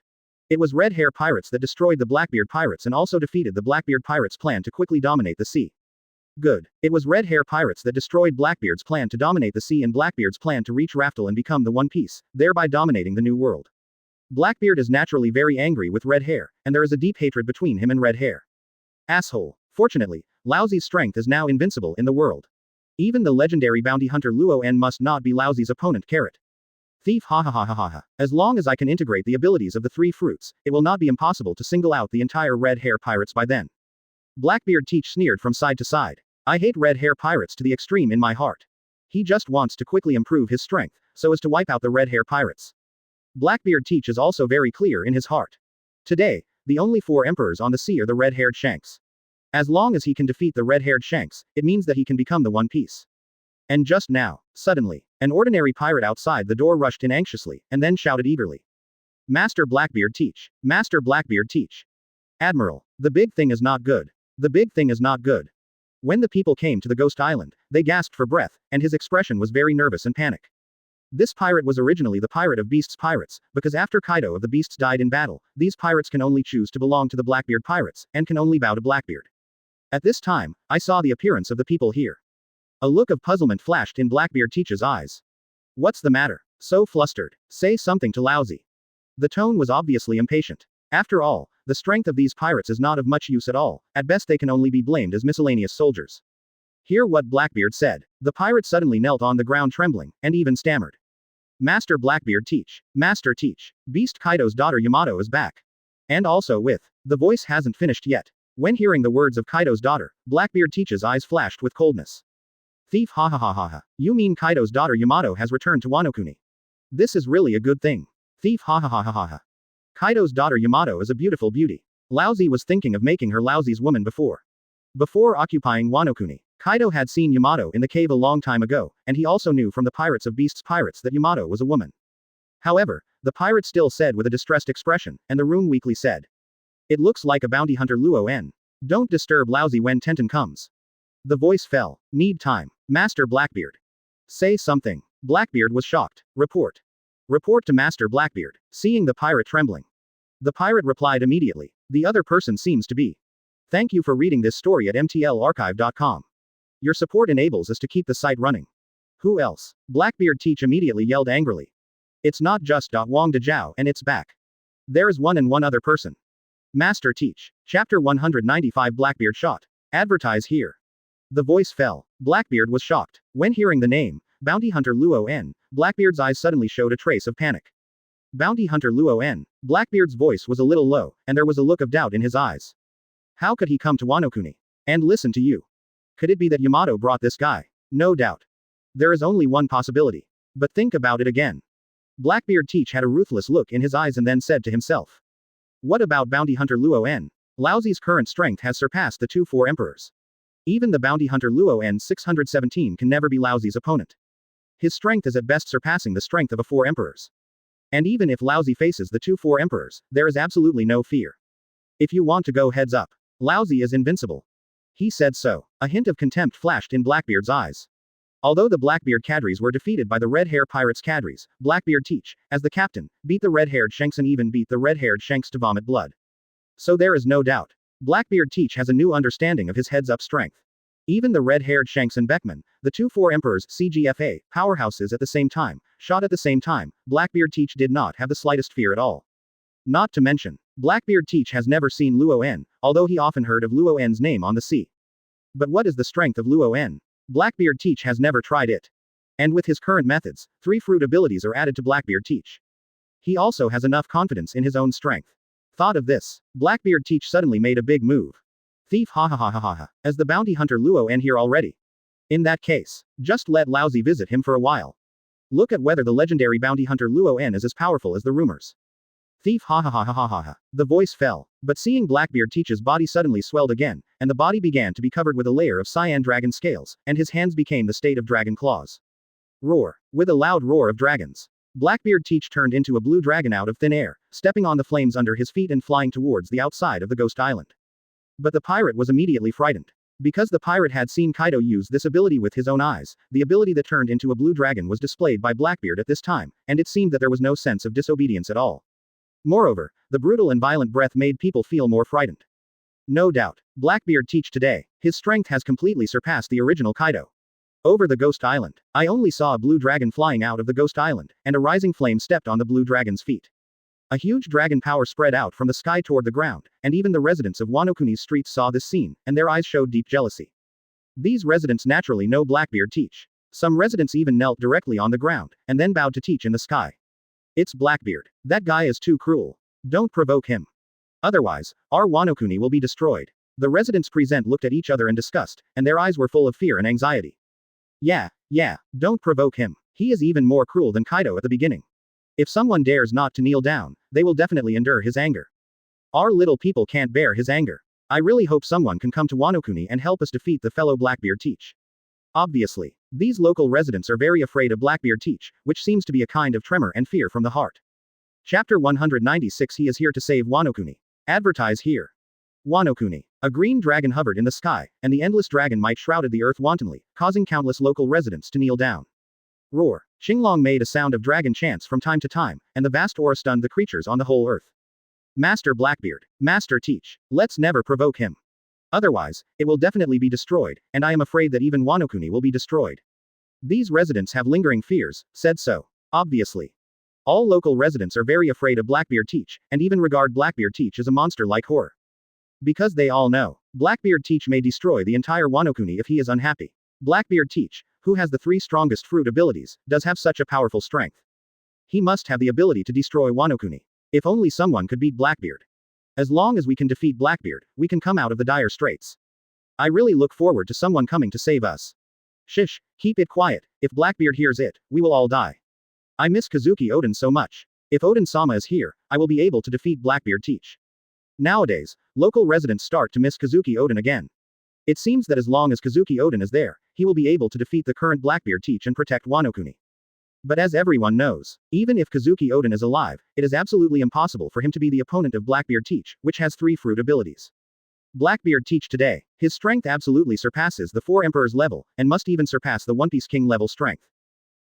It was Red Hair pirates that destroyed the Blackbeard pirates and also defeated the Blackbeard pirates' plan to quickly dominate the sea. Good. It was Red Hair pirates that destroyed Blackbeard's plan to dominate the sea and Blackbeard's plan to reach Raftel and become the One Piece, thereby dominating the New World. Blackbeard is naturally very angry with Red Hair, and there is a deep hatred between him and Red Hair. Asshole. Fortunately, Laozi's strength is now invincible in the world. Even the legendary bounty hunter Luo-en must not be Laozi's opponent. Thief. Ha ha ha ha ha ha. As long as I can integrate the abilities of the three fruits, it will not be impossible to single out the entire Red Hair pirates by then. Blackbeard Teach sneered from side to side. I hate Red Hair pirates to the extreme in my heart. He just wants to quickly improve his strength, so as to wipe out the Red Hair pirates. Blackbeard Teach is also very clear in his heart. Today, the only 4 emperors on the sea are the red-haired Shanks. As long as he can defeat the red-haired Shanks, it means that he can become the One Piece. And just now, suddenly, an ordinary pirate outside the door rushed in anxiously, and then shouted eagerly. Master Blackbeard Teach. Master Blackbeard Teach. Admiral, the big thing is not good. The big thing is not good. When the people came to the Ghost Island, they gasped for breath, and his expression was very nervous and panic. This pirate was originally the pirate of Beast's pirates, because after Kaido of the Beasts died in battle, these pirates can only choose to belong to the Blackbeard pirates, and can only bow to Blackbeard. At this time, I saw the appearance of the people here. A look of puzzlement flashed in Blackbeard Teach's eyes. What's the matter? So flustered. Say something to Laozi. The tone was obviously impatient. After all, the strength of these pirates is not of much use at all, at best they can only be blamed as miscellaneous soldiers. Hear what Blackbeard said. The pirate suddenly knelt on the ground trembling, and even stammered. Master Blackbeard Teach. Master Teach. Beast Kaido's daughter Yamato is back. And also with. The voice hasn't finished yet. When hearing the words of Kaido's daughter, Blackbeard Teach's eyes flashed with coldness. Thief. Ha ha ha ha ha. You mean Kaido's daughter Yamato has returned to Wano-kuni? This is really a good thing. Thief. Ha ha ha ha ha ha. Kaido's daughter Yamato is a beautiful beauty. Laozi was thinking of making her Laozi's woman before. Before occupying Wano-kuni, Kaido had seen Yamato in the cave a long time ago, and he also knew from the Pirates of Beasts pirates that Yamato was a woman. However, the pirate still said with a distressed expression, and the room weakly said. It looks like a bounty hunter Luo-en. Don't disturb Laozi when Tenten comes. The voice fell. Need time. Master Blackbeard. Say something. Blackbeard was shocked. Report. Report to Master Blackbeard. Seeing the pirate trembling. The pirate replied immediately. The other person seems to be. Thank you for reading this story at mtlarchive.com. Your support enables us to keep the site running. Who else? Blackbeard Teach immediately yelled angrily. It's not just Wang Dezhao and it's back. There is one and one other person. Master Teach. Chapter 195 Blackbeard shot. Advertise here. The voice fell. Blackbeard was shocked. When hearing the name, Bounty Hunter Luo-en, Blackbeard's eyes suddenly showed a trace of panic. Bounty Hunter Luo-en. Blackbeard's voice was a little low, and there was a look of doubt in his eyes. How could he come to Wano-kuni? And listen to you? Could it be that Yamato brought this guy? No doubt. There is only one possibility. But think about it again. Blackbeard Teach had a ruthless look in his eyes and then said to himself. What about Bounty Hunter Luo-en? Laozi's current strength has surpassed the 4 emperors. Even the Bounty Hunter Luo-en 617 can never be Laozi's opponent. His strength is at best surpassing the strength of a 4 emperors. And even if Laozi faces the 4 emperors, there is absolutely no fear. If you want to go heads up, Laozi is invincible. He said so. A hint of contempt flashed in Blackbeard's eyes. Although the Blackbeard cadres were defeated by the red-hair pirates cadres, Blackbeard Teach, as the captain, beat the red-haired Shanks and even beat the red-haired Shanks to vomit blood. So there is no doubt. Blackbeard Teach has a new understanding of his heads-up strength. Even the red-haired Shanks and Beckman, the two Four Emperors CGFA, powerhouses at the same time, shot at the same time, Blackbeard Teach did not have the slightest fear at all. Not to mention, Blackbeard Teach has never seen Luo En, although he often heard of Luo En's name on the sea. But what is the strength of Luo En? Blackbeard Teach has never tried it. And with his current methods, 3 fruit abilities are added to Blackbeard Teach. He also has enough confidence in his own strength. Thought of this, Blackbeard Teach suddenly made a big move. Thief ha ha ha ha ha ha, as the bounty hunter Luo En here already. In that case, just let Laozi visit him for a while. Look at whether the legendary bounty hunter Luo En is as powerful as the rumors. Thief ha ha ha ha ha ha ha. The voice fell, but seeing Blackbeard Teach's body suddenly swelled again, and the body began to be covered with a layer of cyan dragon scales, and his hands became the state of dragon claws. Roar. With a loud roar of dragons, Blackbeard Teach turned into a blue dragon out of thin air, stepping on the flames under his feet and flying towards the outside of the ghost island. But the pirate was immediately frightened. Because the pirate had seen Kaido use this ability with his own eyes, the ability that turned into a blue dragon was displayed by Blackbeard at this time, and it seemed that there was no sense of disobedience at all. Moreover, the brutal and violent breath made people feel more frightened. No doubt, Blackbeard Teach today, his strength has completely surpassed the original Kaido. Over the ghost island, I only saw a blue dragon flying out of the ghost island, and a rising flame stepped on the blue dragon's feet. A huge dragon power spread out from the sky toward the ground, and even the residents of Wano Kuni's streets saw this scene, and their eyes showed deep jealousy. These residents naturally know Blackbeard Teach. Some residents even knelt directly on the ground, and then bowed to Teach in the sky. It's Blackbeard. That guy is too cruel. Don't provoke him. Otherwise, our Wano Kuni will be destroyed. The residents present looked at each other in disgust, and their eyes were full of fear and anxiety. Yeah, don't provoke him. He is even more cruel than Kaido at the beginning. If someone dares not to kneel down, they will definitely endure his anger. Our little people can't bear his anger. I really hope someone can come to Wano Kuni and help us defeat the fellow Blackbeard Teach. Obviously, these local residents are very afraid of Blackbeard Teach, which seems to be a kind of tremor and fear from the heart. Chapter 196. He is here to save Wano Kuni. Advertise here. Wano Kuni. A green dragon hovered in the sky, and the endless dragon might shrouded the earth wantonly, causing countless local residents to kneel down. Roar. Xinglong made a sound of dragon chants from time to time, and the vast aura stunned the creatures on the whole earth. Master Blackbeard. Master Teach. Let's never provoke him. Otherwise, it will definitely be destroyed, and I am afraid that even Wano Kuni will be destroyed. These residents have lingering fears, said so. Obviously. All local residents are very afraid of Blackbeard Teach, and even regard Blackbeard Teach as a monster like horror. Because they all know, Blackbeard Teach may destroy the entire Wano Kuni if he is unhappy. Blackbeard Teach, who has the 3 strongest fruit abilities, does have such a powerful strength. He must have the ability to destroy Wano Kuni. If only someone could beat Blackbeard. As long as we can defeat Blackbeard, we can come out of the dire straits. I really look forward to someone coming to save us. Shish, keep it quiet. If Blackbeard hears it, we will all die. I miss Kazuki Oden so much. If Oden-sama is here, I will be able to defeat Blackbeard Teach. Nowadays, local residents start to miss Kazuki Oden again. It seems that as long as Kazuki Oden is there, he will be able to defeat the current Blackbeard Teach and protect Wano Kuni. But as everyone knows, even if Kazuki Oden is alive, it is absolutely impossible for him to be the opponent of Blackbeard Teach, which has 3 fruit abilities. Blackbeard Teach today, his strength absolutely surpasses the 4 Emperors level, and must even surpass the One Piece King level strength.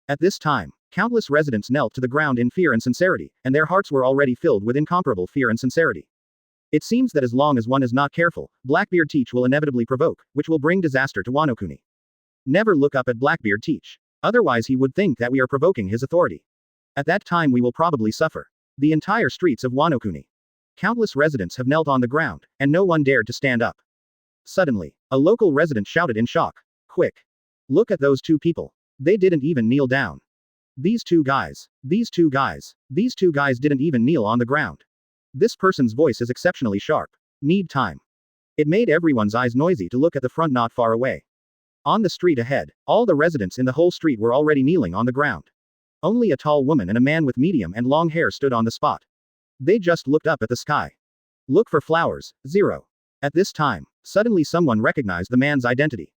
At this time, countless residents knelt to the ground in fear and sincerity, and their hearts were already filled with incomparable fear and sincerity. It seems that as long as one is not careful, Blackbeard Teach will inevitably provoke, which will bring disaster to Wano Kuni. Never look up at Blackbeard Teach. Otherwise he would think that we are provoking his authority. At that time we will probably suffer. The entire streets of Wano Kuni. Countless residents have knelt on the ground, and no one dared to stand up. Suddenly, a local resident shouted in shock. Quick! Look at those 2 people. They didn't even kneel down. These two guys didn't even kneel on the ground. This person's voice is exceptionally sharp. Need time. It made everyone's eyes noisy to look at the front not far away. On the street ahead, all the residents in the whole street were already kneeling on the ground. Only a tall woman and a man with medium and long hair stood on the spot. They just looked up at the sky. Look for flowers, 0. At this time, suddenly someone recognized the man's identity.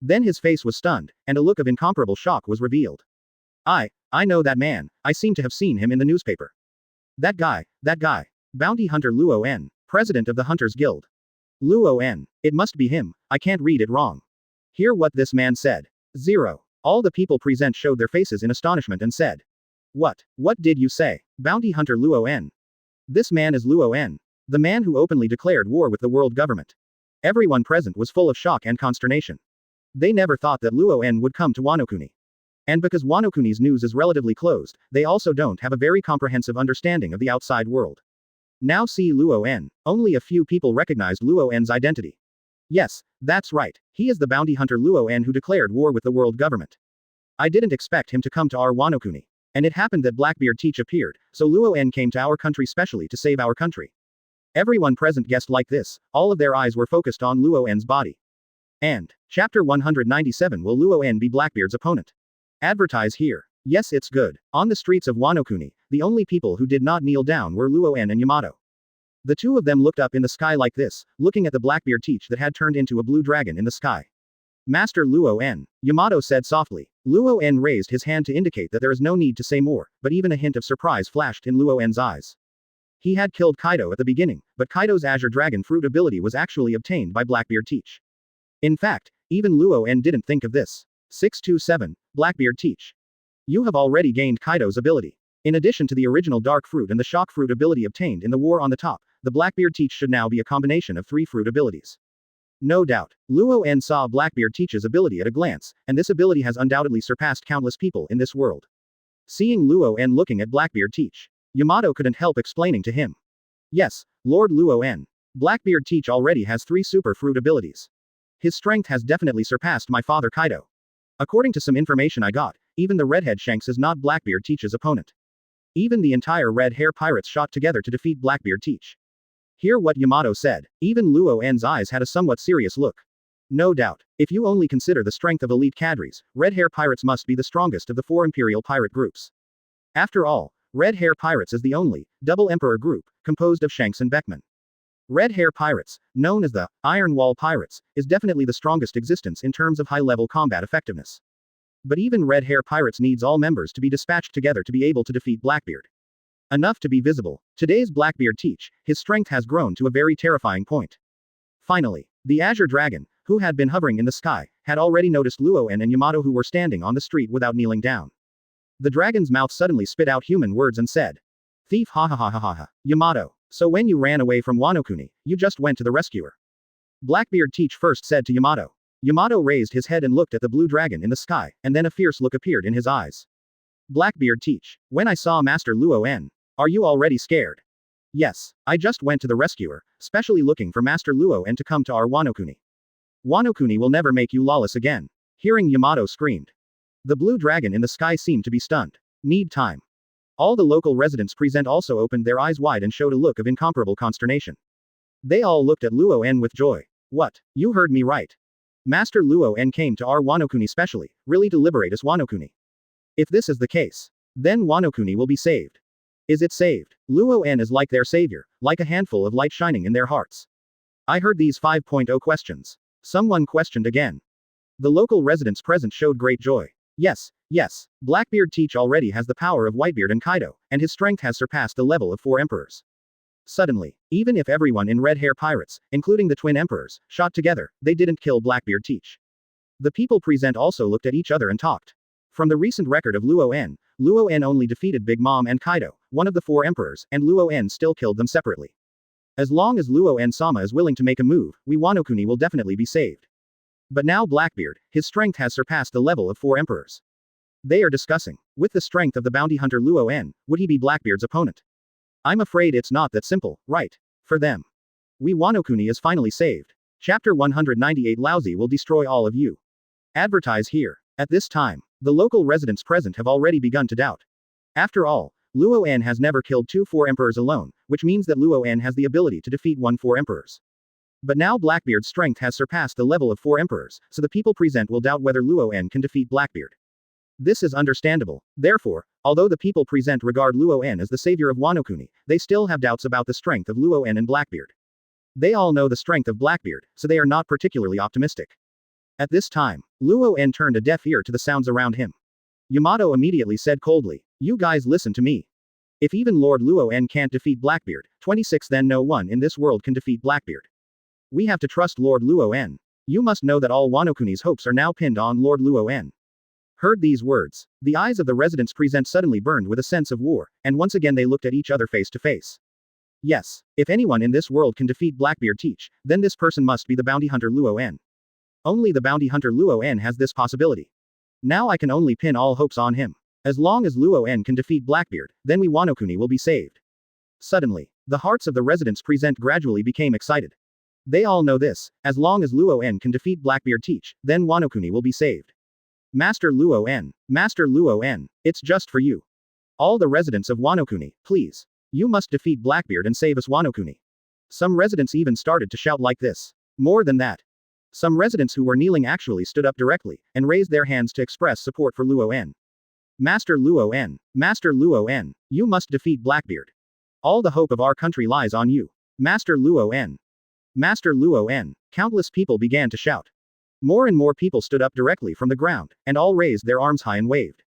Then his face was stunned, and a look of incomparable shock was revealed. I know that man, I seem to have seen him in the newspaper. That guy. Bounty hunter Luo En, president of the Hunters Guild. Luo En, it must be him, I can't read it wrong. Hear what this man said. 0. All the people present showed their faces in astonishment and said, "What? What did you say? Bounty hunter Luo En. This man is Luo En. The man who openly declared war with the world government." Everyone present was full of shock and consternation. They never thought that Luo En would come to Wano Kuni. And because Wano Kuni's news is relatively closed, they also don't have a very comprehensive understanding of the outside world. Now see Luo En. Only a few people recognized Luo En's identity. Yes, that's right. He is the bounty hunter Luo En who declared war with the world government. I didn't expect him to come to our Wano Kuni. And it happened that Blackbeard Teach appeared, so Luo En came to our country specially to save our country. Everyone present guessed like this, all of their eyes were focused on Luo En's body. And, chapter 197 will Luo En be Blackbeard's opponent? Advertise here. Yes, it's good. On the streets of Wano Kuni, the only people who did not kneel down were Luo En and Yamato. The two of them looked up in the sky like this, looking at the Blackbeard Teach that had turned into a blue dragon in the sky. Master Luo En, Yamato said softly. Luo En raised his hand to indicate that there is no need to say more, but even a hint of surprise flashed in Luo En's eyes. He had killed Kaido at the beginning, but Kaido's Azure Dragon Fruit ability was actually obtained by Blackbeard Teach. In fact, even Luo En didn't think of this. 627, Blackbeard Teach. You have already gained Kaido's ability. In addition to the original Dark Fruit and the Shock Fruit ability obtained in the War on the Top, the Blackbeard Teach should now be a combination of 3 fruit abilities. No doubt, Luo En saw Blackbeard Teach's ability at a glance, and this ability has undoubtedly surpassed countless people in this world. Seeing Luo En looking at Blackbeard Teach, Yamato couldn't help explaining to him. Yes, Lord Luo En. Blackbeard Teach already has 3 super fruit abilities. His strength has definitely surpassed my father Kaido. According to some information I got, even the redhead Shanks is not Blackbeard Teach's opponent. Even the entire Red Hair Pirates shot together to defeat Blackbeard Teach. Hear what Yamato said. Even Luo En's eyes had a somewhat serious look. No doubt, if you only consider the strength of elite cadres, Red Hair Pirates must be the strongest of the 4 imperial pirate groups. After all, Red Hair Pirates is the only, double emperor group, composed of Shanks and Beckman. Red Hair Pirates, known as the Iron Wall Pirates, is definitely the strongest existence in terms of high-level combat effectiveness. But even Red Hair Pirates needs all members to be dispatched together to be able to defeat Blackbeard. Enough to be visible. Today's Blackbeard Teach, his strength has grown to a very terrifying point. Finally, the Azure Dragon, who had been hovering in the sky, had already noticed Luo En and Yamato who were standing on the street without kneeling down. The dragon's mouth suddenly spit out human words and said, "Thief, ha ha ha ha ha ha. Yamato, so when you ran away from Wano Kuni, you just went to the rescuer." Blackbeard Teach first said to Yamato. Yamato raised his head and looked at the blue dragon in the sky, and then a fierce look appeared in his eyes. Blackbeard Teach, when I saw Master Luo En. Are you already scared? Yes, I just went to the rescuer, specially looking for Master Luo En to come to our Wano Kuni. Wano Kuni will never make you lawless again. Hearing Yamato screamed. The blue dragon in the sky seemed to be stunned. Need time. All the local residents present also opened their eyes wide and showed a look of incomparable consternation. They all looked at Luo En with joy. What? You heard me right. Master Luo En came to our Wano Kuni specially, really to liberate us Wano Kuni. If this is the case, then Wano Kuni will be saved. Is it saved? Luo En is like their savior, like a handful of light shining in their hearts. I heard these 5.0 questions. Someone questioned again. The local residents present showed great joy. Yes, yes, Blackbeard Teach already has the power of Whitebeard and Kaido, and his strength has surpassed the level of 4 emperors. Suddenly, even if everyone in Red Hair Pirates, including the twin emperors, shot together, they didn't kill Blackbeard Teach. The people present also looked at each other and talked. From the recent record of Luo En only defeated Big Mom and Kaido, one of the 4 emperors, and Luo En still killed them separately. As long as Luo En Sama is willing to make a move, we Wano Kuni will definitely be saved. But now Blackbeard, his strength has surpassed the level of 4 emperors. They are discussing. With the strength of the bounty hunter Luo En, would he be Blackbeard's opponent? I'm afraid it's not that simple, right? For them. We Wano Kuni is finally saved. Chapter 198 Laozi will destroy all of you. Advertise here. At this time, the local residents present have already begun to doubt. After all, Luo En has never killed 2 4 emperors alone, which means that Luo En has the ability to defeat 1 4 emperors. But now Blackbeard's strength has surpassed the level of 4 emperors, so the people present will doubt whether Luo En can defeat Blackbeard. This is understandable. Therefore, although the people present regard Luo En as the savior of Wano Kuni, they still have doubts about the strength of Luo En and Blackbeard. They all know the strength of Blackbeard, so they are not particularly optimistic. At this time, Luo En turned a deaf ear to the sounds around him. Yamato immediately said coldly, "You guys listen to me. If even Lord Luo En can't defeat Blackbeard, 26 then no one in this world can defeat Blackbeard. We have to trust Lord Luo En. You must know that all Wano Kuni's hopes are now pinned on Lord Luo En." heard these words, the eyes of the residents present suddenly burned with a sense of war, and once again they looked at each other face to face. Yes, if anyone in this world can defeat Blackbeard Teach, then this person must be the bounty hunter Luo En. Only the bounty hunter Luo En has this possibility. Now I can only pin all hopes on him. As long as Luo En can defeat Blackbeard, then we Wano Kuni will be saved. Suddenly, the hearts of the residents present gradually became excited. They all know this, as long as Luo En can defeat Blackbeard Teach, then Wano Kuni will be saved. Master Luo En, it's just for you. All the residents of Wano Kuni, please. You must defeat Blackbeard and save us Wano Kuni. Some residents even started to shout like this. More than that. Some residents who were kneeling actually stood up directly, and raised their hands to express support for Luo En. Master Luo En, you must defeat Blackbeard. All the hope of our country lies on you. Master Luo En, countless people began to shout. More and more people stood up directly from the ground, and all raised their arms high and waved.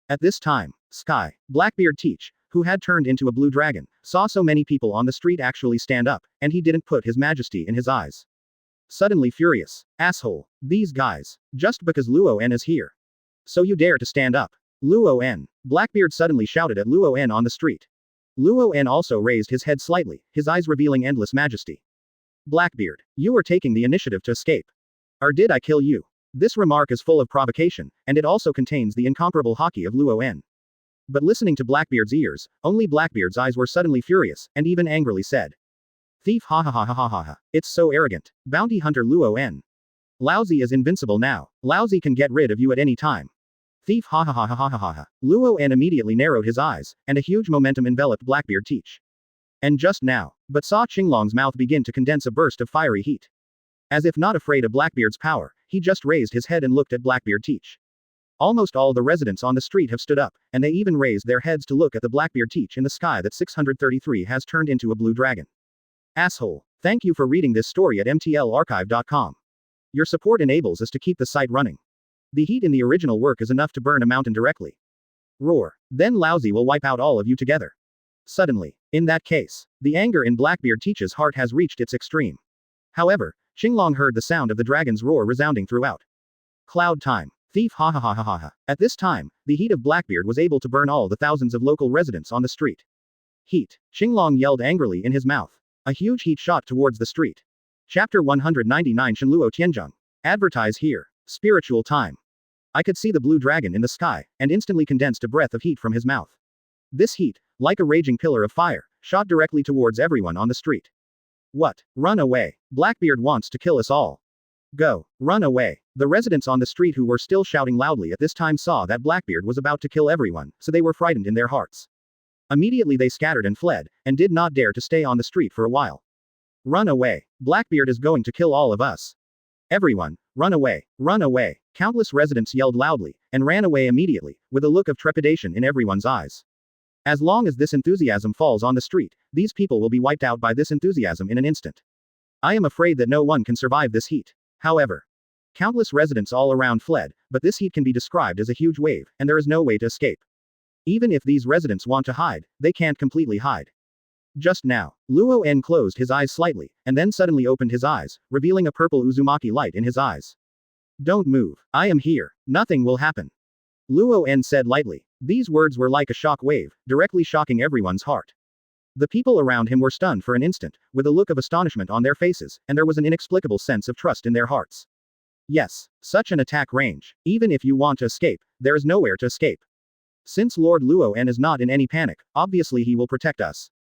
At this time, Sky, Blackbeard Teach, who had turned into a blue dragon, saw so many people on the street actually stand up, and he didn't put his majesty in his eyes. Suddenly furious, asshole, these guys, just because Luo En is here. So you dare to stand up. Luo En, Blackbeard suddenly shouted at Luo En on the street. Luo En also raised his head slightly, his eyes revealing endless majesty. Blackbeard, you are taking the initiative to escape. Or did I kill you? This remark is full of provocation, and it also contains the incomparable haki of Luo En. But listening to Blackbeard's ears, only Blackbeard's eyes were suddenly furious, and even angrily said. Thief ha ha ha ha ha ha ha, it's so arrogant. Bounty hunter Luo En. Laozi is invincible now, Laozi can get rid of you at any time. Thief ha ha ha ha ha ha ha ha. Luo En immediately narrowed his eyes, and a huge momentum enveloped Blackbeard Teach. And just now, but saw Qinglong's mouth begin to condense a burst of fiery heat. As if not afraid of Blackbeard's power, he just raised his head and looked at Blackbeard Teach. Almost all the residents on the street have stood up, and they even raised their heads to look at the Blackbeard Teach in the sky that 633 has turned into a blue dragon. Asshole. Thank you for reading this story at mtlarchive.com. Your support enables us to keep the site running. The heat in the original work is enough to burn a mountain directly. Roar. Then Laozi will wipe out all of you together. Suddenly. In that case, the anger in Blackbeard Teach's heart has reached its extreme. However, Qinglong heard the sound of the dragon's roar resounding throughout. Cloud time. Thief ha ha ha ha ha ha. At this time, the heat of Blackbeard was able to burn all the thousands of local residents on the street. Heat. Qinglong yelled angrily in his mouth. A huge heat shot towards the street. Chapter 199 Shenluo Tianzheng. Advertise here. Spiritual time. I could see the blue dragon in the sky, and instantly condensed a breath of heat from his mouth. This heat, like a raging pillar of fire, shot directly towards everyone on the street. What? Run away. Blackbeard wants to kill us all. Go. Run away. The residents on the street who were still shouting loudly at this time saw that Blackbeard was about to kill everyone, so they were frightened in their hearts. Immediately they scattered and fled, and did not dare to stay on the street for a while. Run away. Blackbeard is going to kill all of us. Everyone, run away. Run away. Countless residents yelled loudly, and ran away immediately, with a look of trepidation in everyone's eyes. As long as this enthusiasm falls on the street, these people will be wiped out by this enthusiasm in an instant. I am afraid that no one can survive this heat. However, countless residents all around fled, but this heat can be described as a huge wave, and there is no way to escape. Even if these residents want to hide, they can't completely hide. Just now, Luo En closed his eyes slightly, and then suddenly opened his eyes, revealing a purple Uzumaki light in his eyes. Don't move. I am here. Nothing will happen. Luo En said lightly. These words were like a shock wave, directly shocking everyone's heart. The people around him were stunned for an instant, with a look of astonishment on their faces, and there was an inexplicable sense of trust in their hearts. Yes, such an attack range. Even if you want to escape, there is nowhere to escape. Since Lord Luo En is not in any panic, obviously he will protect us.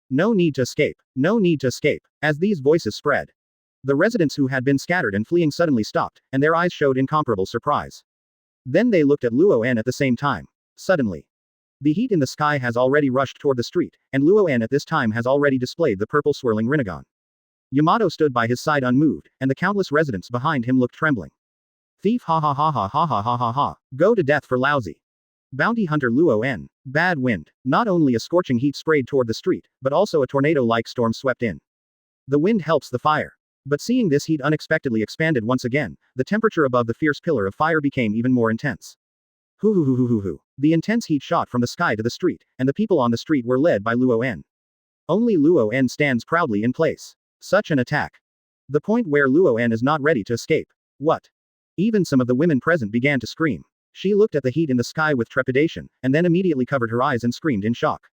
No need to escape. No need to escape. As these voices spread, the residents who had been scattered and fleeing suddenly stopped, and their eyes showed incomparable surprise. Then they looked at Luo En at the same time. Suddenly, the heat in the sky has already rushed toward the street, and Luo En at this time has already displayed the purple swirling Rinnegan. Yamato stood by his side unmoved, and the countless residents behind him looked trembling. Thief ha ha ha ha ha ha ha ha ha. Go to death for Laozi. Bounty hunter Luo En. Bad wind. Not only a scorching heat sprayed toward the street, but also a tornado-like storm swept in. The wind helps the fire. But seeing this heat unexpectedly expanded once again, the temperature above the fierce pillar of fire became even more intense. Hoo hoo hoo hoo hoo hoo. The intense heat shot from the sky to the street, and the people on the street were led by Luo En. Only Luo En stands proudly in place. Such an attack. The point where Luo En is not ready to escape. What? Even some of the women present began to scream. She looked at the heat in the sky with trepidation, and then immediately covered her eyes and screamed in shock.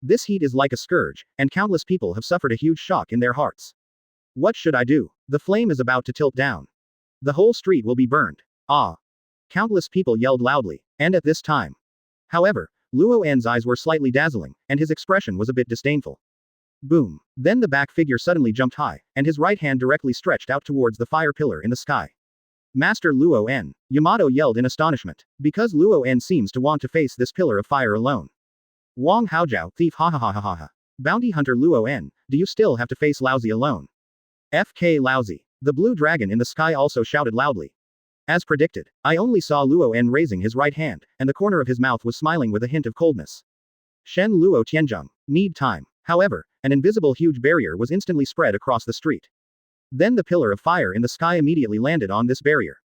This heat is like a scourge, and countless people have suffered a huge shock in their hearts. What should I do? The flame is about to tilt down. The whole street will be burned. Ah! Countless people yelled loudly, and at this time. However, Luo'an's eyes were slightly dazzling, and his expression was a bit disdainful. Boom! Then the back figure suddenly jumped high, and his right hand directly stretched out towards the fire pillar in the sky. Master Luo'an! Yamato yelled in astonishment, because Luo'an seems to want to face this pillar of fire alone. Wang Haojiao, thief, ha ha ha ha ha ha. Bounty hunter Luo'an, do you still have to face Laozi alone? FK Laozi. The blue dragon in the sky also shouted loudly. As predicted, I only saw Luo'an raising his right hand, and the corner of his mouth was smiling with a hint of coldness. Shen Luo Tianzheng. Need time. However, an invisible huge barrier was instantly spread across the street. Then the pillar of fire in the sky immediately landed on this barrier.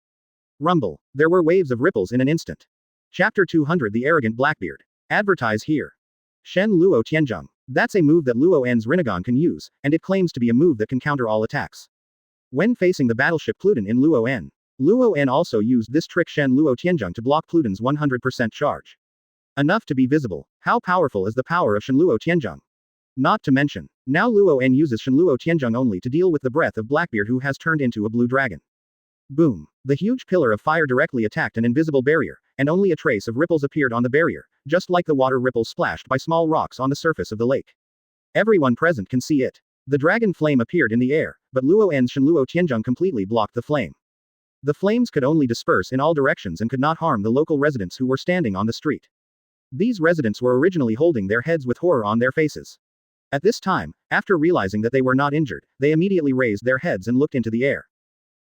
Rumble. There were waves of ripples in an instant. Chapter 200 The Arrogant Blackbeard. Advertise here. Shen Luo Tianzheng. That's a move that Luo'an's Rinnegan can use, and it claims to be a move that can counter all attacks. When facing the battleship Pluton in Luo'an, Luo'an also used this trick Shen Luo Tianzheng to block Pluton's 100% charge. Enough to be visible. How powerful is the power of Shen Luo Tianzheng? Not to mention, now Luo'an uses Shen Luo Tianzheng only to deal with the breath of Blackbeard who has turned into a blue dragon. Boom! The huge pillar of fire directly attacked an invisible barrier, and only a trace of ripples appeared on the barrier, just like the water ripples splashed by small rocks on the surface of the lake. Everyone present can see it. The dragon flame appeared in the air, but Luo'an's Shen Luo Tianzheng completely blocked the flame. The flames could only disperse in all directions and could not harm the local residents who were standing on the street. These residents were originally holding their heads with horror on their faces. At this time, after realizing that they were not injured, they immediately raised their heads and looked into the air.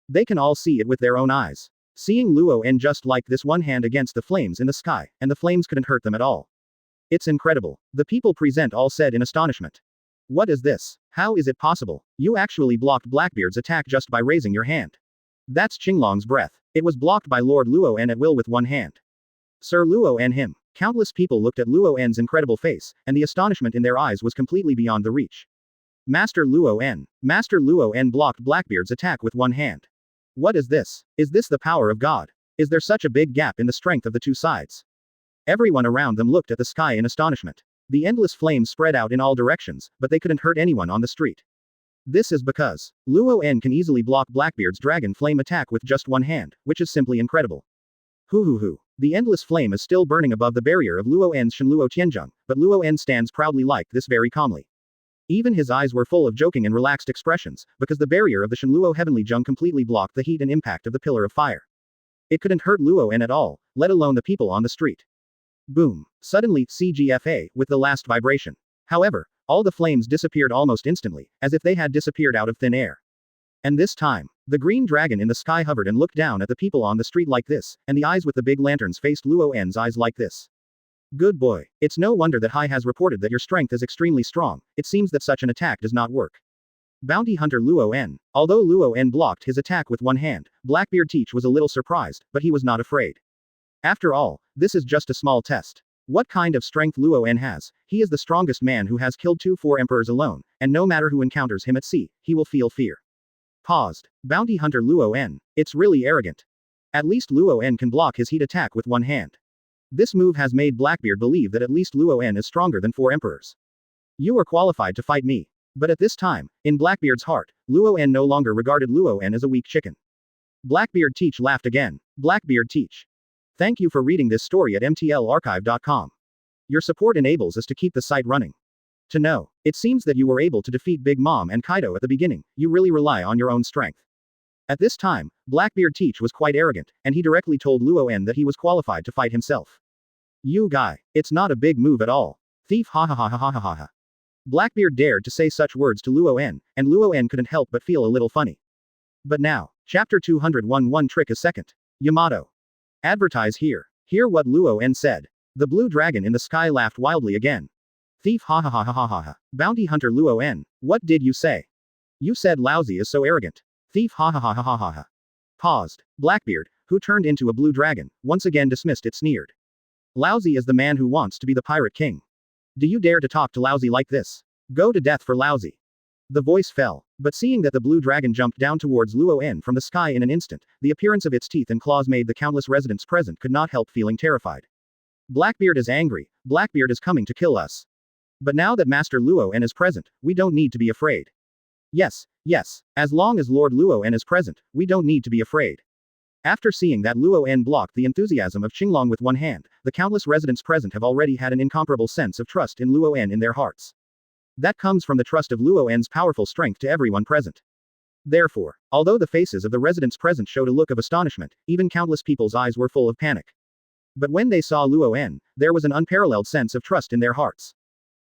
They can all see it with their own eyes. Seeing Luo'an just like this one hand against the flames in the sky, and the flames couldn't hurt them at all. It's incredible. The people present all said in astonishment. What is this? How is it possible? You actually blocked Blackbeard's attack just by raising your hand. That's Qinglong's breath. It was blocked by Lord Luo'an at will with one hand. Sir Luo'an him. Countless people looked at Luo'an's incredible face, and the astonishment in their eyes was completely beyond the reach. Master Luo'an blocked Blackbeard's attack with one hand. What is this? Is this the power of God? Is there such a big gap in the strength of the two sides? Everyone around them looked at the sky in astonishment. The endless flames spread out in all directions, but they couldn't hurt anyone on the street. This is because Luo'an can easily block Blackbeard's dragon flame attack with just one hand, which is simply incredible. Hoo. The endless flame is still burning above the barrier of Luo'an's Shen Luo Tianzheng, but Luo'an stands proudly like this very calmly. Even his eyes were full of joking and relaxed expressions, because the barrier of the Shen Luo Heavenly Zheng completely blocked the heat and impact of the pillar of fire. It couldn't hurt Luo'an at all, let alone the people on the street. Boom. Suddenly, CGFA, with the last vibration. However, all the flames disappeared almost instantly, as if they had disappeared out of thin air. And this time, the green dragon in the sky hovered and looked down at the people on the street like this, and the eyes with the big lanterns faced Luo'an's eyes like this. Good boy. It's no wonder that Hai has reported that your strength is extremely strong. It seems that such an attack does not work. Bounty hunter Luo'an. Although Luo'an blocked his attack with one hand, Blackbeard Teach was a little surprised, but he was not afraid. After all, this is just a small test. What kind of strength Luo'an has? He is the strongest man who has killed 4 emperors alone, and no matter who encounters him at sea, he will feel fear. Paused. Bounty hunter Luo'an. It's really arrogant. At least Luo'an can block his heat attack with one hand. This move has made Blackbeard believe that at least Luo'an is stronger than 4 emperors. You are qualified to fight me. But at this time, in Blackbeard's heart, Luo'an no longer regarded Luo'an as a weak chicken. Blackbeard Teach laughed again. Blackbeard Teach. Thank you for reading this story at mtlarchive.com. Your support enables us to keep the site running. To know, it seems that you were able to defeat Big Mom and Kaido at the beginning, you really rely on your own strength. At this time, Blackbeard Teach was quite arrogant, and he directly told Luo'an that he was qualified to fight himself. You guy, it's not a big move at all. Thief ha ha ha ha ha ha ha ha. Blackbeard dared to say such words to Luo'an, and Luo'an couldn't help but feel a little funny. But now, chapter 201 one trick a second. Yamato. Advertise here. Hear what Luo'an said. The blue dragon in the sky laughed wildly again. Thief ha ha ha ha ha ha ha. Bounty hunter Luo'an, what did you say? You said Laozi is so arrogant. Thief ha ha ha ha ha ha ha. Paused. Blackbeard, who turned into a blue dragon, once again dismissed it sneered. Laozi is the man who wants to be the pirate king. Do you dare to talk to Laozi like this? Go to death for Laozi. The voice fell. But seeing that the blue dragon jumped down towards Luo En from the sky in an instant, the appearance of its teeth and claws made the countless residents present could not help feeling terrified. Blackbeard is angry. Blackbeard is coming to kill us. But now that Master Luo En is present, we don't need to be afraid. Yes, yes, as long as Lord Luo En is present, we don't need to be afraid. After seeing that Luo En blocked the enthusiasm of Qinglong with one hand, the countless residents present have already had an incomparable sense of trust in Luo En in their hearts. That comes from the trust of Luo En's powerful strength to everyone present. Therefore, although the faces of the residents present showed a look of astonishment, even countless people's eyes were full of panic. But when they saw Luo En, there was an unparalleled sense of trust in their hearts.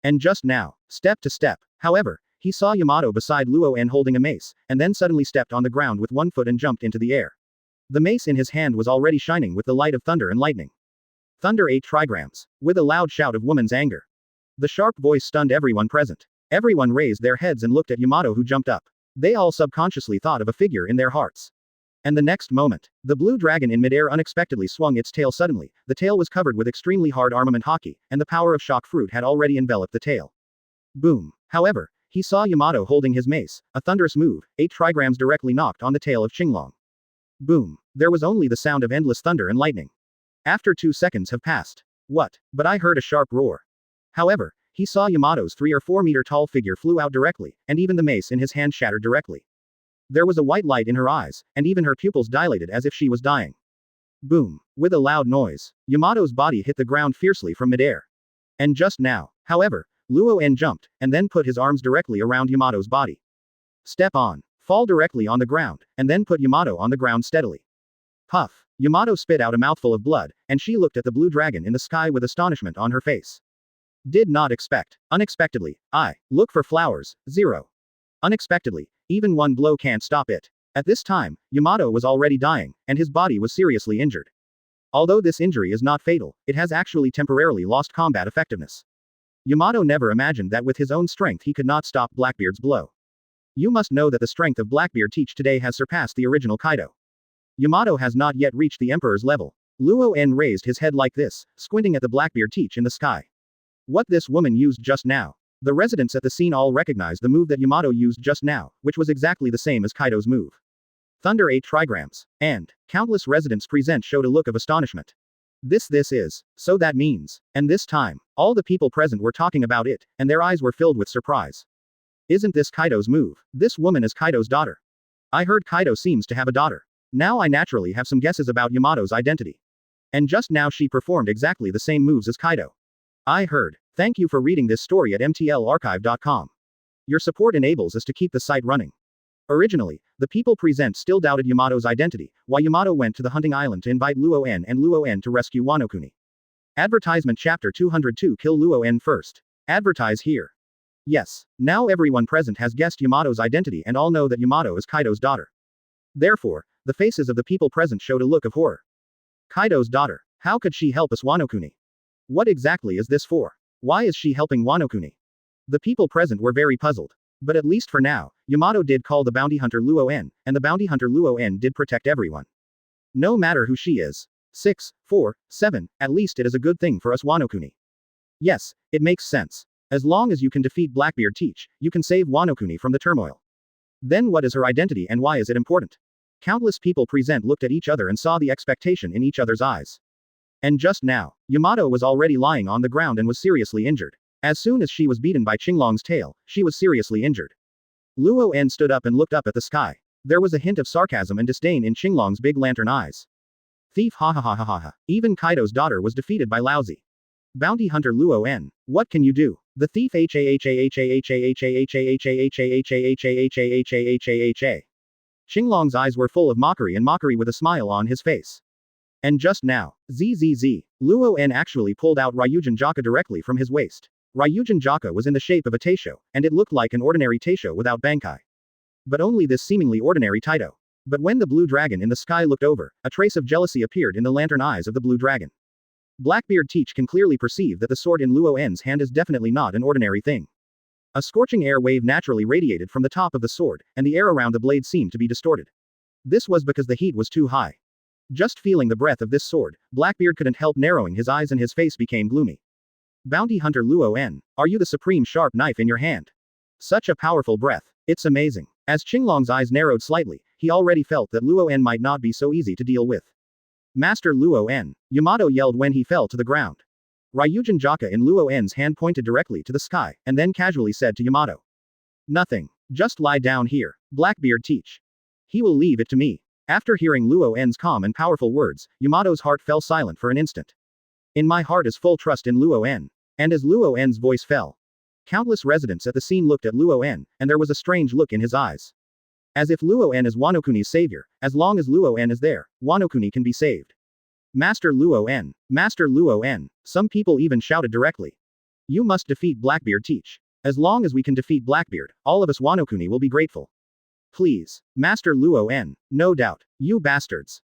And just now, step to step, however, he saw Yamato beside Luo En holding a mace, and then suddenly stepped on the ground with one foot and jumped into the air. The mace in his hand was already shining with the light of thunder and lightning. Thunder 8 trigrams. With a loud shout of woman's anger. The sharp voice stunned everyone present. Everyone raised their heads and looked at Yamato, who jumped up. They all subconsciously thought of a figure in their hearts. And the next moment, the blue dragon in midair unexpectedly swung its tail suddenly. The tail was covered with extremely hard armament hockey, and the power of shock fruit had already enveloped the tail. Boom. However, he saw Yamato holding his mace. A thunderous move, 8 trigrams directly knocked on the tail of Qinglong. Boom. There was only the sound of endless thunder and lightning. After 2 seconds have passed. What? But I heard a sharp roar. However, he saw Yamato's 3 or 4 meter tall figure flew out directly, and even the mace in his hand shattered directly. There was a white light in her eyes, and even her pupils dilated as if she was dying. Boom. With a loud noise, Yamato's body hit the ground fiercely from midair. And just now, however, Luo En jumped, and then put his arms directly around Yamato's body. Step on. Fall directly on the ground, and then put Yamato on the ground steadily. Puff. Yamato spit out a mouthful of blood, and she looked at the blue dragon in the sky with astonishment on her face. Did not expect. Unexpectedly. Look for flowers. 0. Unexpectedly. Even one blow can't stop it. At this time, Yamato was already dying, and his body was seriously injured. Although this injury is not fatal, it has actually temporarily lost combat effectiveness. Yamato never imagined that with his own strength he could not stop Blackbeard's blow. You must know that the strength of Blackbeard teach today has surpassed the original Kaido. Yamato has not yet reached the Emperor's level. Luo En raised his head like this, squinting at the Blackbeard teach in the sky. What this woman used just now. The residents at the scene all recognized the move that Yamato used just now, which was exactly the same as Kaido's move. Thunder 8 trigrams. And countless residents present showed a look of astonishment. This is. So that means. And this time, all the people present were talking about it, and their eyes were filled with surprise. Isn't this Kaido's move? This woman is Kaido's daughter. I heard Kaido seems to have a daughter. Now I naturally have some guesses about Yamato's identity. And just now she performed exactly the same moves as Kaido. I heard. Thank you for reading this story at mtlarchive.com. Your support enables us to keep the site running. Originally, the people present still doubted Yamato's identity, why Yamato went to the hunting island to invite Luo En and Luo En to rescue Wano Kuni. Advertisement Chapter 202 Kill Luo En first. Advertise here. Yes, now everyone present has guessed Yamato's identity and all know that Yamato is Kaido's daughter. Therefore, the faces of the people present showed a look of horror. Kaido's daughter. How could she help us Wano Kuni? What exactly is this for? Why is she helping Wano Kuni? The people present were very puzzled. But at least for now, Yamato did call the bounty hunter Luo En, and the bounty hunter Luo En did protect everyone. No matter who she is. 6, 4, 7, at least it is a good thing for us Wano Kuni. Yes, it makes sense. As long as you can defeat Blackbeard teach, you can save Wano Kuni from the turmoil. Then what is her identity and why is it important? Countless people present looked at each other and saw the expectation in each other's eyes. And just now, Yamato was already lying on the ground and was seriously injured. As soon as she was beaten by Qinglong's tail, she was seriously injured. Luo En stood up and looked up at the sky. There was a hint of sarcasm and disdain in Qinglong's big lantern eyes. Thief ha ha ha ha ha ha. Even Kaido's daughter was defeated by Laozi. Bounty hunter Luo En, what can you do? The thief ha. Qinglong's eyes were full of mockery and mockery with a smile on his face. And just now, Luo En actually pulled out Ryujin Jaka directly from his waist. Ryujin Jaka was in the shape of a Teisho, and it looked like an ordinary Teisho without Bankai. But only this seemingly ordinary Taito. But when the blue dragon in the sky looked over, a trace of jealousy appeared in the lantern eyes of the blue dragon. Blackbeard teach can clearly perceive that the sword in Luo En's hand is definitely not an ordinary thing. A scorching air wave naturally radiated from the top of the sword, and the air around the blade seemed to be distorted. This was because the heat was too high. Just feeling the breath of this sword, Blackbeard couldn't help narrowing his eyes and his face became gloomy. Bounty hunter Luo En, are you the supreme sharp knife in your hand? Such a powerful breath. It's amazing. As Qinglong's eyes narrowed slightly, he already felt that Luo En might not be so easy to deal with. Master Luo En, Yamato yelled when he fell to the ground. Ryujin Jaka in Luo En's hand pointed directly to the sky, and then casually said to Yamato. Nothing. Just lie down here. Blackbeard teach. He will leave it to me. After hearing Luo En's calm and powerful words, Yamato's heart fell silent for an instant. In my heart is full trust in Luo En. And as Luo En's voice fell, countless residents at the scene looked at Luo En, and there was a strange look in his eyes. As if Luo En is Wanokuni's savior, as long as Luo En is there, Wanokuni can be saved. Master Luo En, Master Luo En, some people even shouted directly. You must defeat Blackbeard teach. As long as we can defeat Blackbeard, all of us Wanokuni will be grateful. Please, Master Luo En, no doubt, you bastards.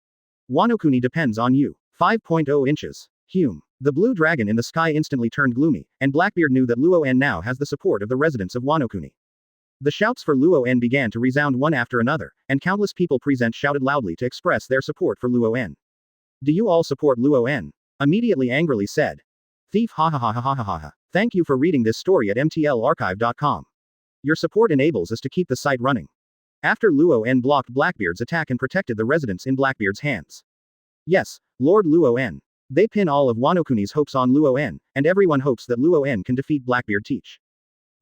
Wanokuni depends on you. 5.0 inches. Hume. The blue dragon in the sky instantly turned gloomy, and Blackbeard knew that Luo En now has the support of the residents of Wanokuni. The shouts for Luo En began to resound one after another, and countless people present shouted loudly to express their support for Luo En. Do you all support Luo En? Immediately angrily said. Thief ha ha ha ha ha ha ha ha. Thank you for reading this story at mtlarchive.com. Your support enables us to keep the site running. After Luo En blocked Blackbeard's attack and protected the residents in Blackbeard's hands. Yes, Lord Luo En. They pin all of Wanokuni's hopes on Luo En, and everyone hopes that Luo En can defeat Blackbeard teach.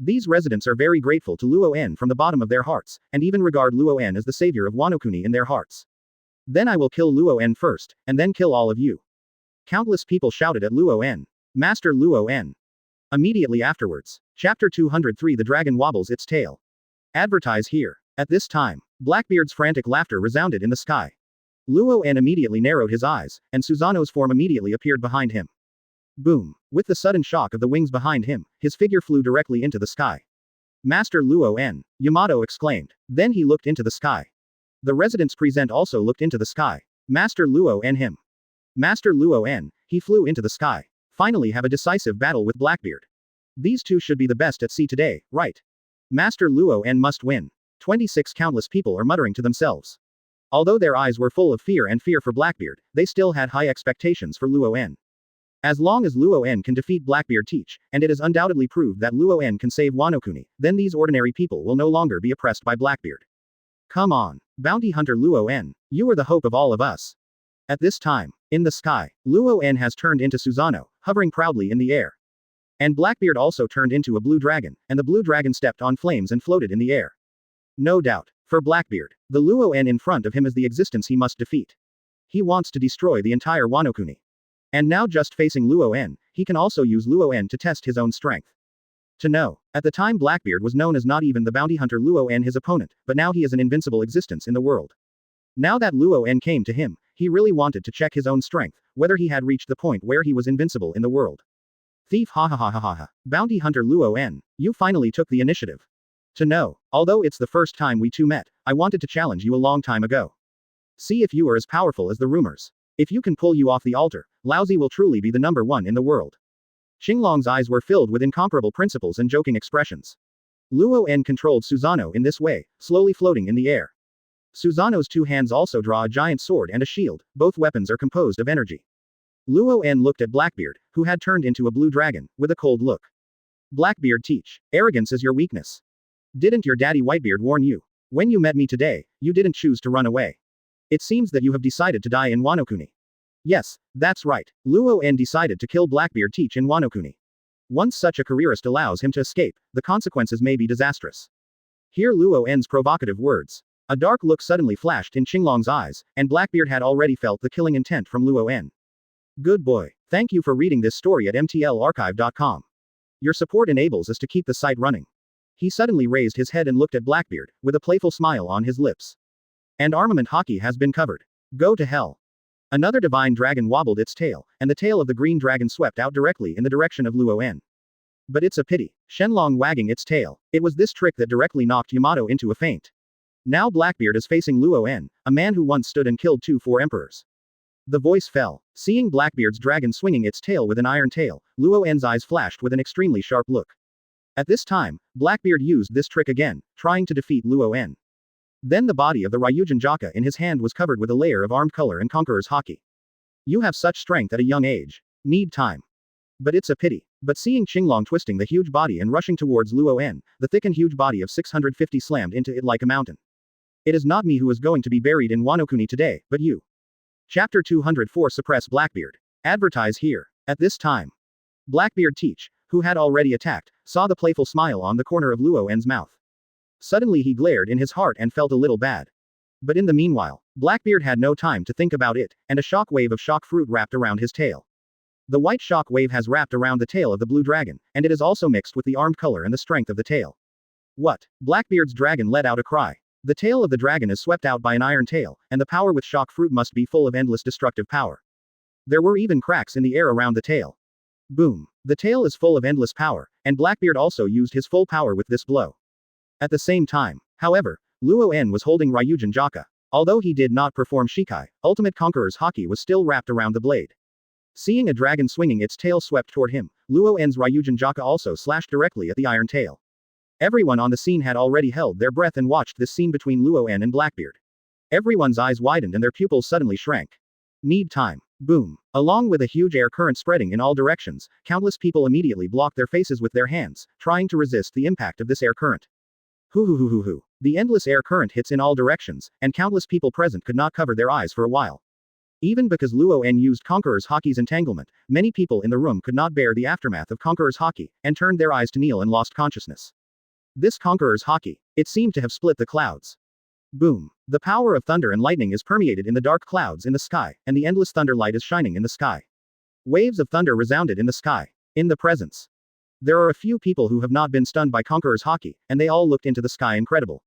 These residents are very grateful to Luo En from the bottom of their hearts, and even regard Luo En as the savior of Wanokuni in their hearts. Then I will kill Luo En first, and then kill all of you. Countless people shouted at Luo En. Master Luo En. Immediately afterwards, Chapter 203 The dragon wobbles its tail. Advertise here. At this time, Blackbeard's frantic laughter resounded in the sky. Luo En immediately narrowed his eyes, and Susanoo's form immediately appeared behind him. Boom! With the sudden shock of the wings behind him, his figure flew directly into the sky. Master Luo En, Yamato exclaimed. Then he looked into the sky. The residents present also looked into the sky. Master Luo En him. Master Luo En, he flew into the sky. Finally have a decisive battle with Blackbeard. These two should be the best at sea today, right? Master Luo En must win. 26 countless people are muttering to themselves. Although their eyes were full of fear for Blackbeard, they still had high expectations for Luo En. As long as Luo En can defeat Blackbeard teach, and it is undoubtedly proved that Luo En can save Wanokuni, then these ordinary people will no longer be oppressed by Blackbeard. Come on, bounty hunter Luo En, you are the hope of all of us. At this time, in the sky, Luo En has turned into Susanoo, hovering proudly in the air. And Blackbeard also turned into a blue dragon, and the blue dragon stepped on flames and floated in the air. No doubt, for Blackbeard, the Luo En in front of him is the existence he must defeat. He wants to destroy the entire Wanokuni. And now just facing Luo En, he can also use Luo En to test his own strength. To know, at the time Blackbeard was known as not even the bounty hunter Luo En his opponent, but now he is an invincible existence in the world. Now that Luo En came to him, he really wanted to check his own strength, whether he had reached the point where he was invincible in the world. Thief ha ha ha ha ha ha. Bounty hunter Luo En, you finally took the initiative. To know, although it's the first time we two met, I wanted to challenge you a long time ago. See if you are as powerful as the rumors. If you can pull you off the altar, Laozi will truly be the #1 in the world. Qinglong's eyes were filled with incomparable principles and joking expressions. Luo En controlled Susanoo in this way, slowly floating in the air. Susanoo's two hands also draw a giant sword and a shield, both weapons are composed of energy. Luo En looked at Blackbeard, who had turned into a blue dragon, with a cold look. Blackbeard teach, arrogance is your weakness. Didn't your daddy Whitebeard warn you? When you met me today, you didn't choose to run away. It seems that you have decided to die in Wanokuni. Yes, that's right. Luo En decided to kill Blackbeard teach in Wanokuni. Once such a careerist allows him to escape, the consequences may be disastrous. Hear Luo En's provocative words. A dark look suddenly flashed in Qinglong's eyes, and Blackbeard had already felt the killing intent from Luo En. Good boy. Thank you for reading this story at mtlarchive.com. Your support enables us to keep the site running. He suddenly raised his head and looked at Blackbeard, with a playful smile on his lips. And armament Hawkeye has been covered. Go to hell. Another divine dragon wobbled its tail, and the tail of the green dragon swept out directly in the direction of Luo En. But it's a pity. Shenlong wagging its tail. It was this trick that directly knocked Yamato into a faint. Now Blackbeard is facing Luo En, a man who once stood and killed 4 emperors. The voice fell. Seeing Blackbeard's dragon swinging its tail with an iron tail, Luo En's eyes flashed with an extremely sharp look. At this time, Blackbeard used this trick again, trying to defeat Luo En. Then the body of the Ryujin Jaka in his hand was covered with a layer of armed color and conqueror's Hawkeye. You have such strength at a young age. Need time. But it's a pity. But seeing Qinglong twisting the huge body and rushing towards Luo En, the thick and huge body of 650 slammed into it like a mountain. It is not me who is going to be buried in Wano-kuni today, but you. Chapter 204 Suppress Blackbeard. Advertise here. At this time, Blackbeard Teach, who had already attacked, saw the playful smile on the corner of Luo En's mouth. Suddenly he glared in his heart and felt a little bad. But in the meanwhile, Blackbeard had no time to think about it, and a shock wave of shock fruit wrapped around his tail. The white shock wave has wrapped around the tail of the blue dragon, and it is also mixed with the armed color and the strength of the tail. What? Blackbeard's dragon let out a cry. The tail of the dragon is swept out by an iron tail, and the power with shock fruit must be full of endless destructive power. There were even cracks in the air around the tail. Boom. The tail is full of endless power, and Blackbeard also used his full power with this blow. At the same time, however, Luo En was holding Ryujin Jaka. Although he did not perform Shikai, Ultimate Conqueror's Haki was still wrapped around the blade. Seeing a dragon swinging its tail swept toward him, Luo En's Ryujin Jaka also slashed directly at the iron tail. Everyone on the scene had already held their breath and watched this scene between Luo En and Blackbeard. Everyone's eyes widened and their pupils suddenly shrank. Need time. Boom. Along with a huge air current spreading in all directions, countless people immediately blocked their faces with their hands, trying to resist the impact of this air current. Hoo. The endless air current hits in all directions, and countless people present could not cover their eyes for a while. Even because Luo En used Conqueror's Haki's entanglement, many people in the room could not bear the aftermath of Conqueror's Haki, and turned their eyes to Neil and lost consciousness. This Conqueror's Haki, it seemed to have split the clouds. Boom. The power of thunder and lightning is permeated in the dark clouds in the sky, and the endless thunder light is shining in the sky. Waves of thunder resounded in the sky. In the presence. There are a few people who have not been stunned by Conqueror's Haki, and they all looked into the sky incredible.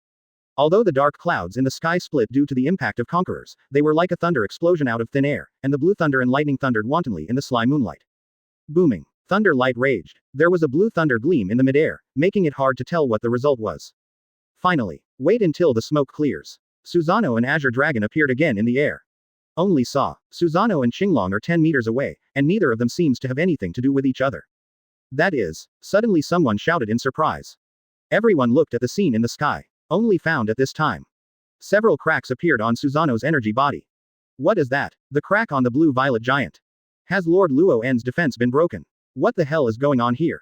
Although the dark clouds in the sky split due to the impact of Conquerors, they were like a thunder explosion out of thin air, and the blue thunder and lightning thundered wantonly in the sly moonlight. Booming. Thunder light raged. There was a blue thunder gleam in the midair, making it hard to tell what the result was. Finally, wait until the smoke clears. Susanoo and Azure Dragon appeared again in the air. Only saw. Susanoo and Qinglong are 10 meters away, and neither of them seems to have anything to do with each other. That is, suddenly someone shouted in surprise. Everyone looked at the scene in the sky. Only found at this time. Several cracks appeared on Susanoo's energy body. What is that? The crack on the blue-violet giant. Has Lord Luo En's defense been broken? What the hell is going on here?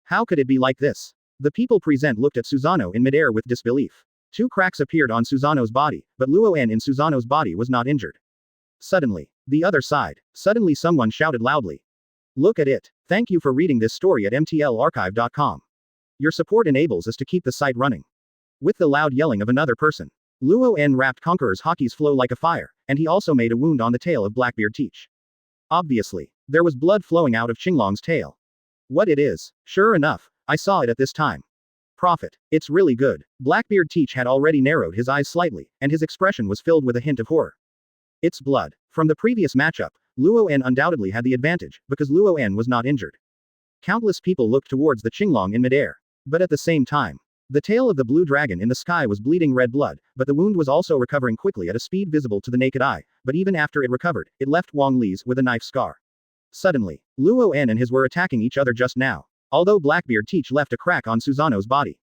How could it be like this? The people present looked at Susanoo in midair with disbelief. 2 cracks appeared on Susanoo's body, but Luo En in Susanoo's body was not injured. Suddenly, the other side. Suddenly someone shouted loudly. Look at it. Thank you for reading this story at mtlarchive.com. Your support enables us to keep the site running. With the loud yelling of another person. Luo En wrapped Conqueror's Haki's flow like a fire, and he also made a wound on the tail of Blackbeard Teach. Obviously, there was blood flowing out of Qinglong's tail. What it is? Sure enough, I saw it at this time. Profit. It's really good. Blackbeard Teach had already narrowed his eyes slightly, and his expression was filled with a hint of horror. It's blood. From the previous matchup, Luo En undoubtedly had the advantage, because Luo En was not injured. Countless people looked towards the Qinglong in midair. But at the same time, the tail of the blue dragon in the sky was bleeding red blood, but the wound was also recovering quickly at a speed visible to the naked eye, but even after it recovered, it left Wang Li's with a knife scar. Suddenly, Luo En and his were attacking each other just now. Although Blackbeard Teach left a crack on Susanoo's body.